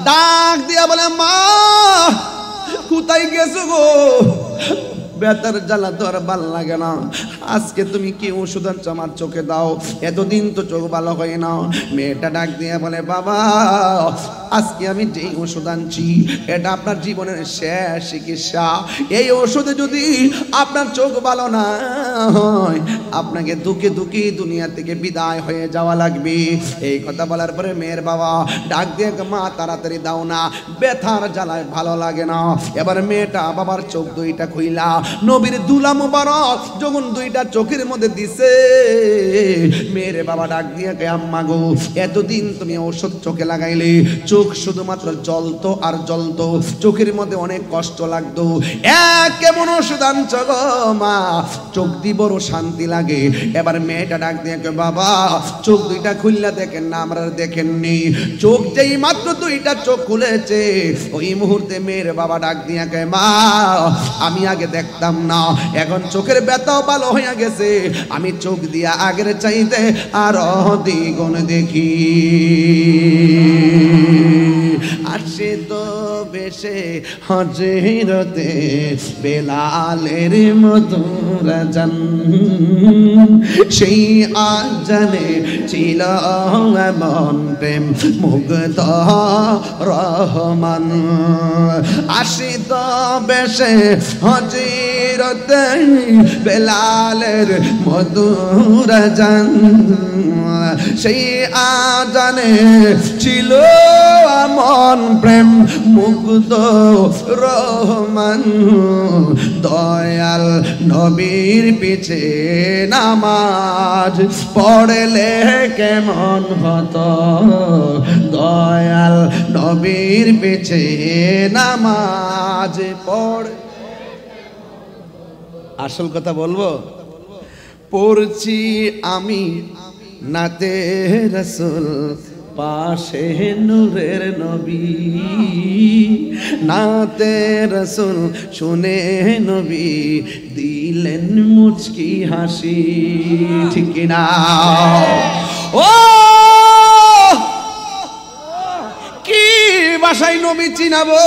ডাক দিয়া বলে, মা কোথায় গেছো গো? বেতার জ্বালা তো আর ভাল লাগে না, আজকে তুমি কি ওষুধ আনছো আমার চোখে দাও, এতদিন তো চোখ ভালো হয় না। মেয়েটা ডাক দিয়ে বলে, বাবা আজকে আমি যেই ওষুধ আনছি এটা আপনার জীবনের শেষ চিকিৎসা। এই ওষুধে যদি আপনার চোখ ভালো না হয়, আপনাকে দুঃখে দুঃখে দুনিয়া থেকে বিদায় হয়ে যাওয়া লাগবে। এই কথা বলার পরে মেয়ের বাবা ডাক দিয়ে, মা তাড়াতাড়ি দাও না, ব্যথার জ্বালায় ভালো লাগে না। এবার মেয়েটা বাবার চোখ দুইটা খুইলা নবীর দুলা মোবারক যখন দুইটা চোখের মধ্যে দিছে, মেয়ের বাবা ডাক দিয়ে, আম্মা গো এতদিন তুমি ওষুধ চোখে লাগাইলে, চোখ শুধুমাত্র জ্বলতো আর জ্বলতো, চোখের মধ্যে অনেক কষ্ট লাগতো, কেমন ওষুধ আনছো গো মা, চোখ দিয়ে বড় শান্তি লাগে। এবার মেয়েটা ডাক দিয়ে, বাবা চোখ দুইটা খুললা দেখেন না, আমরা দেখেননি। চোখ যেই মাত্র দুইটা চোখ খুলেছে, ওই মুহূর্তে মেয়ের বাবা ডাক দিয়ে, মা আমি আগে দেখতাম না, এখন চোখের ব্যথাও ভালো হয়ে গেছে, আমি চোখ দিয়া আগের চাইতে আরো দ্বিগুণ দেখি। আসে তো বেশে হযরতে বেলালের মধুর জান, সেই আজানে ছিল এমন প্রেম মুগ্ধ রহমান। আসে তো বেশে হযরতে বেলালের মধুর জান, সেই আজানে ছিল এমন প্রেম মুগ্ধ রহমান। দয়াল নবীর পিছে নামাজ পড়লে কেমন হতো, দয়াল নবীর পিছে নামাজ পড়। আসল কথা বলবো, পড়ছি আমি নাতে রাসূল, পাশে নূরের নবী, নাতে রাসূল শুনে নবী দিলেন মুচকি হাসি। ঠিক না? ও কি ভাষায় নবী চিনাবো?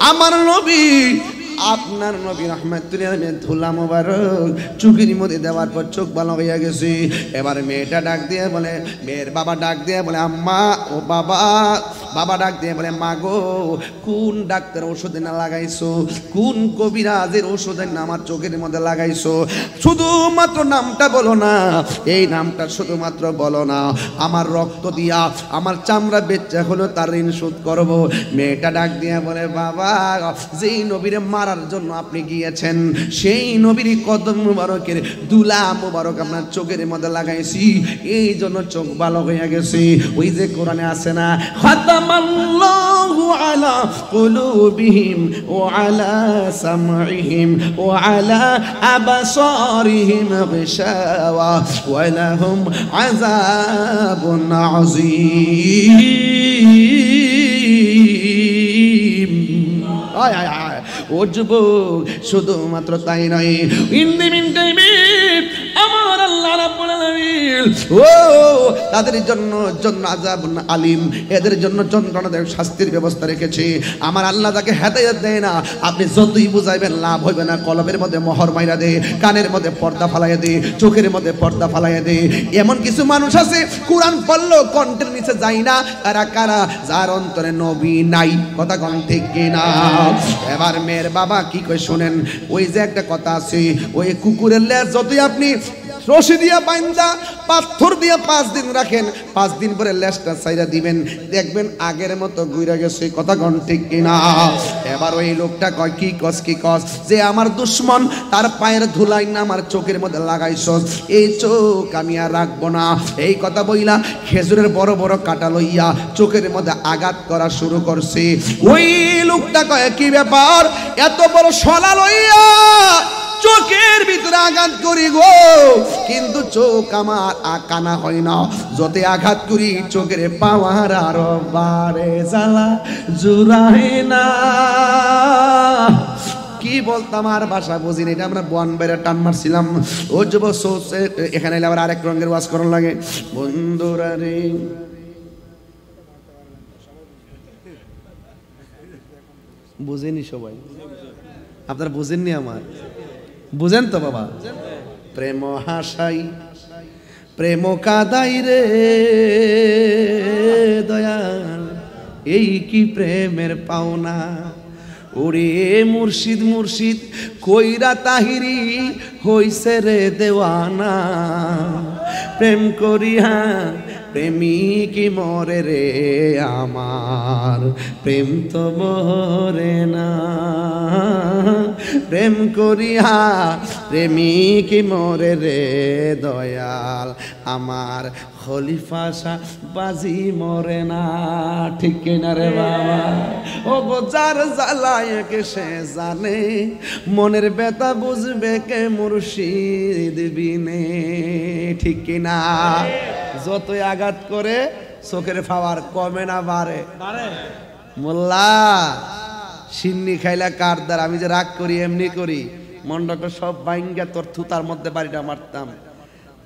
আমার নবী, আপনার নবী রহমাতুল্লাহ ধুলা মোবারক চোখের মধ্যে দেওয়ার পর চোখ ভালো হইয়া গেছে। এবার মেয়েটা ডাক দিয়ে বলে, মেয়ের বাবা ডাক দিয়ে বলে, আম্মা ও বাবা। বাবা ডাক দিয়ে বলে, মা গো কোন ডাক্তার ওষুধ না লাগাইছো, কোন কবিরাজের ওষুধ না আমার চোখের মধ্যে লাগাইছো, শুধুমাত্র নামটা বলো না, এই নামটা শুধুমাত্র বলো না, আমার রক্ত দিয়া আমার চামড়া বেচা হলো তার ঋণ শোধ করবো। মেয়েটা ডাক দিয়ে বলে, বাবা যেই নবীরে মারার জন্য আপনি গিয়েছেন, সেই নবীর কদম মুবারকের দুলা মুবারক আপনার চোখের মধ্যে লাগাইছি, এই জন্য চোখ ভালো হয়ে গেছে। ওই যে কোরআনে আছে না, খাতামাল্লাহু আলা কুলুবিহিম ওয়া আলা সামঈহিম ওয়া আলা আবসারিহিম গিশাওয়া ওয়া লাহুম আযাবুন আযীম। আয় আয় আয় ও যুবক, শুধুমাত্র তাই নয়, ইন দি মিন টাইমে আমার আল্লাহ রাব্বুল আলামিন ও তাদের জন্য আযাবুন আলিম, এদের জন্য যন্ত্রণাদায়ক শাস্তির ব্যবস্থা রেখেছে। আমার আল্লাহ তাকে হেদায়েত দেয় না, আপনি যতই বুঝাইবেন লাভ হইবে না। কলবের মধ্যে মোহর মাইরা দে, কানের মধ্যে পর্দা ফালাইয়া দে, চোখের মধ্যে পর্দা ফালাইয়া দে। এমন কিছু মানুষ আছে কোরআন পড়লো কণ্ঠের নিচে যায় না, কারা কারা, যার অন্তরে নবী নাই। কথা কোন ঠিক কিনা? এবার মেয়ের বাবা কি কই শুনেন, ওই যে একটা কথা আছে, ওই কুকুরের লেজ যতই আপনি রশি দিয়া বাইন্দা পাথর দিয়া 5 দিন রাখেন, 5 দিন পরে লেজটা ছাইরা দিবেন, দেখবেন আগের মতো ঘুরে গেছে। কথা কোন ঠিক কিনা? এবার ওই লোকটা কয় কি কস যে আমার দুশমন তার পায়ের ধুলাই না আমার চোখের মধ্যে লাগাইছস, এই চোখ আমি আর রাখবো না। এই কথা বইলা খেজুরের বড় বড় কাটা লইয়া চোখের মধ্যে আঘাত করা শুরু করছে। ওই লোকটা কয় কি ব্যাপার, এত বড় শলা লইয়া চোখের ভিতরে আঘাত করি গো, কিন্তু চোখ আমার কানা হয় না, যতে আঘাত করি চোখের পাওয়ার আরো বারে জ্বালা জুড়াই না। কি বলতাম আর ভাষা বুঝিনি, এটা আমরা বন বেড়ে টান মারছিলাম। ও যুব এখানে আবার আরেক রঙের ওয়াজ করার লাগে। বন্ধুরা রে, বুঝেনি সবাই? আপনারা বুঝেননি? আমার বুঝেন তো বাবা? প্রেম হাসাই প্রেম কাদাই রে দয়াল, এই কি প্রেমের পাওনা। ওরে মুর্শিদ মুর্শিদ কইরা তাহিরি হইছে রে দেওয়ানা, প্রেম করিয়া প্রেমিক মরে রে আমার, প্রেম তো মরে না। প্রেম করিয়া প্রেমিক মরে রে দয়াল আমার, খলিফা শাহ বাজি মরে না। ঠিক কিনা রে বাবা? ও যার জ্বালায় কে সে জানে, মনের ব্যথা বুঝবে কে মুর্শিদ বিনে। ঠিক কিনা? যতই আঘাত করে চোখের পাওয়ার কমে না বাড়ে। মোল্লা সিন্নি খাইলা কার দ্বার, আমি যে রাগ করি এমনি করি, মন্ডটা সব বাইঙ্গা তোর থুতার মধ্যে বাড়িটা মারতাম।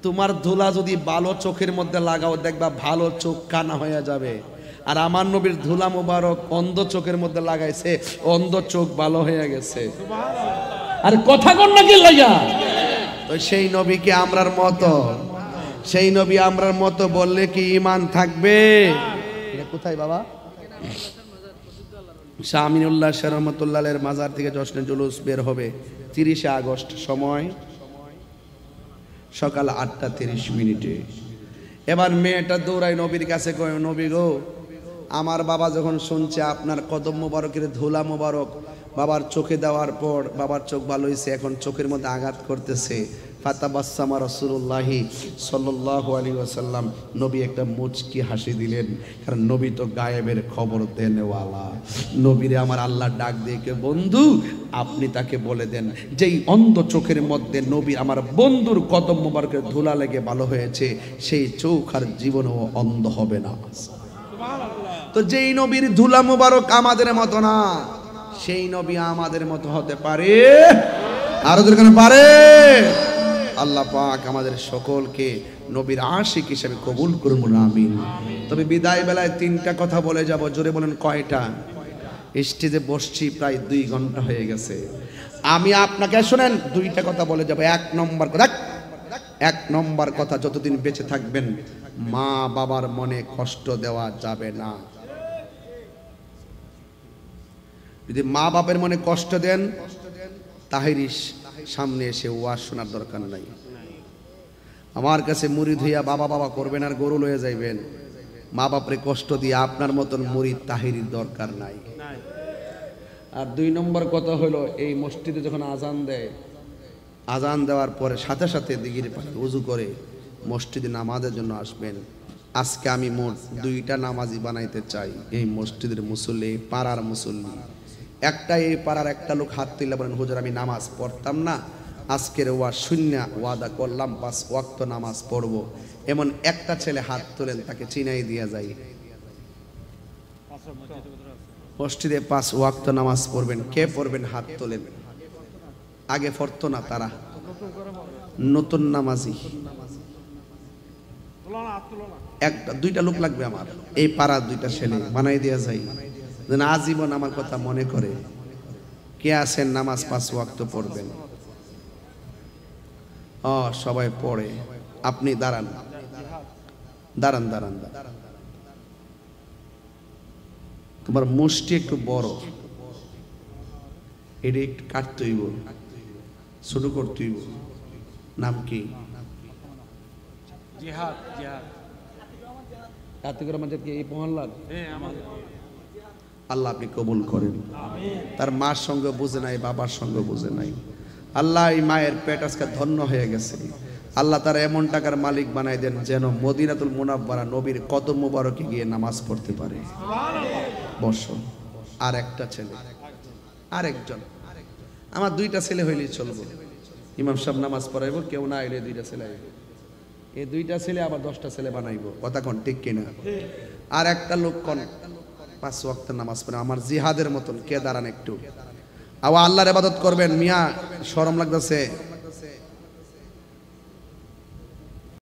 তোমার ধুলা যদি ভালো চোখের মধ্যে লাগাও, দেখবা ভালো চোখ কানা হয়ে যাবে। আর আমার নবীর ধুলা মোবারক অন্ধ চোখের মধ্যে লাগাইছে, অন্ধ চোখ ভালো হয়ে গেছে। আর কথা কন নাকি লাইয়া? তো সেই নবীকে আমরার মতো, সেই নবী আমরার মতো বললে কি ঈমান থাকবে? এটা কোথায় বাবা? শাহ আমিনুল্লাহ শাহ রহমাতুল্লাহের মাজার থেকে জশ্নে জুলুস বের হবে 30শে আগস্ট, সময় সকাল 8:30। এবার মেয়েটা দৌড়ায় নবীর কাছে, কয় নবী গো, আমার বাবা যখন শুনছে আপনার কদম মোবারকের ধুলা মোবারক বাবার চোখে দেওয়ার পর বাবার চোখ ভালো হয়েছে, এখন চোখের মধ্যে আঘাত করতেছে। ফাতাবাসসামা রাসূলুল্লাহি সাল্লাল্লাহু আলাইহি ওয়াসাল্লাম, নবী একটা মুচকি হাসি দিলেন, কারণ নবী তো গায়েবের খবর দেনেওয়ালা। নবীরে আমার আল্লাহ ডাক দিয়ে কে, বন্ধু আপনি তাকে বলে দেন যেই অন্ধ চোখের মধ্যে নবী আমার বন্ধুর কদম মোবারকের ধুলা লেগে ভালো হয়েছে, সেই চোখ আর জীবনেও অন্ধ হবে না। তো যেই নবীর ধুলা মোবারক আমাদের মতো না, সেই নবী আমাদের মতো হতে পারে, আরো দরকার পারে। আল্লাহ পাক আমাদের সকলকে নবীর আশিক হিসেবে কবুল করুন, আমিন। তবে বিদায় বেলায় 3টা কথা বলে যাব, জোরে বলেন কয়টা? স্টেজে বসছি প্রায় 2 ঘন্টা হয়ে গেছে, আমি আপনাকে শুনেন 2টা কথা বলে যাব। 1 নম্বর কথা, যতদিন বেঁচে থাকবেন মা বাবার মনে কষ্ট দেওয়া যাবে না। যদি মা বাবার মনে কষ্ট দেন, তাহিরিস সামনে এসে ওয়াজ শোনার দরকার নাই। আমার কাছে মুরিদ হইয়া বাবা বাবা করবেন আর গরু লয়ে যাইবেন, মা বাপরে কষ্ট দিয়ে আপনার মতন মুরিদ তাহিরির দরকার নাই। আর 2 নম্বর কথা হলো, এই মসজিদে যখন আজান দেয়, আজান দেওয়ার পরে সাথে সাথে দিঘির পানি উজু করে মসজিদে নামাজের জন্য আসবেন। আজকে আমি মোট 2টা নামাজি বানাইতে চাই। এই মসজিদের মুসল্লি, পাড়ার মুসল্লি, একটা এই পাড়ার একটা লোক হাত তুলে বলেন, হুজুর আমি নামাজ পড়তাম না, আজকের ওয়াদা করলাম 5 ওয়াক্ত নামাজ পড়ব। এমন একটা ছেলে হাত তোলেন, তাকে চিনাই দিয়া যায়। মসজিদে 5 ওয়াক্ত নামাজ পড়বেন। কে পড়বেন? হাত তোলেন। আগে পড়তো না তারা, নতুন নামাজি। 1-2টা লোক লাগবে আমার, এই পাড়ার 2টা ছেলে বানাই দেওয়া যায়, যেন আজীবন আমার কথা মনে করে। কে আছেন নামাজ 5 ওয়াক্ত পড়বেন? সবাই পড়ে। আপনি দাঁড়ান, দাঁড়ান দাঁড়ান দাঁড়ান। তোমার মুষ্টি একটু বড়, এটা একটু কাটতে হইব, ছোট করতে হইব। নাম কি? জিহাদ জিহাদ আতিকুর রহমান কি এই মহল্লার? হ্যাঁ আমাদের আল্লাহ আপনি কবুল করেন। তার মার সঙ্গে বুঝে নাই, বাবার সঙ্গে বুঝে নাই। আল্লাহ এই মায়ের পেট আজকে ধন্য হয়ে গেছে। আল্লাহ তার এমন টাকার মালিক বানাই দেন যেন মদিনাতুল মুনাব্বারা নবীর কদম মুবারকে গিয়ে নামাজ পড়তে পারে। বসো। আর একটা ছেলে, আরেকজন, আমার দুইটা ছেলে হইলেই চলবো। ইমাম সাহেব নামাজ পড়াইবো, কেউ না এলে দুইটা ছেলে আইব। এই দুইটা ছেলে আবার 10টা ছেলে বানাইবো, কথা কোন ঠিক কিনা? আর একটা লোক কোন 5 ওয়াক্ত নামাজ পড়ে আমার জিহাদের মতন কে দাঁড়ান একটু। আল্লাহর ইবাদত করবেন। মিয়া শরম লাগতেছে।